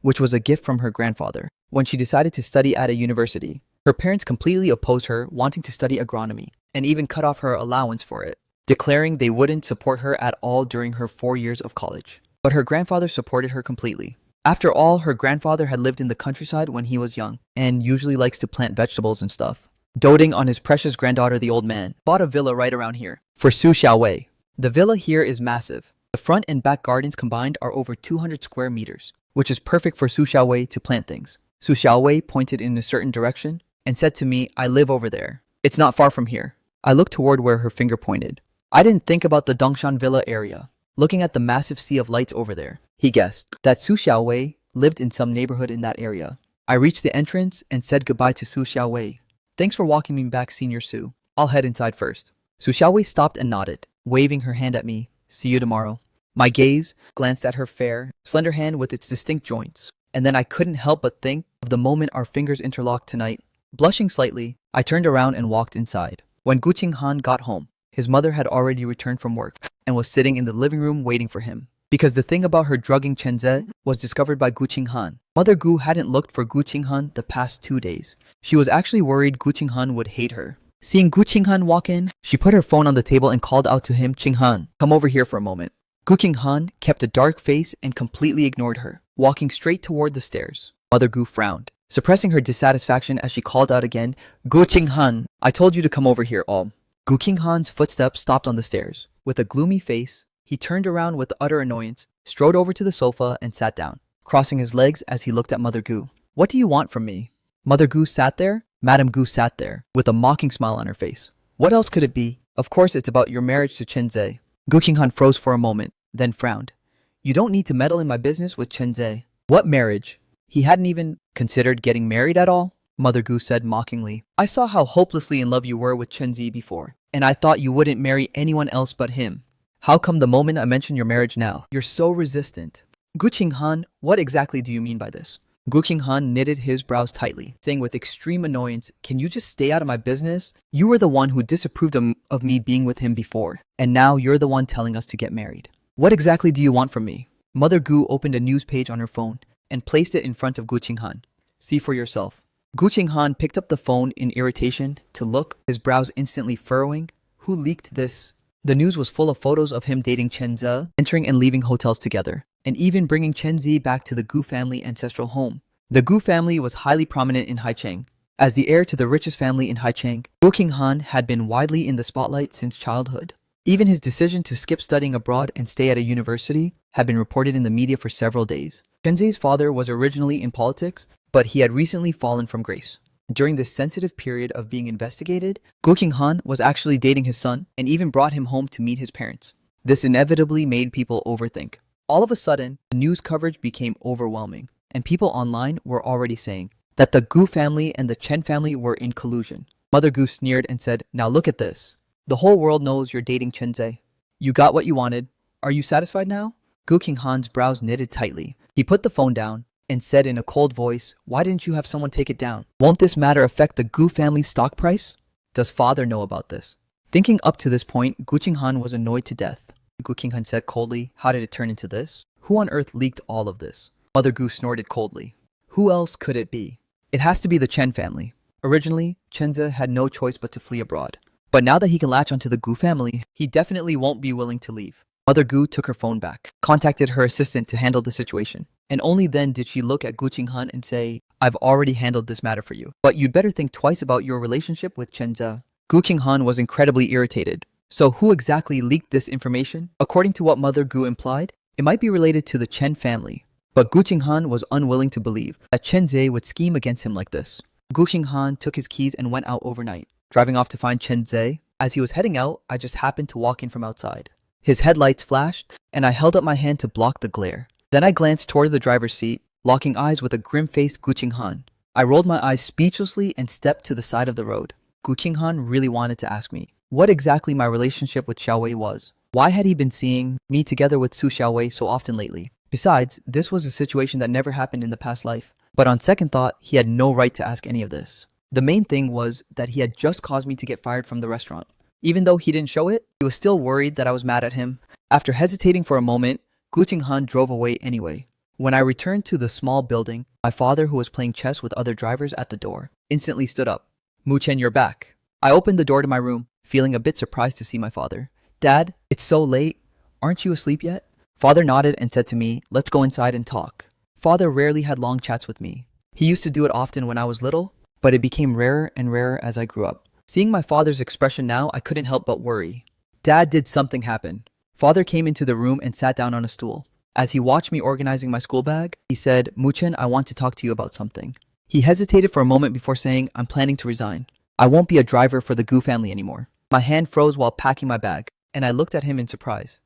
which was a gift from her grandfather when she decided to study at a university. Her parents completely opposed her wanting to study agronomy and even cut off her allowance for it, declaring they wouldn't support her at all during her 4 years of college. But her grandfather supported her completely. After all, her grandfather had lived in the countryside when he was young and usually likes to plant vegetables and stuff. Doting on his precious granddaughter, the old man bought a villa right around here for Su Xiaowei. The villa here is massive. The front and back gardens combined are over 200 square meters, which is perfect for Su Xiaowei to plant things. Su Xiaowei pointed in a certain direction and said to me, I live over there. It's not far from here. I looked toward where her finger pointed. I didn't think about the Dongshan Villa area. Looking at the massive sea of lights over there, he guessed that Su Xiaowei lived in some neighborhood in that area. I reached the entrance and said goodbye to Su Xiaowei. Thanks for walking me back, Senior Su. I'll head inside first. Su Xiaowei stopped and nodded, waving her hand at me. See you tomorrow. My gaze glanced at her fair, slender hand with its distinct joints, and then I couldn't help but think of the moment our fingers interlocked tonight. Blushing slightly, I turned around and walked inside. When Gu Qinghan got home, his mother had already returned from work and was sitting in the living room waiting for him. Because the thing about her drugging Chen Ze was discovered by Gu Qinghan. Mother Gu hadn't looked for Gu Qinghan the past 2 days. She was actually worried Gu Qinghan would hate her. Seeing Gu Qinghan walk in, she put her phone on the table and called out to him, Qinghan, come over here for a moment. Gu Qinghan kept a dark face and completely ignored her, walking straight toward the stairs. Mother Gu frowned, suppressing her dissatisfaction as she called out again, Gu Qinghan, I told you to come over here, all. Gu Qinghan's footsteps stopped on the stairs. With a gloomy face, he turned around with utter annoyance, strode over to the sofa and sat down, crossing his legs as he looked at Mother Gu. What do you want from me? Mother Gu sat there, Madame Gu sat there, with a mocking smile on her face. What else could it be? Of course it's about your marriage to Chen Ze. Gu Qinghan froze for a moment, then frowned. You don't need to meddle in my business with Chen Ze. What marriage? He hadn't even considered getting married at all? Mother Gu said mockingly. I saw how hopelessly in love you were with Chen Ze before, and I thought you wouldn't marry anyone else but him. How come the moment I mention your marriage now, you're so resistant? Gu Qinghan, what exactly do you mean by this? Gu Qinghan knitted his brows tightly, saying with extreme annoyance, can you just stay out of my business? You were the one who disapproved of me being with him before, and now you're the one telling us to get married. What exactly do you want from me? Mother Gu opened a news page on her phone and placed it in front of Gu Qinghan. See for yourself. Gu Qinghan picked up the phone in irritation to look, his brows instantly furrowing. Who leaked this? The news was full of photos of him dating Chen Ze, entering and leaving hotels together, and even bringing Chen Ze back to the Gu family ancestral home. The Gu family was highly prominent in Haicheng. As the heir to the richest family in Haicheng, Gu Qinghan had been widely in the spotlight since childhood. Even his decision to skip studying abroad and stay at a university had been reported in the media for several days. Chen Ze's father was originally in politics, but he had recently fallen from grace. During this sensitive period of being investigated, Gu Qinghan was actually dating his son and even brought him home to meet his parents. This inevitably made people overthink. All of a sudden, the news coverage became overwhelming, and people online were already saying that the Gu family and the Chen family were in collusion. Mother Gu sneered and said, now look at this. The whole world knows you're dating Chen Ze. You got what you wanted. Are you satisfied now? Gu Qinghan's brows knitted tightly. He put the phone down and said in a cold voice, why didn't you have someone take it down? Won't this matter affect the Gu family's stock price? Does father know about this? Thinking up to this point, Gu Qinghan was annoyed to death. Gu Qinghan said coldly, how did it turn into this? Who on earth leaked all of this? Mother Gu snorted coldly. Who else could it be? It has to be the Chen family. Originally, Chen Ze had no choice but to flee abroad. But now that he can latch onto the Gu family, he definitely won't be willing to leave. Mother Gu took her phone back, contacted her assistant to handle the situation, and only then did she look at Gu Qinghan and say, I've already handled this matter for you, but you'd better think twice about your relationship with Chen Ze. Gu Qinghan was incredibly irritated, So who exactly leaked this information? According to what Mother Gu implied, it might be related to the Chen family. But Gu Qinghan was unwilling to believe that Chen Zhe would scheme against him like this. Gu Qinghan took his keys and went out overnight, driving off to find Chen Zhe. As he was heading out, I just happened to walk in from outside. His headlights flashed, and I held up my hand to block the glare. Then I glanced toward the driver's seat, locking eyes with a grim-faced Gu Qinghan. I rolled my eyes speechlessly and stepped to the side of the road. Gu Qinghan really wanted to ask me what exactly my relationship with Xiaowei was. Why had he been seeing me together with Su Xiaowei so often lately? Besides, this was a situation that never happened in the past life. But on second thought, he had no right to ask any of this. The main thing was that he had just caused me to get fired from the restaurant. Even though he didn't show it, he was still worried that I was mad at him. After hesitating for a moment, Gu Qinghan drove away anyway. When I returned to the small building, my father, who was playing chess with other drivers at the door, instantly stood up. "Mu Chen, you're back." I opened the door to my room, feeling a bit surprised to see my father. "Dad, it's so late. Aren't you asleep yet?" Father nodded and said to me, "Let's go inside and talk." Father rarely had long chats with me. He used to do it often when I was little, but it became rarer and rarer as I grew up. Seeing my father's expression now, I couldn't help but worry. Dad, did something happen? Father came into the room and sat down on a stool. As he watched me organizing my school bag, he said, "Mu Chen, I want to talk to you about something." He hesitated for a moment before saying, "I'm planning to resign. I won't be a driver for the Gu family anymore." My hand froze while packing my bag, and I looked at him in surprise.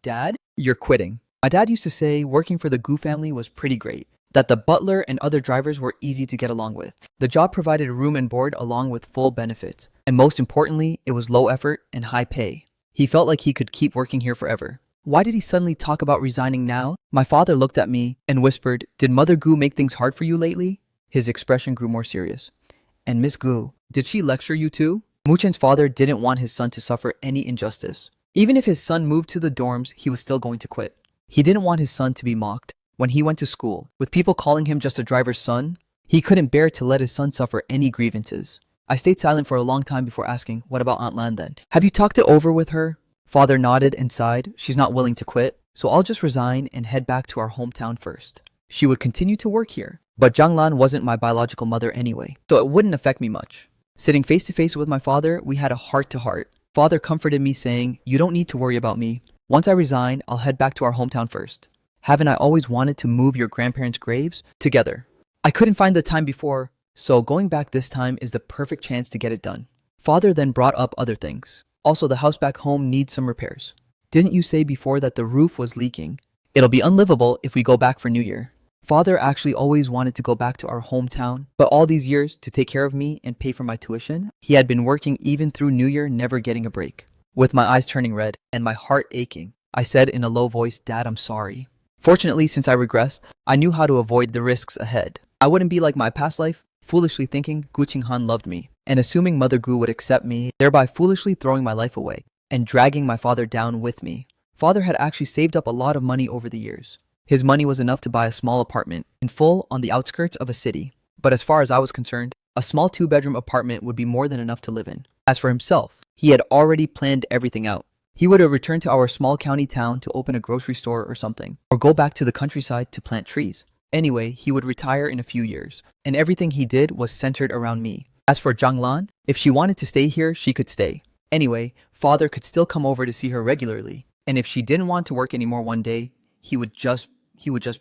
"Dad, you're quitting." My dad used to say working for the Gu family was pretty great, that the butler and other drivers were easy to get along with. The job provided room and board along with full benefits, and most importantly, it was low effort and high pay. He felt like he could keep working here forever. Why did he suddenly talk about resigning now? My father looked at me and whispered, "Did Mother Gu make things hard for you lately?" His expression grew more serious. "And Miss Gu, did she lecture you too?" Mu Chen's father didn't want his son to suffer any injustice. Even if his son moved to the dorms, he was still going to quit. He didn't want his son to be mocked. When he went to school, with people calling him just a driver's son, he couldn't bear to let his son suffer any grievances. I stayed silent for a long time before asking, "What about Aunt Lan then? Have you talked it over with her?" Father nodded and sighed. "She's not willing to quit, so I'll just resign and head back to our hometown first. She would continue to work here, but Zhang Lan wasn't my biological mother anyway, so it wouldn't affect me much." Sitting face to face with my father, we had a heart-to-heart. Father comforted me saying, "You don't need to worry about me. Once I resign, I'll head back to our hometown first. Haven't I always wanted to move your grandparents' graves together? I couldn't find the time before, so going back this time is the perfect chance to get it done." Father then brought up other things. "Also, the house back home needs some repairs. Didn't you say before that the roof was leaking? It'll be unlivable if we go back for New Year." Father actually always wanted to go back to our hometown, but all these years to take care of me and pay for my tuition, he had been working even through New Year, never getting a break. With my eyes turning red and my heart aching, I said in a low voice, "Dad, I'm sorry." Fortunately, since I regressed, I knew how to avoid the risks ahead. I wouldn't be like my past life, foolishly thinking Gu Qinghan loved me, and assuming Mother Gu would accept me, thereby foolishly throwing my life away, and dragging my father down with me. Father had actually saved up a lot of money over the years. His money was enough to buy a small apartment, in full on the outskirts of a city. But as far as I was concerned, a small 2-bedroom apartment would be more than enough to live in. As for himself, he had already planned everything out. He would have returned to our small county town to open a grocery store or something, or go back to the countryside to plant trees. Anyway, he would retire in a few years, and everything he did was centered around me. As for Zhang Lan, if she wanted to stay here, she could stay. Anyway, Father could still come over to see her regularly, and if she didn't want to work anymore one day, he would just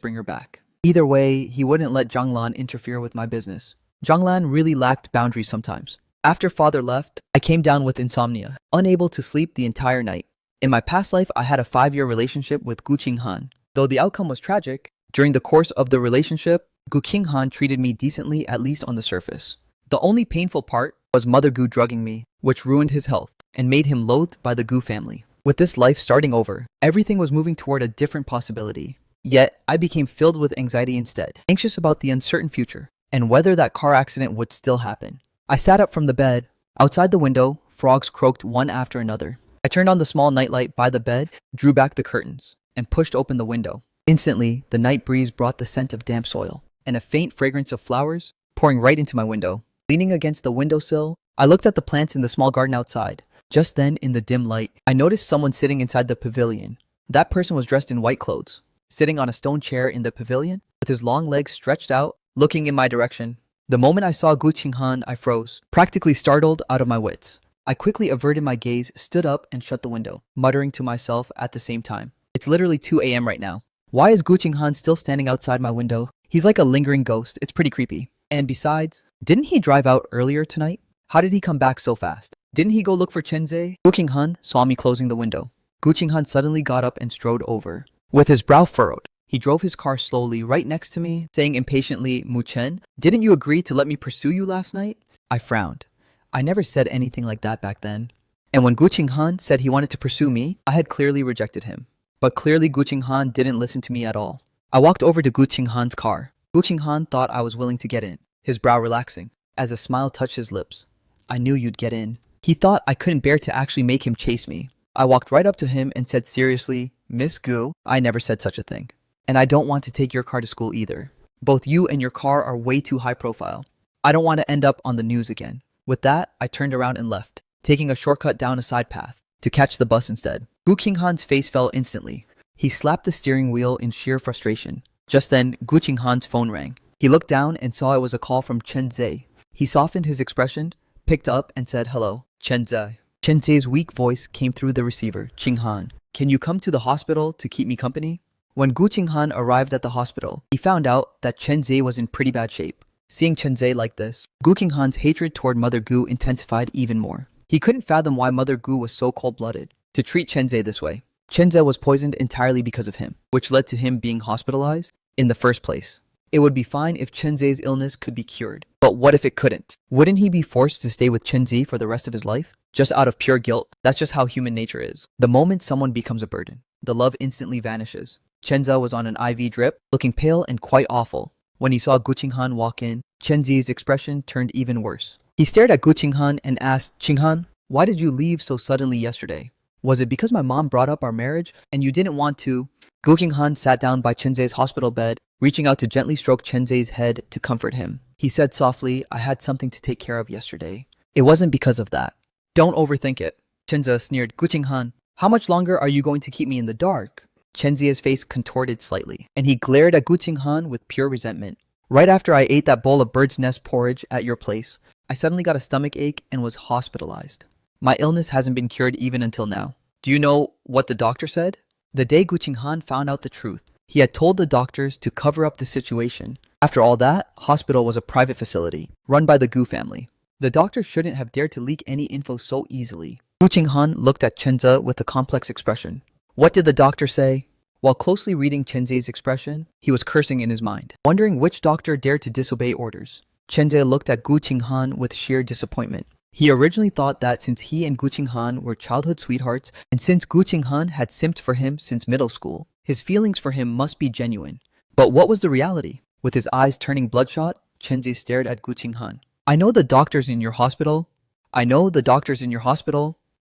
bring her back. Either way, he wouldn't let Zhang Lan interfere with my business. Zhang Lan really lacked boundaries sometimes. After Father left, I came down with insomnia, unable to sleep the entire night. In my past life, I had a 5-year relationship with Gu Qinghan. Though the outcome was tragic, during the course of the relationship, Gu Qinghan treated me decently, at least on the surface. The only painful part was Mother Gu drugging me, which ruined his health and made him loathed by the Gu family. With this life starting over, everything was moving toward a different possibility. Yet, I became filled with anxiety instead, anxious about the uncertain future, and whether that car accident would still happen. I sat up from the bed. Outside the window, frogs croaked one after another. I turned on the small nightlight by the bed, drew back the curtains, and pushed open the window. Instantly, the night breeze brought the scent of damp soil, and a faint fragrance of flowers pouring right into my window. Leaning against the windowsill, I looked at the plants in the small garden outside. Just then, in the dim light, I noticed someone sitting inside the pavilion. That person was dressed in white clothes, sitting on a stone chair in the pavilion, with his long legs stretched out, looking in my direction. The moment I saw Gu Qinghan, I froze, practically startled out of my wits. I quickly averted my gaze, stood up, and shut the window, muttering to myself at the same time. It's literally 2 a.m. right now. Why is Gu Qinghan still standing outside my window? He's like a lingering ghost. It's pretty creepy. And besides, didn't he drive out earlier tonight? How did he come back so fast? Didn't he go look for Chenze? Gu Qinghan saw me closing the window. Gu Qinghan suddenly got up and strode over. With his brow furrowed, he drove his car slowly right next to me, saying impatiently, Mu Chen, didn't you agree to let me pursue you last night? I frowned. I never said anything like that back then. And when Gu Qinghan said he wanted to pursue me, I had clearly rejected him. But clearly Gu Qinghan didn't listen to me at all. I walked over to Gu Qinghan's car. Gu Qinghan thought I was willing to get in, his brow relaxing, as a smile touched his lips. I knew you'd get in. He thought I couldn't bear to actually make him chase me. I walked right up to him and said seriously, Miss Gu, I never said such a thing. And I don't want to take your car to school either. Both you and your car are way too high profile. I don't want to end up on the news again. With that, I turned around and left, taking a shortcut down a side path, to catch the bus instead. Gu Qinghan's face fell instantly. He slapped the steering wheel in sheer frustration. Just then, Gu Qinghan's phone rang. He looked down and saw it was a call from Chen Zhe. He softened his expression, picked up and said hello, Chen Zhe. Chen Zhe's weak voice came through the receiver. Qinghan, can you come to the hospital to keep me company? When Gu Qinghan arrived at the hospital, he found out that Chen Zhe was in pretty bad shape. Seeing Chen Zhe like this, Gu Qinghan's hatred toward Mother Gu intensified even more. He couldn't fathom why Mother Gu was so cold-blooded to treat Chen Zhe this way. Chen Zhe was poisoned entirely because of him, which led to him being hospitalized in the first place. It would be fine if Chen Zhe's illness could be cured, but what if it couldn't? Wouldn't he be forced to stay with Chen Zhe for the rest of his life? Just out of pure guilt? That's just how human nature is. The moment someone becomes a burden, the love instantly vanishes. Chen Zhe was on an IV drip, looking pale and quite awful. When he saw Gu Qinghan walk in, Chen Zhe's expression turned even worse. He stared at Gu Qinghan and asked, Qinghan, why did you leave so suddenly yesterday? Was it because my mom brought up our marriage and you didn't want to? Gu Qinghan sat down by Chen Zhe's hospital bed, reaching out to gently stroke Chen Zhe's head to comfort him. He said softly, I had something to take care of yesterday. It wasn't because of that. Don't overthink it. Chen Zhe sneered, Gu Qinghan, how much longer are you going to keep me in the dark? Chen Zhe's face contorted slightly, and he glared at Gu Qinghan with pure resentment. Right after I ate that bowl of bird's nest porridge at your place, I suddenly got a stomach ache and was hospitalized. My illness hasn't been cured even until now. Do you know what the doctor said? The day Gu Qinghan found out the truth, he had told the doctors to cover up the situation. After all that, hospital was a private facility, run by the Gu family. The doctors shouldn't have dared to leak any info so easily. Gu Qinghan looked at Chen Zhe with a complex expression. What did the doctor say? While closely reading Chen Zhe's expression, he was cursing in his mind, wondering which doctor dared to disobey orders. Chen Zhe looked at Gu Qinghan with sheer disappointment. He originally thought that since he and Gu Qinghan were childhood sweethearts, and since Gu Qinghan had simped for him since middle school, his feelings for him must be genuine. But what was the reality? With his eyes turning bloodshot, Chen Zhe stared at Gu Qinghan. I know the doctors in your hospital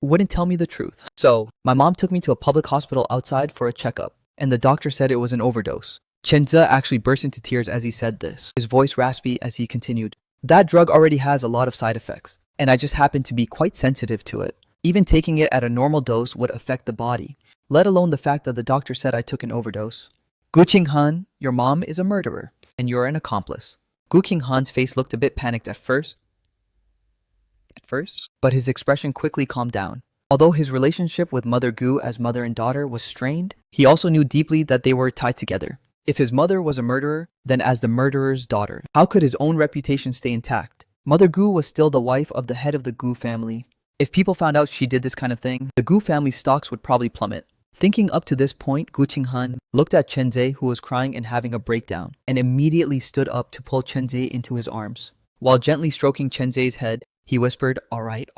wouldn't tell me the truth. So, my mom took me to a public hospital outside for a checkup, and the doctor said it was an overdose. Chen Zhe actually burst into tears as he said this, his voice raspy as he continued. That drug already has a lot of side effects, and I just happen to be quite sensitive to it. Even taking it at a normal dose would affect the body, let alone the fact that the doctor said I took an overdose. Gu Qinghan, your mom is a murderer, and you're an accomplice. Gu Qinghan's face looked a bit panicked at first, but his expression quickly calmed down. Although his relationship with Mother Gu as mother and daughter was strained, he also knew deeply that they were tied together. If his mother was a murderer, then as the murderer's daughter, how could his own reputation stay intact? Mother Gu was still the wife of the head of the Gu family. If people found out she did this kind of thing, the Gu family's stocks would probably plummet. Thinking up to this point, Gu Qinghan looked at Chen Zhe, who was crying and having a breakdown, and immediately stood up to pull Chen Zhe into his arms. While gently stroking Chen Zhe's head, he whispered, all right.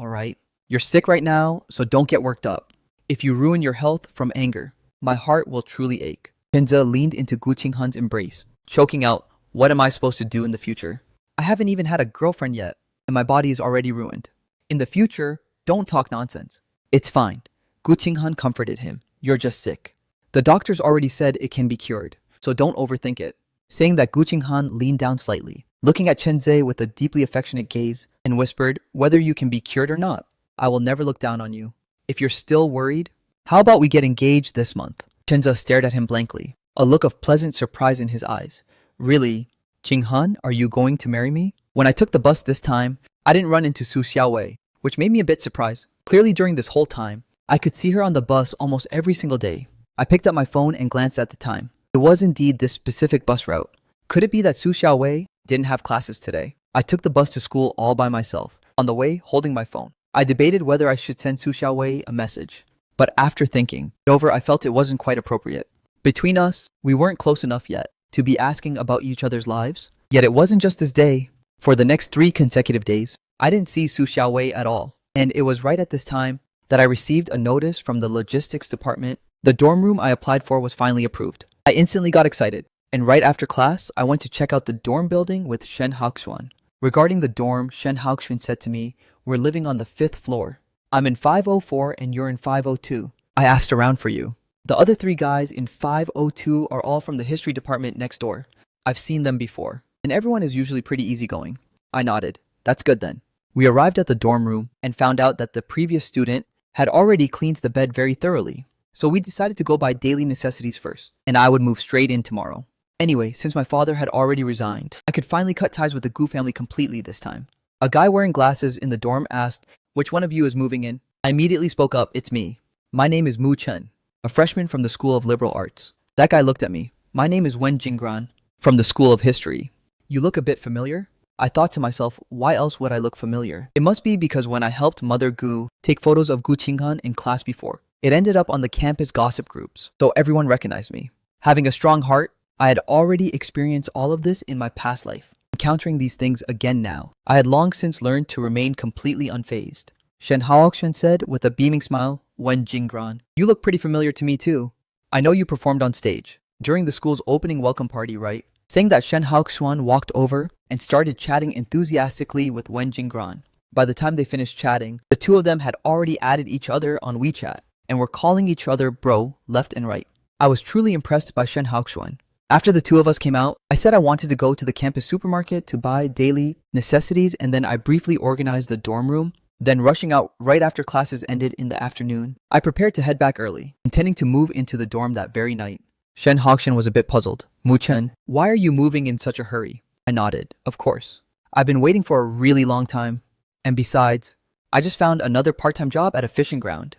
You're sick right now, so don't get worked up. If you ruin your health from anger, my heart will truly ache. Chen Zhe leaned into Gu Qinghan's embrace, choking out, what am I supposed to do in the future? I haven't even had a girlfriend yet, and my body is already ruined. In the future, don't talk nonsense. It's fine. Gu Qinghan comforted him. You're just sick. The doctors already said it can be cured, so don't overthink it. Saying that, Gu Qinghan leaned down slightly, looking at Chen Zhe with a deeply affectionate gaze, and whispered, whether you can be cured or not, I will never look down on you. If you're still worried, how about we get engaged this month? Chen Zhe stared at him blankly, a look of pleasant surprise in his eyes. Really? Qinghan, are you going to marry me? When I took the bus this time, I didn't run into Su Xiaowei. which made me a bit surprised. Clearly during this whole time, I could see her on the bus almost every single day. I picked up my phone and glanced at the time. It was indeed this specific bus route. Could it be that Su Xiaowei didn't have classes today? I took the bus to school all by myself, on the way holding my phone. I debated whether I should send Su Xiaowei a message, but after thinking it over, I felt it wasn't quite appropriate. Between us, we weren't close enough yet to be asking about each other's lives. Yet it wasn't just this day. For the next 3 consecutive days, I didn't see Su Xiaowei at all. And it was right at this time that I received a notice from the logistics department. The dorm room I applied for was finally approved. I instantly got excited. And right after class, I went to check out the dorm building with Shen Haoxuan. Regarding the dorm, Shen Haoxuan said to me, "We're living on the 5th floor. I'm in 504 and you're in 502. I asked around for you. The other 3 guys in 502 are all from the history department next door. I've seen them before. And everyone is usually pretty easygoing." I nodded. That's good then. We arrived at the dorm room and found out that the previous student had already cleaned the bed very thoroughly. So we decided to go buy daily necessities first, and I would move straight in tomorrow. Anyway, since my father had already resigned, I could finally cut ties with the Gu family completely this time. A guy wearing glasses in the dorm asked, "Which one of you is moving in?" I immediately spoke up, "It's me. My name is Mu Chen, a freshman from the School of Liberal Arts." That guy looked at me. "My name is Wen Jinggran, from the School of History. You look a bit familiar?" I thought to myself, why else would I look familiar? It must be because when I helped Mother Gu take photos of Gu Qinghan in class before, it ended up on the campus gossip groups, so everyone recognized me. Having a strong heart, I had already experienced all of this in my past life. Encountering these things again now, I had long since learned to remain completely unfazed. Shen Haoxuan said with a beaming smile, "Wen Jinggran, you look pretty familiar to me too. I know you performed on stage during the school's opening welcome party, right?" Saying that, Shen Haoxuan walked over and started chatting enthusiastically with Wen Jinggran. By the time they finished chatting, the 2 of them had already added each other on WeChat and were calling each other bro left and right. I was truly impressed by Shen Haoxuan. After the 2 of us came out, I said I wanted to go to the campus supermarket to buy daily necessities, and then I briefly organized the dorm room. Then rushing out right after classes ended in the afternoon, I prepared to head back early, intending to move into the dorm that very night. Shen Haoxuan was a bit puzzled. "Mu Chen, why are you moving in such a hurry?" I nodded. "Of course. I've been waiting for a really long time. And besides, I just found another part-time job at a fishing ground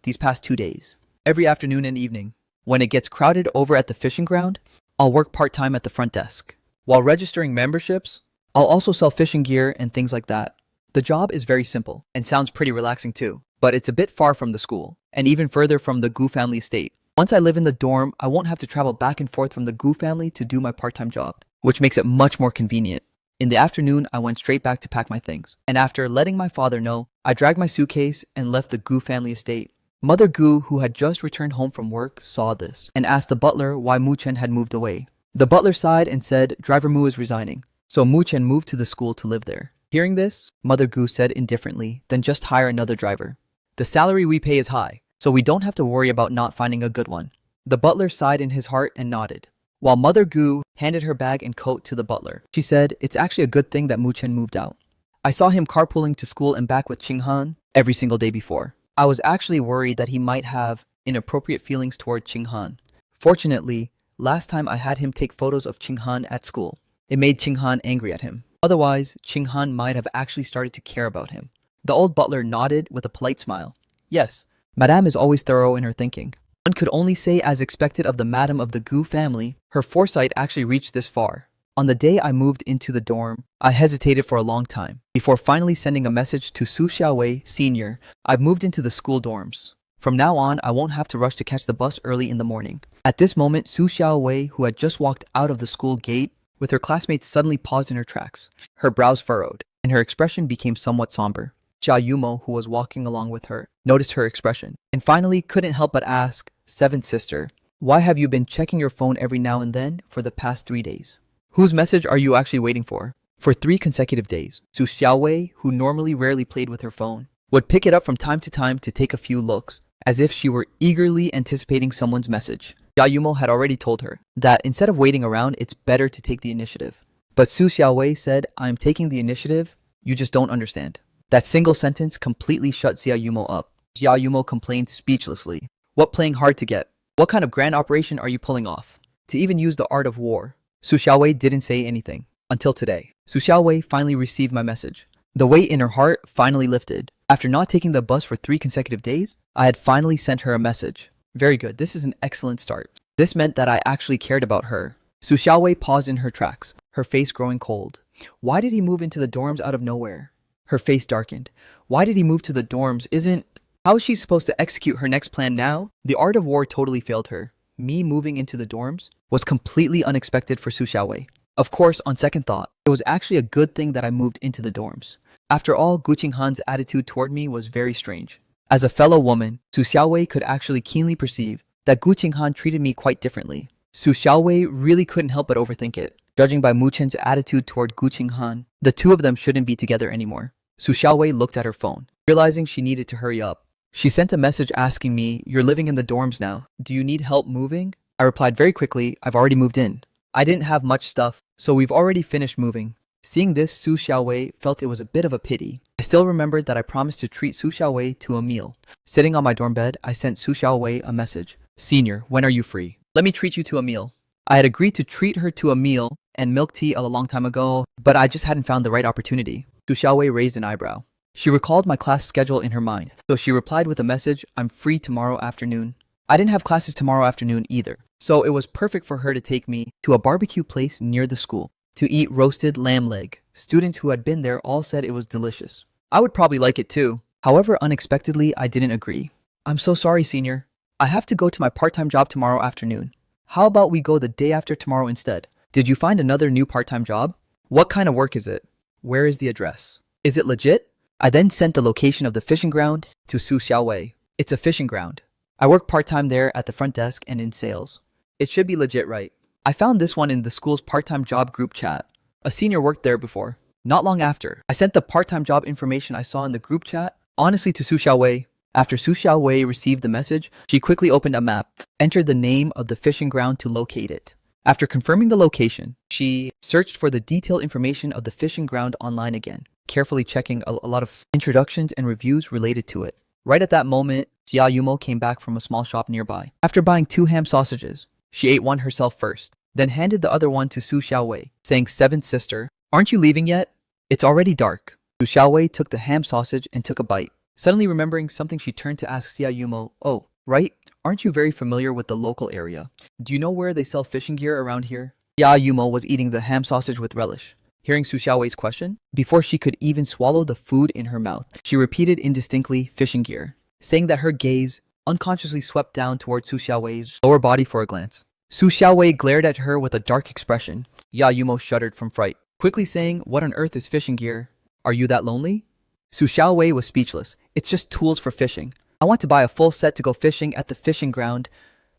these past 2 days. Every afternoon and evening, when it gets crowded over at the fishing ground, I'll work part-time at the front desk. While registering memberships, I'll also sell fishing gear and things like that. The job is very simple and sounds pretty relaxing too, but it's a bit far from the school and even further from the Gu family estate. Once I live in the dorm, I won't have to travel back and forth from the Gu family to do my part-time job, which makes it much more convenient." In the afternoon, I went straight back to pack my things, and after letting my father know, I dragged my suitcase and left the Gu family estate. Mother Gu, who had just returned home from work, saw this and asked the butler why Mu Chen had moved away. The butler sighed and said Driver Mu is resigning, so Mu Chen moved to the school to live there. Hearing this, Mother Gu said indifferently, "Then just hire another driver. The salary we pay is high, so we don't have to worry about not finding a good one." The butler sighed in his heart and nodded. While Mother Gu handed her bag and coat to the butler, she said, "It's actually a good thing that Mu Chen moved out. I saw him carpooling to school and back with Qinghan every single day before. I was actually worried that he might have inappropriate feelings toward Qinghan. Fortunately, last time I had him take photos of Qinghan at school. It made Qinghan angry at him. Otherwise, Qinghan might have actually started to care about him." The old butler nodded with a polite smile. "Yes, Madame is always thorough in her thinking. One could only say, as expected of the Madame of the Gu family, her foresight actually reached this far." On the day I moved into the dorm, I hesitated for a long time before finally sending a message to Su Xiaowei Sr. "I've moved into the school dorms. From now on, I won't have to rush to catch the bus early in the morning." At this moment, Su Xiaowei, who had just walked out of the school gate with her classmates, suddenly paused in her tracks. Her brows furrowed, and her expression became somewhat somber. Jia Yumo, who was walking along with her, noticed her expression, and finally couldn't help but ask, "Seventh sister, why have you been checking your phone every now and then for the past 3 days? Whose message are you actually waiting for?" For 3 consecutive days, Su Xiaowei, who normally rarely played with her phone, would pick it up from time to take a few looks, as if she were eagerly anticipating someone's message. Jia Yumo had already told her that instead of waiting around, it's better to take the initiative. But Su Xiaowei said, "I'm taking the initiative, you just don't understand." That single sentence completely shut Jia Yumo up. Jia Yumo complained speechlessly. "What playing hard to get? What kind of grand operation are you pulling off? To even use the art of war?" Su Xiaowei didn't say anything until today. Su Xiaowei finally received my message. The weight in her heart finally lifted. After not taking the bus for 3 consecutive days, I had finally sent her a message. Very good, this is an excellent start. This meant that I actually cared about her. Su Xiaowei paused in her tracks, her face growing cold. Why did he move into the dorms out of nowhere? Her face darkened. Why did he move to the dorms? How is she supposed to execute her next plan now? The art of war totally failed her. Me moving into the dorms was completely unexpected for Su Xiaowei. Of course, on second thought, it was actually a good thing that I moved into the dorms. After all, Gu Qinghan's attitude toward me was very strange. As a fellow woman, Su Xiaowei could actually keenly perceive that Gu Qinghan treated me quite differently. Su Xiaowei really couldn't help but overthink it. Judging by Mu Chen's attitude toward Gu Qinghan, the two of them shouldn't be together anymore. Su Xiaowei looked at her phone, realizing she needed to hurry up. She sent a message asking me, "You're living in the dorms now. Do you need help moving?" I replied very quickly, "I've already moved in. I didn't have much stuff, so we've already finished moving." Seeing this, Su Xiaowei felt it was a bit of a pity. I still remembered that I promised to treat Su Xiaowei to a meal. Sitting on my dorm bed, I sent Su Xiaowei a message. "Senior, when are you free? Let me treat you to a meal." I had agreed to treat her to a meal and milk tea a long time ago, but I just hadn't found the right opportunity. Su Xiaowei raised an eyebrow. She recalled my class schedule in her mind, so she replied with a message, "I'm free tomorrow afternoon." I didn't have classes tomorrow afternoon either, so it was perfect for her to take me to a barbecue place near the school to eat roasted lamb leg. Students who had been there all said it was delicious. I would probably like it too. However, unexpectedly, I didn't agree. "I'm so sorry, senior. I have to go to my part-time job tomorrow afternoon. How about we go the day after tomorrow instead?" "Did you find another new part-time job? What kind of work is it? Where is the address? Is it legit?" I then sent the location of the fishing ground to Su Xiaowei. "It's a fishing ground. I work part-time there at the front desk and in sales. It should be legit, right?" I found this one in the school's part-time job group chat. A senior worked there before. Not long after, I sent the part-time job information I saw in the group chat, honestly, to Su Xiaowei. After Su Xiaowei received the message, she quickly opened a map, entered the name of the fishing ground to locate it. After confirming the location, she searched for the detailed information of the fishing ground online again, carefully checking a lot of introductions and reviews related to it. Right at that moment, Jia Yumo came back from a small shop nearby. After buying 2 ham sausages, she ate one herself first, then handed the other one to Su Xiaowei, saying, "Seventh sister, aren't you leaving yet? It's already dark." Su Xiaowei took the ham sausage and took a bite. Suddenly remembering something, she turned to ask Jia Yumo, "Oh, right, aren't you very familiar with the local area? Do you know where they sell fishing gear around here?" Jia Yumo was eating the ham sausage with relish. Hearing Su Xiaowei's question, before she could even swallow the food in her mouth, she repeated indistinctly, "fishing gear," saying that her gaze unconsciously swept down toward Su Xiaowei's lower body for a glance. Su Xiaowei glared at her with a dark expression. Jia Yumo shuddered from fright, quickly saying, "What on earth is fishing gear? Are you that lonely?" Su Xiaowei was speechless. "It's just tools for fishing. I want to buy a full set to go fishing at the fishing ground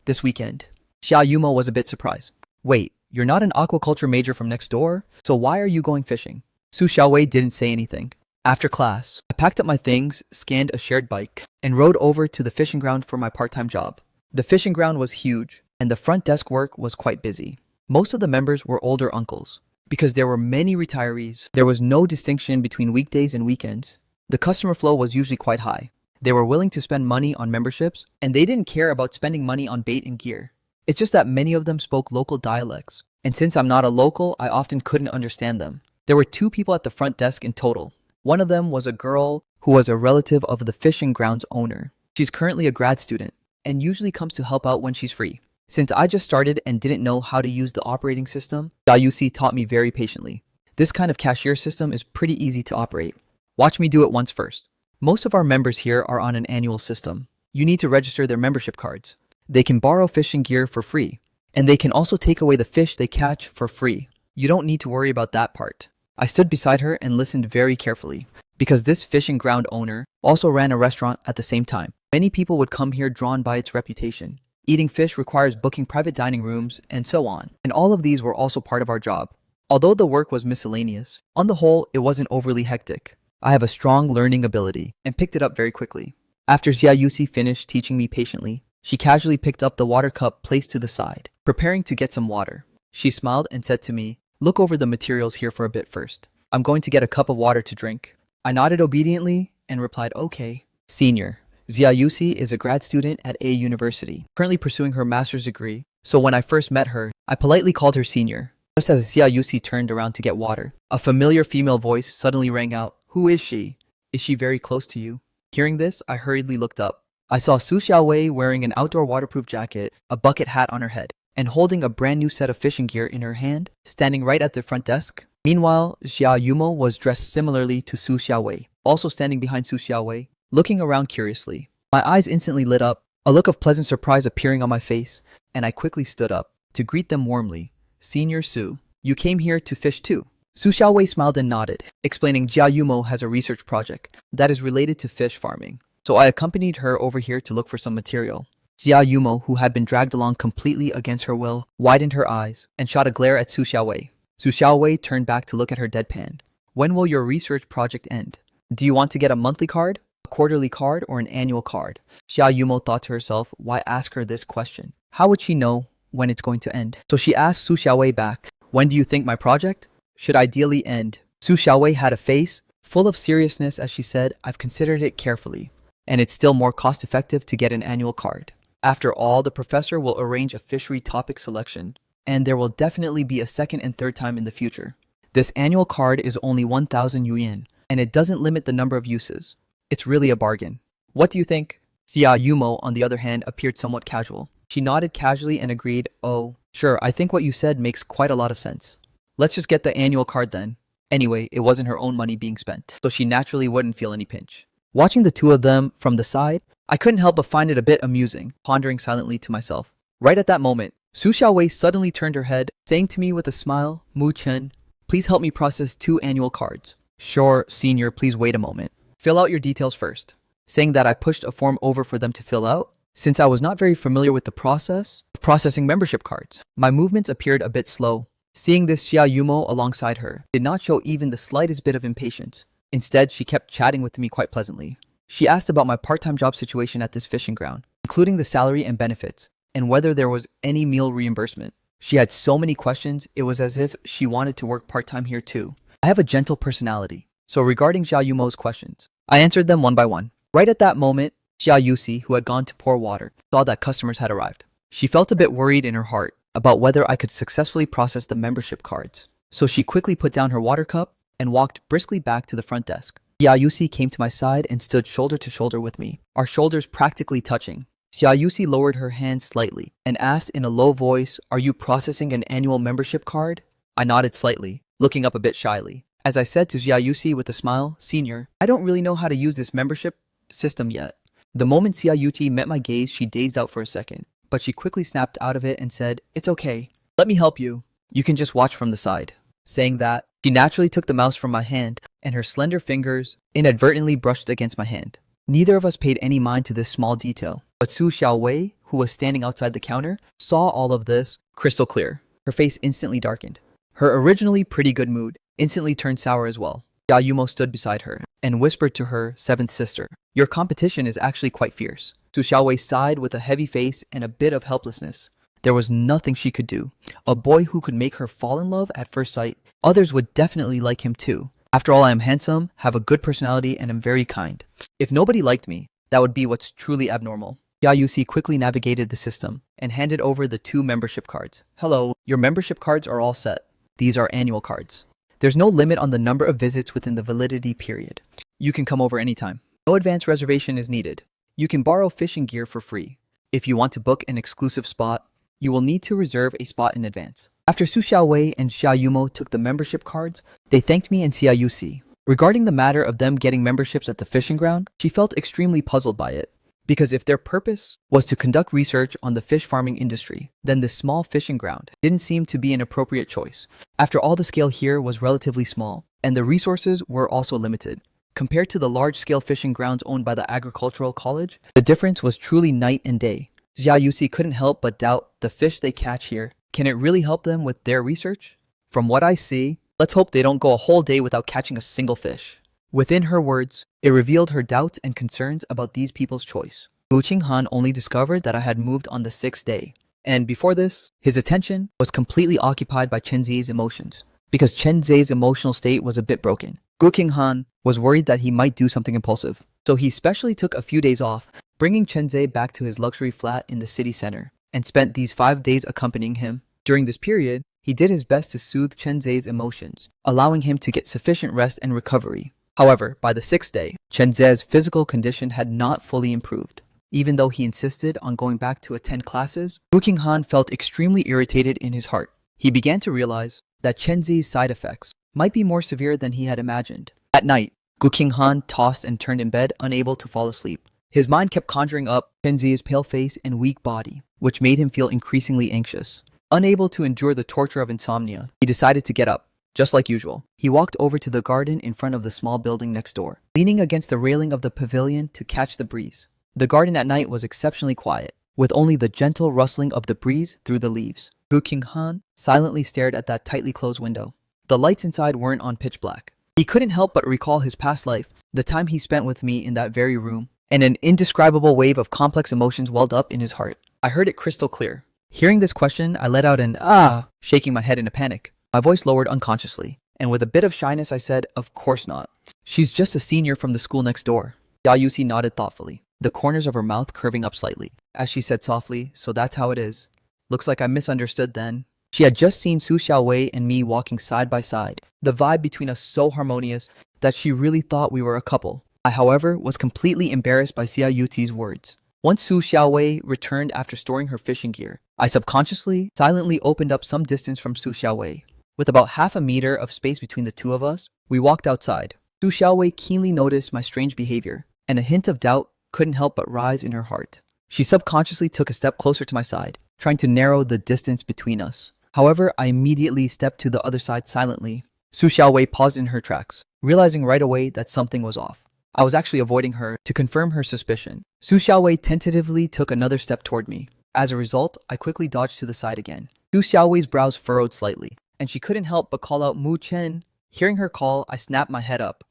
this weekend." Jia Yumo was a bit surprised. "Wait, you're not an aquaculture major from next door? So why are you going fishing?" Su Xiaowei didn't say anything. After class, I packed up my things, scanned a shared bike, and rode over to the fishing ground for my part-time job. The fishing ground was huge, and the front desk work was quite busy. Most of the members were older uncles. Because there were many retirees, there was no distinction between weekdays and weekends. The customer flow was usually quite high. They were willing to spend money on memberships, and they didn't care about spending money on bait and gear. It's just that many of them spoke local dialects, and since I'm not a local, I often couldn't understand them. There were 2 people at the front desk in total. One of them was a girl who was a relative of the fishing ground's owner. She's currently a grad student, and usually comes to help out when she's free. Since I just started and didn't know how to use the operating system, Dayusi taught me very patiently. This kind of cashier system is pretty easy to operate. Watch me do it once first. Most of our members here are on an annual system. You need to register their membership cards. They can borrow fishing gear for free, and they can also take away the fish they catch for free. You don't need to worry about that part. I stood beside her and listened very carefully, because this fishing ground owner also ran a restaurant at the same time. Many people would come here drawn by its reputation. Eating fish requires booking private dining rooms, and so on. And all of these were also part of our job. Although the work was miscellaneous, on the whole, it wasn't overly hectic. I have a strong learning ability, and picked it up very quickly. After Xia Yusi finished teaching me patiently, she casually picked up the water cup placed to the side, preparing to get some water. She smiled and said to me, "Look over the materials here for a bit first. I'm going to get a cup of water to drink." I nodded obediently and replied, "Okay." Senior. Xia Yusi is a grad student at a university, currently pursuing her master's degree, so when I first met her, I politely called her senior. Just as Xia Yusi turned around to get water, a familiar female voice suddenly rang out, Who is she? Is she very close to you? Hearing this, I hurriedly looked up. I saw Su Xiaowei wearing an outdoor waterproof jacket, a bucket hat on her head, and holding a brand new set of fishing gear in her hand, standing right at the front desk. Meanwhile, Xia Yumo was dressed similarly to Su Xiaowei, also standing behind Su Xiaowei, looking around curiously. My eyes instantly lit up, a look of pleasant surprise appearing on my face, and I quickly stood up to greet them warmly. Senior Su, you came here to fish too. Su Xiaowei smiled and nodded, explaining Jia Yumo has a research project that is related to fish farming. So I accompanied her over here to look for some material. Jia Yumo, who had been dragged along completely against her will, widened her eyes and shot a glare at Su Xiaowei. Su Xiaowei turned back to look at her deadpan. When will your research project end? Do you want to get a monthly card, a quarterly card, or an annual card? Xia Yumo thought to herself, why ask her this question? How would she know when it's going to end? So she asked Su Xiaowei back, when do you think my project should ideally end? Su Xiaowei had a face full of seriousness as she said, I've considered it carefully, and it's still more cost-effective to get an annual card. After all, the professor will arrange a fishery topic selection, and there will definitely be a second and third time in the future. This annual card is only 1,000 yuan, and it doesn't limit the number of uses. It's really a bargain. What do you think? Xia Yumo, on the other hand, appeared somewhat casual. She nodded casually and agreed, oh, sure, I think what you said makes quite a lot of sense. Let's just get the annual card then. Anyway, it wasn't her own money being spent, so she naturally wouldn't feel any pinch. Watching the two of them from the side, I couldn't help but find it a bit amusing, pondering silently to myself. Right at that moment, Su Xiaowei suddenly turned her head, saying to me with a smile, Mu Chen, please help me process 2 annual cards. Sure, senior, please wait a moment. Fill out your details first. Saying that, I pushed a form over for them to fill out. Since I was not very familiar with the process of processing membership cards, my movements appeared a bit slow. Seeing this, Xia Yumo alongside her did not show even the slightest bit of impatience. Instead, she kept chatting with me quite pleasantly. She asked about my part-time job situation at this fishing ground, including the salary and benefits, and whether there was any meal reimbursement. She had so many questions, it was as if she wanted to work part-time here too. I have a gentle personality, so regarding Xia Yumo's questions, I answered them one by one. Right at that moment, Xia Yusi, who had gone to pour water, saw that customers had arrived. She felt a bit worried in her heart about whether I could successfully process the membership cards. So she quickly put down her water cup and walked briskly back to the front desk. Xia Yusi came to my side and stood shoulder to shoulder with me, our shoulders practically touching. Xia Yusi lowered her hand slightly and asked in a low voice, are you processing an annual membership card? I nodded slightly, looking up a bit shyly. As I said to Xia Yusi with a smile, Senior, I don't really know how to use this membership system yet. The moment Xia Yuti met my gaze, she dazed out for a second, but she quickly snapped out of it and said, it's okay. Let me help you. You can just watch from the side. Saying that, she naturally took the mouse from my hand, and her slender fingers inadvertently brushed against my hand. Neither of us paid any mind to this small detail, but Su Xiaowei, who was standing outside the counter, saw all of this crystal clear. Her face instantly darkened. Her originally pretty good mood instantly turned sour as well. Xia Yumo stood beside her and whispered to her 7th sister, your competition is actually quite fierce. Su Xiaowei sighed with a heavy face and a bit of helplessness. There was nothing she could do. A boy who could make her fall in love at first sight. Others would definitely like him too. After all, I am handsome, have a good personality, and am very kind. If nobody liked me, that would be what's truly abnormal. Xia Yusi quickly navigated the system and handed over the 2 membership cards. Hello, your membership cards are all set. These are annual cards. There's no limit on the number of visits within the validity period. You can come over anytime. No advance reservation is needed. You can borrow fishing gear for free. If you want to book an exclusive spot, you will need to reserve a spot in advance. After Su Xiaowei and Xia Yumo took the membership cards, they thanked me and Xia Yusi. Regarding the matter of them getting memberships at the fishing ground, she felt extremely puzzled by it. Because if their purpose was to conduct research on the fish farming industry, then this small fishing ground didn't seem to be an appropriate choice. After all, the scale here was relatively small, and the resources were also limited. Compared to the large-scale fishing grounds owned by the agricultural college, the difference was truly night and day. Xia Yusi couldn't help but doubt the fish they catch here. Can it really help them with their research? From what I see, let's hope they don't go a whole day without catching a single fish. Within her words, it revealed her doubts and concerns about these people's choice. Wu Qinghan only discovered that I had moved on the 6th day, and before this, his attention was completely occupied by Chen Zi's emotions. Because Chen Zi's emotional state was a bit broken, Gu Qinghan was worried that he might do something impulsive. So he specially took a few days off, bringing Chen Zi back to his luxury flat in the city center, and spent these 5 days accompanying him. During this period, he did his best to soothe Chen Zi's emotions, allowing him to get sufficient rest and recovery. However, by the sixth day, Chen Zhe's physical condition had not fully improved. Even though he insisted on going back to attend classes, Gu Qinghan felt extremely irritated in his heart. He began to realize that Chen Zhe's side effects might be more severe than he had imagined. At night, Gu Qinghan tossed and turned in bed, unable to fall asleep. His mind kept conjuring up Chen Zhe's pale face and weak body, which made him feel increasingly anxious. Unable to endure the torture of insomnia, he decided to get up. Just like usual, he walked over to the garden in front of the small building next door, leaning against the railing of the pavilion to catch the breeze. The garden at night was exceptionally quiet, with only the gentle rustling of the breeze through the leaves. Gu Qinghan silently stared at that tightly closed window. The lights inside weren't on pitch black. He couldn't help but recall his past life, the time he spent with me in that very room, and an indescribable wave of complex emotions welled up in his heart. I heard it crystal clear. Hearing this question, I let out an "ah," shaking my head in a panic. My voice lowered unconsciously, and with a bit of shyness I said, "Of course not. She's just a senior from the school next door." Yayusi nodded thoughtfully, the corners of her mouth curving up slightly, as she said softly, "So that's how it is. Looks like I misunderstood then." She had just seen Su Xiaowei and me walking side by side, the vibe between us so harmonious that she really thought we were a couple. I, however, was completely embarrassed by Xia Yuti's words. Once Su Xiaowei returned after storing her fishing gear, I subconsciously, silently opened up some distance from Su Xiaowei. With about half a meter of space between the two of us, we walked outside. Su Xiaowei keenly noticed my strange behavior, and a hint of doubt couldn't help but rise in her heart. She subconsciously took a step closer to my side, trying to narrow the distance between us. However, I immediately stepped to the other side silently. Su Xiaowei paused in her tracks, realizing right away that something was off. I was actually avoiding her to confirm her suspicion. Su Xiaowei tentatively took another step toward me. As a result, I quickly dodged to the side again. Su Xiaowei's brows furrowed slightly, and she couldn't help but call out Mu Chen. Hearing her call, I snapped my head up.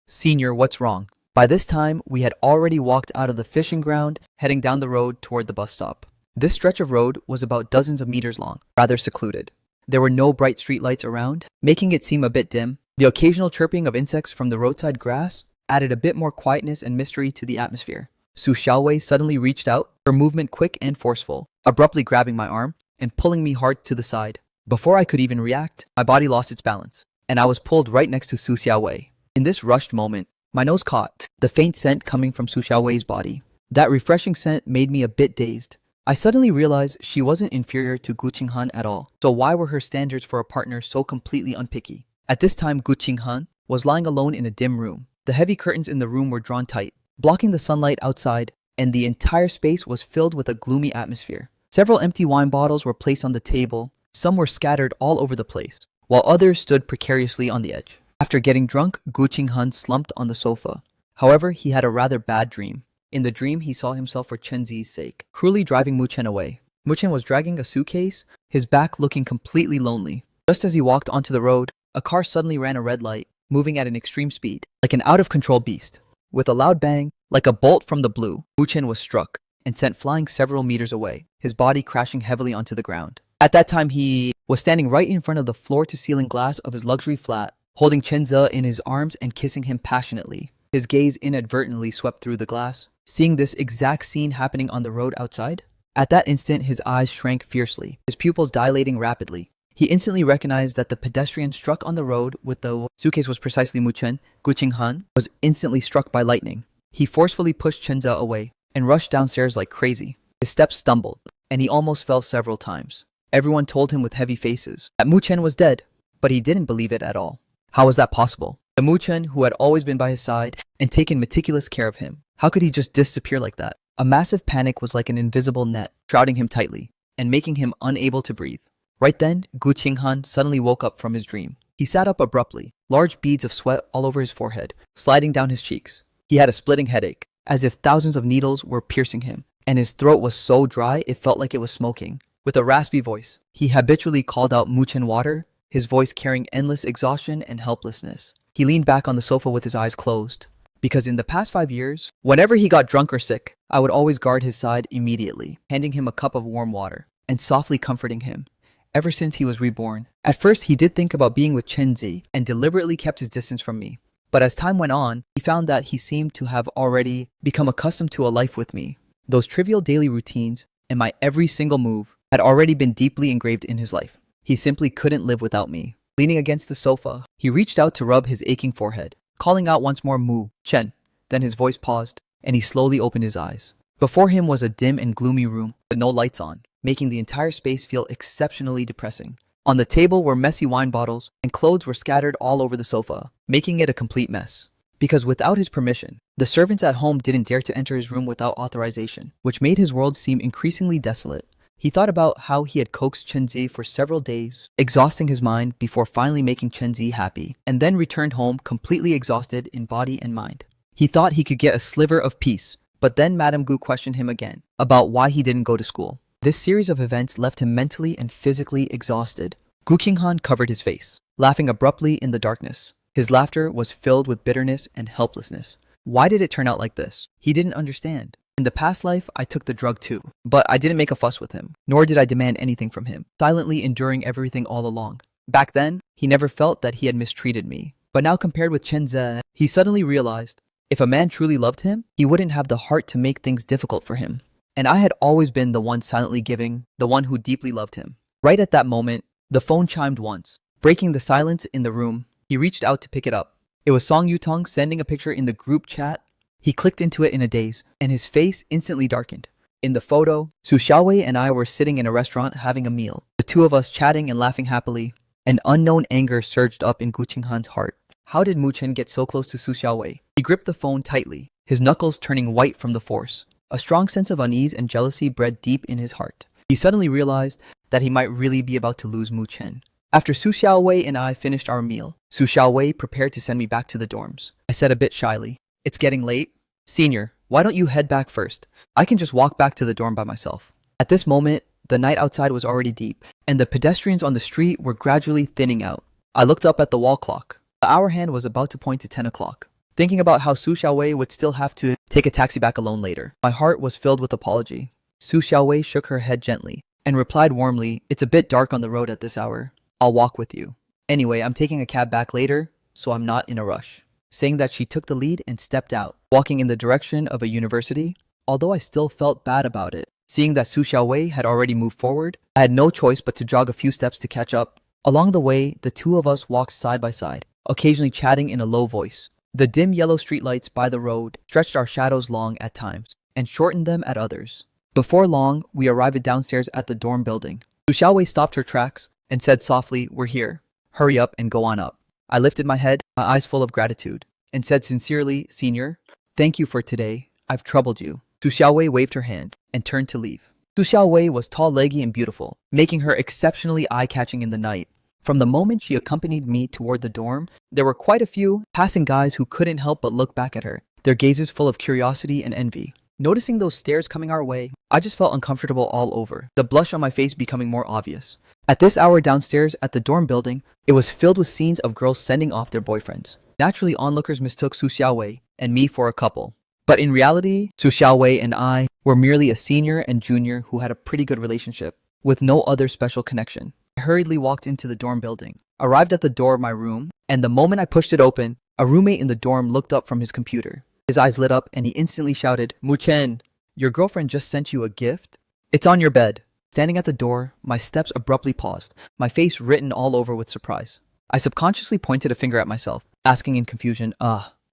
Senior, what's wrong?" By this time, we had already walked out of the fishing ground, heading down the road toward the bus stop. This stretch of road was about dozens of meters long, rather secluded. There were no bright streetlights around, making it seem a bit dim. The occasional chirping of insects from the roadside grass added a bit more quietness and mystery to the atmosphere. Su Xiaowei suddenly reached out, her movement quick and forceful, abruptly grabbing my arm and pulling me hard to the side. Before I could even react, my body lost its balance, and I was pulled right next to Su Xiaowei. In this rushed moment, my nose caught the faint scent coming from Su Xiaowei's body. That refreshing scent made me a bit dazed. I suddenly realized she wasn't inferior to Gu Qinghan at all, so why were her standards for a partner so completely unpicky? At this time, Gu Qinghan was lying alone in a dim room. The heavy curtains in the room were drawn tight, blocking the sunlight outside, and the entire space was filled with a gloomy atmosphere. Several empty wine bottles were placed on the table, some were scattered all over the place, while others stood precariously on the edge. After getting drunk, Gu Qinghan slumped on the sofa. However, he had a rather bad dream. In the dream, he saw himself for Chen Zi's sake, cruelly driving Mu Chen away. Mu Chen was dragging a suitcase, his back looking completely lonely. Just as he walked onto the road, a car suddenly ran a red light, moving at an extreme speed, like an out-of-control beast. With a loud bang, like a bolt from the blue, Mu Chen was struck and sent flying several meters away, his body crashing heavily onto the ground. At that time, he was standing right in front of the floor-to-ceiling glass of his luxury flat, holding Chen Zi in his arms and kissing him passionately. His gaze inadvertently swept through the glass, seeing this exact scene happening on the road outside. At that instant, his eyes shrank fiercely, his pupils dilating rapidly. He instantly recognized that the pedestrian struck on the road with the suitcase was precisely Mu Chen. Gu Qinghan was instantly struck by lightning. He forcefully pushed Chen Zi away and rushed downstairs like crazy. His steps stumbled, and he almost fell several times. Everyone told him with heavy faces that Mu Chen was dead, but he didn't believe it at all. How was that possible? The Mu Chen who had always been by his side and taken meticulous care of him. How could he just disappear like that? A massive panic was like an invisible net, shrouding him tightly and making him unable to breathe. Right then, Gu Qinghan suddenly woke up from his dream. He sat up abruptly, large beads of sweat all over his forehead, sliding down his cheeks. He had a splitting headache, as if thousands of needles were piercing him, and his throat was so dry it felt like it was smoking. With a raspy voice, he habitually called out Mu Chen water, his voice carrying endless exhaustion and helplessness. He leaned back on the sofa with his eyes closed. Because in the past 5 years, whenever he got drunk or sick, I would always guard his side immediately, handing him a cup of warm water, and softly comforting him. Ever since he was reborn. At first, he did think about being with Chen Zi, and deliberately kept his distance from me. But as time went on, he found that he seemed to have already become accustomed to a life with me. Those trivial daily routines, and my every single move, had already been deeply engraved in his life. He simply couldn't live without me. Leaning against the sofa, he reached out to rub his aching forehead, calling out once more Mu, Chen. Then his voice paused, and he slowly opened his eyes. Before him was a dim and gloomy room with no lights on, making the entire space feel exceptionally depressing. On the table were messy wine bottles, and clothes were scattered all over the sofa, making it a complete mess. Because without his permission, the servants at home didn't dare to enter his room without authorization, which made his world seem increasingly desolate. He thought about how he had coaxed Chenzi for several days, exhausting his mind before finally making Chenzi happy, and then returned home completely exhausted in body and mind. He thought he could get a sliver of peace, but then Madame Gu questioned him again about why he didn't go to school. This series of events left him mentally and physically exhausted. Gu Qinghan covered his face, laughing abruptly in the darkness. His laughter was filled with bitterness and helplessness. Why did it turn out like this? He didn't understand. In the past life, I took the drug too, but I didn't make a fuss with him, nor did I demand anything from him, silently enduring everything all along. Back then, he never felt that he had mistreated me. But now compared with Chen Ze, he suddenly realized if a man truly loved him, he wouldn't have the heart to make things difficult for him. And I had always been the one silently giving, the one who deeply loved him. Right at that moment, the phone chimed once. Breaking the silence in the room, he reached out to pick it up. It was Song Yutong sending a picture in the group chat. He clicked into it in a daze, and his face instantly darkened. In the photo, Su Xiaowei and I were sitting in a restaurant having a meal, the two of us chatting and laughing happily. An unknown anger surged up in Gu Qinghan's heart. How did Mu Chen get so close to Su Xiaowei? He gripped the phone tightly, his knuckles turning white from the force. A strong sense of unease and jealousy bred deep in his heart. He suddenly realized that he might really be about to lose Mu Chen. After Su Xiaowei and I finished our meal, Su Xiaowei prepared to send me back to the dorms. I said a bit shyly, "It's getting late. Senior, why don't you head back first? I can just walk back to the dorm by myself." At this moment, the night outside was already deep, and the pedestrians on the street were gradually thinning out. I looked up at the wall clock. The hour hand was about to point to 10 o'clock. Thinking about how Su Xiaowei would still have to take a taxi back alone later, my heart was filled with apology. Su Xiaowei shook her head gently and replied warmly, "It's a bit dark on the road at this hour. I'll walk with you. Anyway, I'm taking a cab back later, so I'm not in a rush." Saying that, she took the lead and stepped out, walking in the direction of a university. Although I still felt bad about it, seeing that Su Xiaowei had already moved forward, I had no choice but to jog a few steps to catch up. Along the way, the two of us walked side by side, occasionally chatting in a low voice. The dim yellow streetlights by the road stretched our shadows long at times, and shortened them at others. Before long, we arrived downstairs at the dorm building. Su Xiaowei stopped her tracks and said softly, "We're here. Hurry up and go on up." I lifted my head, my eyes full of gratitude, and said sincerely, "Senior, thank you for today. I've troubled you." Su Xiaowei waved her hand and turned to leave. Su Xiaowei was tall, leggy, and beautiful, making her exceptionally eye-catching in the night. From the moment she accompanied me toward the dorm, there were quite a few passing guys who couldn't help but look back at her, their gazes full of curiosity and envy. Noticing those stares coming our way, I just felt uncomfortable all over, the blush on my face becoming more obvious. At this hour downstairs at the dorm building, it was filled with scenes of girls sending off their boyfriends. Naturally, onlookers mistook Su Xiaowei and me for a couple. But in reality, Su Xiaowei and I were merely a senior and junior who had a pretty good relationship, with no other special connection. I hurriedly walked into the dorm building, arrived at the door of my room, and the moment I pushed it open, a roommate in the dorm looked up from his computer. His eyes lit up and he instantly shouted, "Mu Chen, your girlfriend just sent you a gift? It's on your bed." Standing at the door, my steps abruptly paused, my face written all over with surprise. I subconsciously pointed a finger at myself, asking in confusion,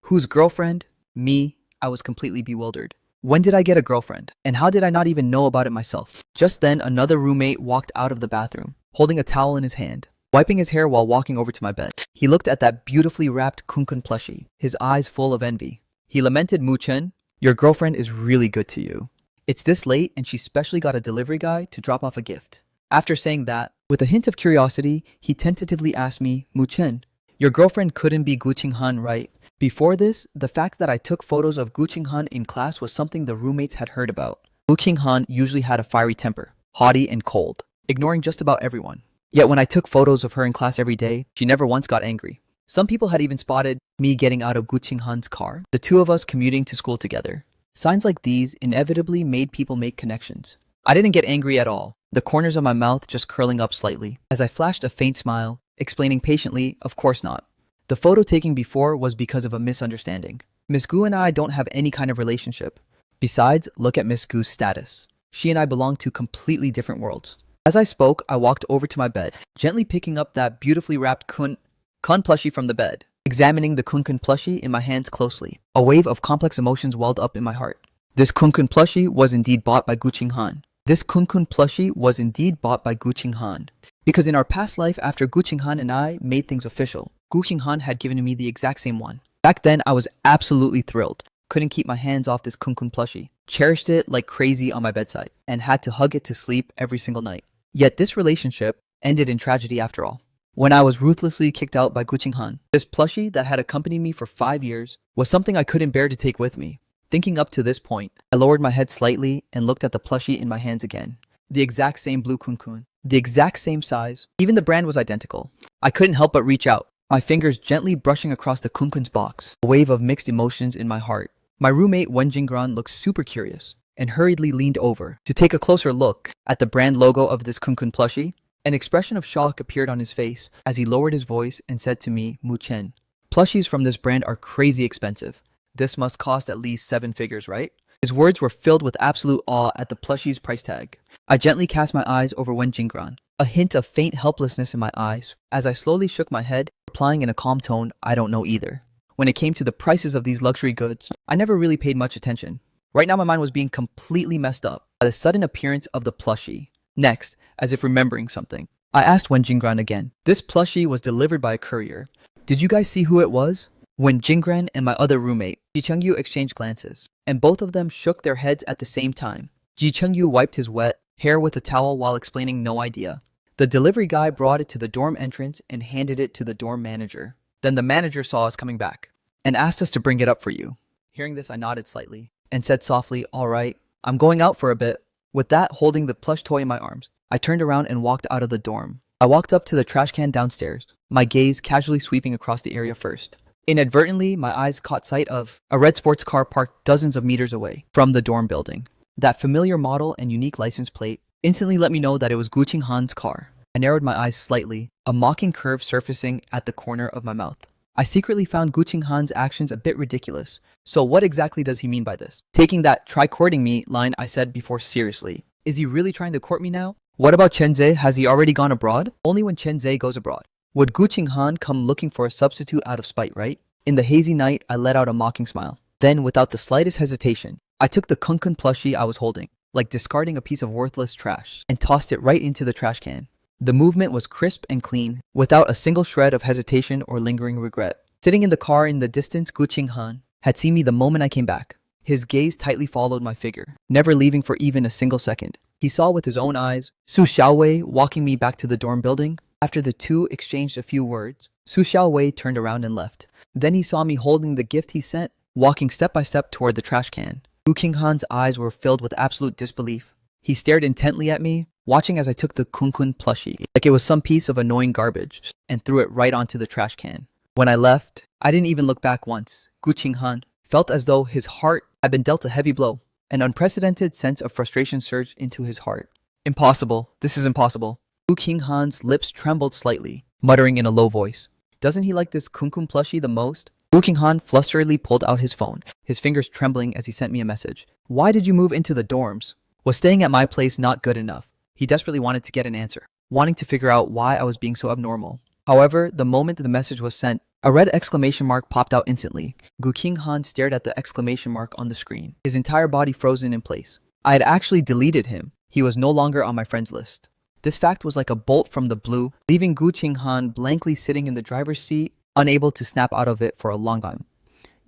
whose girlfriend? Me? I was completely bewildered. When did I get a girlfriend? And how did I not even know about it myself? Just then, another roommate walked out of the bathroom, holding a towel in his hand, wiping his hair while walking over to my bed. He looked at that beautifully wrapped kunkun plushie, his eyes full of envy. He lamented, "Mu Chen, your girlfriend is really good to you. It's this late and she specially got a delivery guy to drop off a gift." After saying that, with a hint of curiosity, he tentatively asked me, "Mu Chen, your girlfriend couldn't be Gu Qinghan, right?" Before this, the fact that I took photos of Gu Qinghan in class was something the roommates had heard about. Gu Qinghan usually had a fiery temper, haughty and cold, ignoring just about everyone. Yet when I took photos of her in class every day, she never once got angry. Some people had even spotted me getting out of Gu Qinghan's car, the two of us commuting to school together. Signs like these inevitably made people make connections. I didn't get angry at all, the corners of my mouth just curling up slightly, as I flashed a faint smile, explaining patiently, "Of course not. The photo taking before was because of a misunderstanding. Miss Gu and I don't have any kind of relationship. Besides, look at Miss Gu's status. She and I belong to completely different worlds." As I spoke, I walked over to my bed, gently picking up that beautifully wrapped kun plushie from the bed. examining the Kunkun plushie in my hands closely. A wave of complex emotions welled up in my heart. This Kunkun plushie was indeed bought by Guqing Han. This Kunkun plushie was indeed bought by Guqing Han. Because in our past life, after Guqing Han and I made things official, Guqing Han had given me the exact same one. Back then, I was absolutely thrilled. Couldn't keep my hands off this Kunkun plushie. Cherished it like crazy on my bedside, and had to hug it to sleep every single night. Yet this relationship ended in tragedy after all. When I was ruthlessly kicked out by Guqing Han, this plushie that had accompanied me for 5 years was something I couldn't bear to take with me. Thinking up to this point, I lowered my head slightly and looked at the plushie in my hands again. The exact same blue Kunkun. The exact same size. Even the brand was identical. I couldn't help but reach out, my fingers gently brushing across the Kunkun's box. A wave of mixed emotions in my heart. My roommate Wen Jinggran looked super curious and hurriedly leaned over to take a closer look at the brand logo of this Kunkun plushie. An expression of shock appeared on his face as he lowered his voice and said to me, "Mu Chen, plushies from this brand are crazy expensive. This must cost at least 7 figures, right?" His words were filled with absolute awe at the plushie's price tag. I gently cast my eyes over Wen Jinggran, a hint of faint helplessness in my eyes, as I slowly shook my head, replying in a calm tone, "I don't know either." When it came to the prices of these luxury goods, I never really paid much attention. Right now my mind was being completely messed up by the sudden appearance of the plushie. Next, as if remembering something, I asked Wen Jinggran again. This plushie was delivered by a courier. Did you guys see who it was? When Jinggran and my other roommate, Ji Chengyu, exchanged glances, and both of them shook their heads at the same time. Ji Chengyu wiped his wet hair with a towel while explaining no idea. The delivery guy brought it to the dorm entrance and handed it to the dorm manager. Then the manager saw us coming back and asked us to bring it up for you. Hearing this, I nodded slightly and said softly, "All right, I'm going out for a bit." With that, holding the plush toy in my arms, I turned around and walked out of the dorm. I walked up to the trash can downstairs, my gaze casually sweeping across the area first. Inadvertently, my eyes caught sight of a red sports car parked dozens of meters away from the dorm building. That familiar model and unique license plate instantly let me know that it was Guqing Han's car. I narrowed my eyes slightly, a mocking curve surfacing at the corner of my mouth. I secretly found Guqing Han's actions a bit ridiculous. So what exactly does he mean by this? Taking that "try courting me" line I said before seriously. Is he really trying to court me now? What about Chen Zhe? Has he already gone abroad? Only when Chen Zhe goes abroad would Guqing Han come looking for a substitute out of spite, right? In the hazy night, I let out a mocking smile. Then, without the slightest hesitation, I took the Kunkun plushie I was holding, like discarding a piece of worthless trash, and tossed it right into the trash can. The movement was crisp and clean, without a single shred of hesitation or lingering regret. Sitting in the car in the distance, Guqing Han had seen me the moment I came back. His gaze tightly followed my figure, never leaving for even a single second. He saw with his own eyes Su Xiaowei walking me back to the dorm building. After the two exchanged a few words, Su Xiaowei turned around and left. Then he saw me holding the gift he sent, walking step by step toward the trash can. Guqing Han's eyes were filled with absolute disbelief. He stared intently at me, watching as I took the Kunkun plushie, like it was some piece of annoying garbage, and threw it right onto the trash can. When I left, I didn't even look back once. Guqing Han felt as though his heart had been dealt a heavy blow. An unprecedented sense of frustration surged into his heart. Impossible. This is impossible. Guqing Han's lips trembled slightly, muttering in a low voice. Doesn't he like this Kunkun plushie the most? Guqing Han flusteredly pulled out his phone, his fingers trembling as he sent me a message. Why did you move into the dorms? Was staying at my place not good enough? He desperately wanted to get an answer, wanting to figure out why I was being so abnormal. However, the moment the message was sent, a red exclamation mark popped out instantly. Guqing Han stared at the exclamation mark on the screen, his entire body frozen in place. I had actually deleted him. He was no longer on my friends list. This fact was like a bolt from the blue, leaving Guqing Han blankly sitting in the driver's seat, unable to snap out of it for a long time.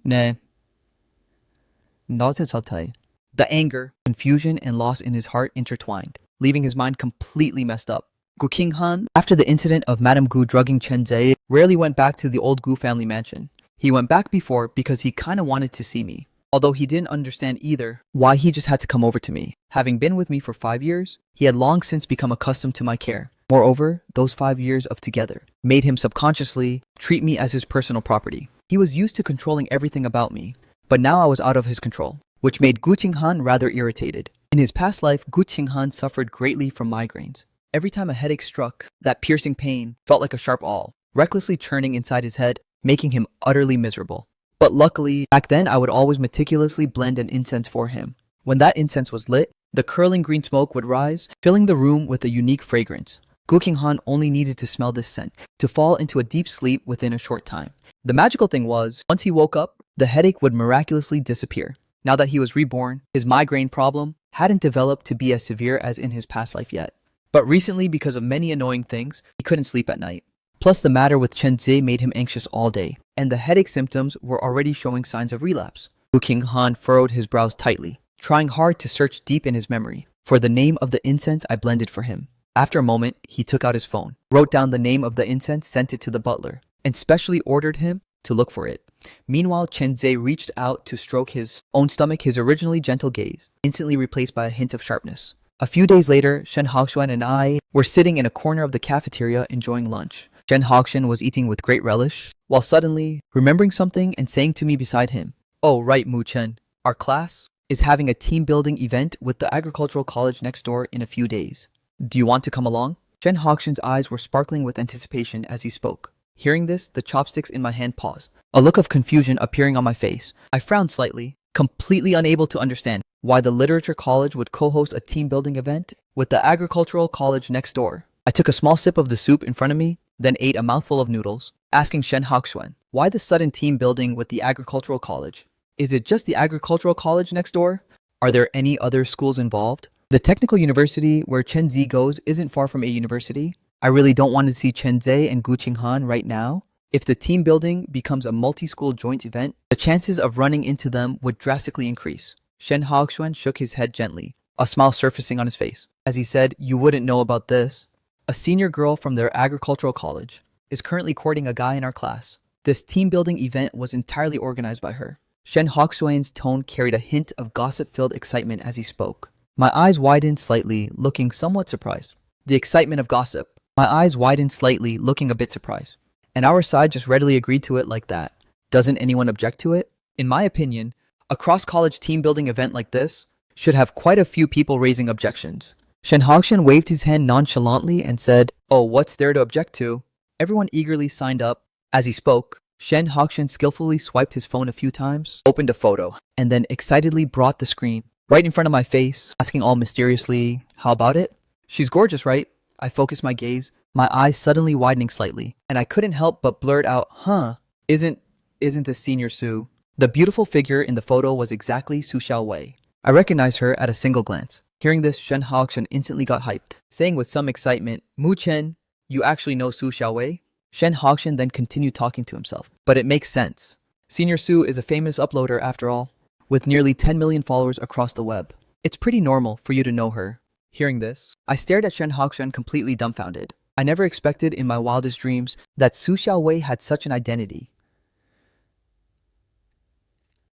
네, 너한테 좋다. The anger, confusion, and loss in his heart intertwined, leaving his mind completely messed up. Guqing Han, after the incident of Madame Gu drugging Chen Zhe, rarely went back to the old Gu family mansion. He went back before because he kinda wanted to see me, although he didn't understand either why he just had to come over to me. Having been with me for 5 years, he had long since become accustomed to my care. Moreover, those 5 years of together made him subconsciously treat me as his personal property. He was used to controlling everything about me, but now I was out of his control, which made Guqing Han rather irritated. In his past life, Guqing Han suffered greatly from migraines. Every time a headache struck, that piercing pain felt like a sharp awl, recklessly churning inside his head, making him utterly miserable. But luckily, back then I would always meticulously blend an incense for him. When that incense was lit, the curling green smoke would rise, filling the room with a unique fragrance. Guqing Han only needed to smell this scent to fall into a deep sleep within a short time. The magical thing was, once he woke up, the headache would miraculously disappear. Now that he was reborn, his migraine problem hadn't developed to be as severe as in his past life yet. But recently, because of many annoying things, he couldn't sleep at night. Plus, the matter with Chen Zhe made him anxious all day, and the headache symptoms were already showing signs of relapse. Wu Qinghan furrowed his brows tightly, trying hard to search deep in his memory for the name of the incense I blended for him. After a moment, he took out his phone, wrote down the name of the incense, sent it to the butler, and specially ordered him to look for it. Meanwhile, Chen Zhe reached out to stroke his own stomach, his originally gentle gaze, instantly replaced by a hint of sharpness. A few days later, Shen Haoxuan and I were sitting in a corner of the cafeteria enjoying lunch. Shen Haoxuan was eating with great relish, while suddenly remembering something and saying to me beside him, "Oh right, Mu Chen, our class is having a team building event with the agricultural college next door in a few days. Do you want to come along?" Shen Haoxuan's eyes were sparkling with anticipation as he spoke. Hearing this, the chopsticks in my hand paused, a look of confusion appearing on my face. I frowned slightly, completely unable to understand why the literature college would co-host a team-building event with the agricultural college next door. I took a small sip of the soup in front of me, then ate a mouthful of noodles, asking Shen Haoxuan, why the sudden team building with the agricultural college? Is it just the agricultural college next door? Are there any other schools involved? The technical university where Chen Zi goes isn't far from a university. I really don't want to see Chen Zhe and Gu Qinghan right now. If the team building becomes a multi-school joint event, the chances of running into them would drastically increase. Shen Haoxuan shook his head gently, a smile surfacing on his face, as he said, "You wouldn't know about this. A senior girl from their agricultural college is currently courting a guy in our class. This team building event was entirely organized by her." Shen Haoxuan's tone carried a hint of gossip-filled excitement as he spoke. My eyes widened slightly, looking somewhat surprised. The excitement of gossip. My eyes widened slightly, looking a bit surprised. And our side just readily agreed to it like that. Doesn't anyone object to it? In my opinion, a cross-college team-building event like this should have quite a few people raising objections. Shen Haoxian waved his hand nonchalantly and said, "Oh, what's there to object to?" Everyone eagerly signed up. As he spoke, Shen Haoxian skillfully swiped his phone a few times, opened a photo, and then excitedly brought the screen right in front of my face, asking all mysteriously, "How about it?" "She's gorgeous, right?" I focused my gaze, my eyes suddenly widening slightly, and I couldn't help but blurt out, "Huh, isn't this Senior Su?" The beautiful figure in the photo was exactly Su Xiaowei. I recognized her at a single glance. Hearing this, Shen Haoxian instantly got hyped, saying with some excitement, "Mu Chen, you actually know Su Xiaowei?" Shen Haoxian then continued talking to himself. But it makes sense. Senior Su is a famous uploader after all, with nearly 10 million followers across the web. It's pretty normal for you to know her. Hearing this, I stared at Shen Haoxian completely dumbfounded. I never expected in my wildest dreams that Su Xiaowei had such an identity.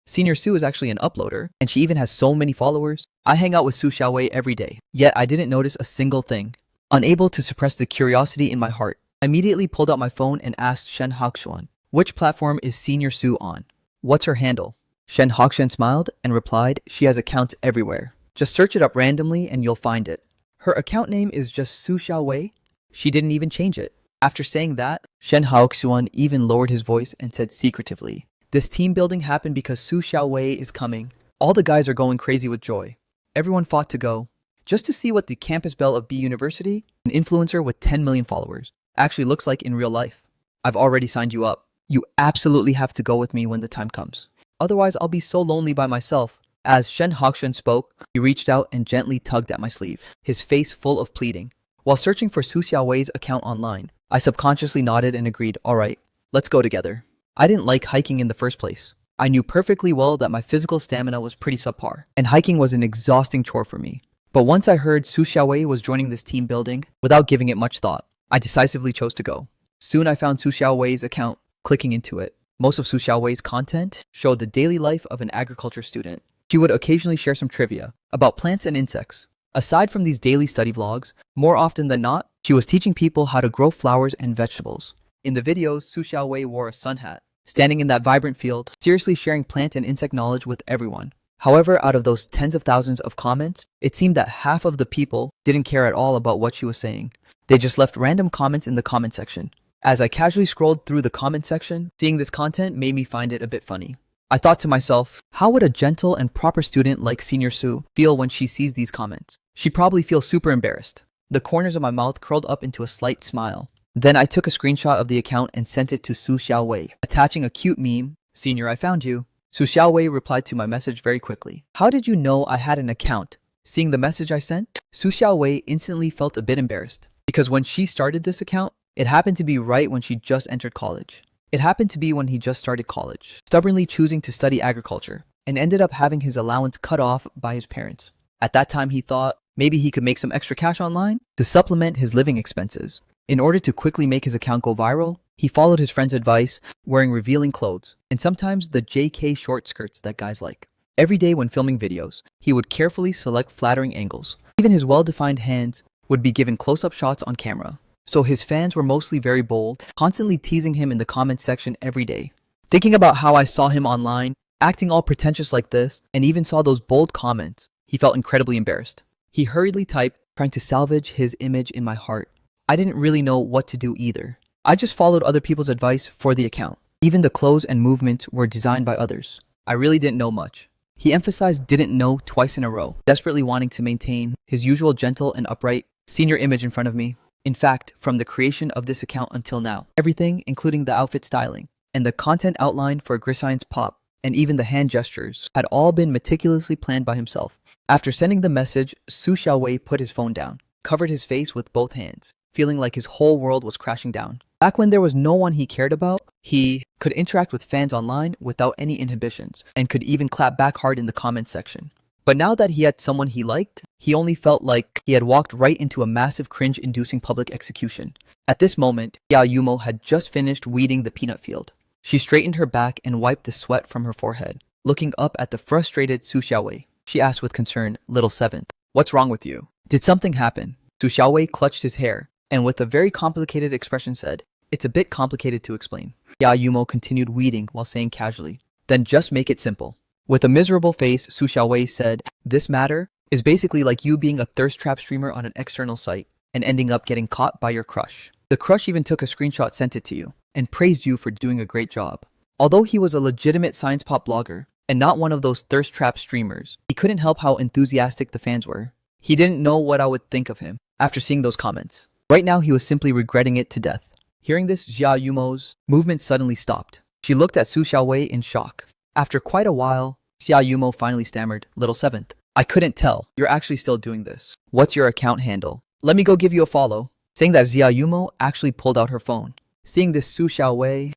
Senior Su is actually an uploader, and she even has so many followers. I hang out with Su Xiaowei every day, yet I didn't notice a single thing. Unable to suppress the curiosity in my heart, I immediately pulled out my phone and asked Shen Haoxuan, "Which platform is Senior Su on? What's her handle?" Shen Haoxuan smiled and replied, "She has accounts everywhere. Just search it up randomly and you'll find it. Her account name is just Su Xiaowei. She didn't even change it." After saying that, Shen Haoxuan even lowered his voice and said secretively, "This team building happened because Su Xiaowei is coming. All the guys are going crazy with joy. Everyone fought to go, just to see what the campus belle of B University, an influencer with 10 million followers, actually looks like in real life. I've already signed you up. You absolutely have to go with me when the time comes. Otherwise, I'll be so lonely by myself." As Shen Haoxuan spoke, he reached out and gently tugged at my sleeve, his face full of pleading. While searching for Su Xiaowei's account online, I subconsciously nodded and agreed, "All right, let's go together." I didn't like hiking in the first place. I knew perfectly well that my physical stamina was pretty subpar, and hiking was an exhausting chore for me. But once I heard Su Xiaowei was joining this team building, without giving it much thought, I decisively chose to go. Soon I found Su Xiaowei's account, clicking into it. Most of Su Xiaowei's content showed the daily life of an agriculture student. She would occasionally share some trivia about plants and insects. Aside from these daily study vlogs, more often than not, she was teaching people how to grow flowers and vegetables. In the videos, Su Xiaowei wore a sun hat, standing in that vibrant field, seriously sharing plant and insect knowledge with everyone. However, out of those tens of thousands of comments, it seemed that half of the people didn't care at all about what she was saying. They just left random comments in the comment section. As I casually scrolled through the comment section, seeing this content made me find it a bit funny. I thought to myself, how would a gentle and proper student like Senior Su feel when she sees these comments? She'd probably feel super embarrassed. The corners of my mouth curled up into a slight smile. Then I took a screenshot of the account and sent it to Su Xiaowei, attaching a cute meme. Senior, I found you. Su Xiaowei replied to my message very quickly. How did you know I had an account? Seeing the message I sent, Su Xiaowei instantly felt a bit embarrassed, because when she started this account, it happened to be right when she just entered college. It happened to be when he just started college, stubbornly choosing to study agriculture, and ended up having his allowance cut off by his parents. At that time, he thought maybe he could make some extra cash online to supplement his living expenses. In order to quickly make his account go viral, he followed his friend's advice, wearing revealing clothes, and sometimes the JK short skirts that guys like. Every day when filming videos, he would carefully select flattering angles. Even his well-defined hands would be given close-up shots on camera. So his fans were mostly very bold, constantly teasing him in the comments section every day. Thinking about how I saw him online, acting all pretentious like this, and even saw those bold comments, he felt incredibly embarrassed. He hurriedly typed, trying to salvage his image in my heart. I didn't really know what to do either. I just followed other people's advice for the account. Even the clothes and movements were designed by others. I really didn't know much. He emphasized didn't know twice in a row, desperately wanting to maintain his usual gentle and upright senior image in front of me. In fact, from the creation of this account until now, everything, including the outfit styling, and the content outline for Grisine's pop, and even the hand gestures, had all been meticulously planned by himself. After sending the message, Su Xiaowei put his phone down, covered his face with both hands, feeling like his whole world was crashing down. Back when there was no one he cared about, he could interact with fans online without any inhibitions, and could even clap back hard in the comments section. But now that he had someone he liked, he only felt like he had walked right into a massive cringe-inducing public execution. At this moment, Xia Yumo had just finished weeding the peanut field. She straightened her back and wiped the sweat from her forehead. Looking up at the frustrated Su Xiaowei, she asked with concern, "Little seventh, what's wrong with you? Did something happen?" Su Xiaowei clutched his hair, and with a very complicated expression said, "It's a bit complicated to explain." Xia Yumo continued weeding while saying casually, "Then just make it simple." With a miserable face, Su Xiaowei said, "This matter is basically like you being a thirst trap streamer on an external site and ending up getting caught by your crush. The crush even took a screenshot, sent it to you, and praised you for doing a great job. Although he was a legitimate science pop blogger and not one of those thirst trap streamers, he couldn't help how enthusiastic the fans were. He didn't know what I would think of him after seeing those comments. Right now, he was simply regretting it to death." Hearing this, Xia Yumo's movement suddenly stopped. She looked at Su Xiaowei in shock. After quite a while, Xia Yumo finally stammered, "Little seventh, I couldn't tell. You're actually still doing this. What's your account handle? Let me go give you a follow." Saying that, Xia Yumo actually pulled out her phone. Seeing this, Su Xiaowei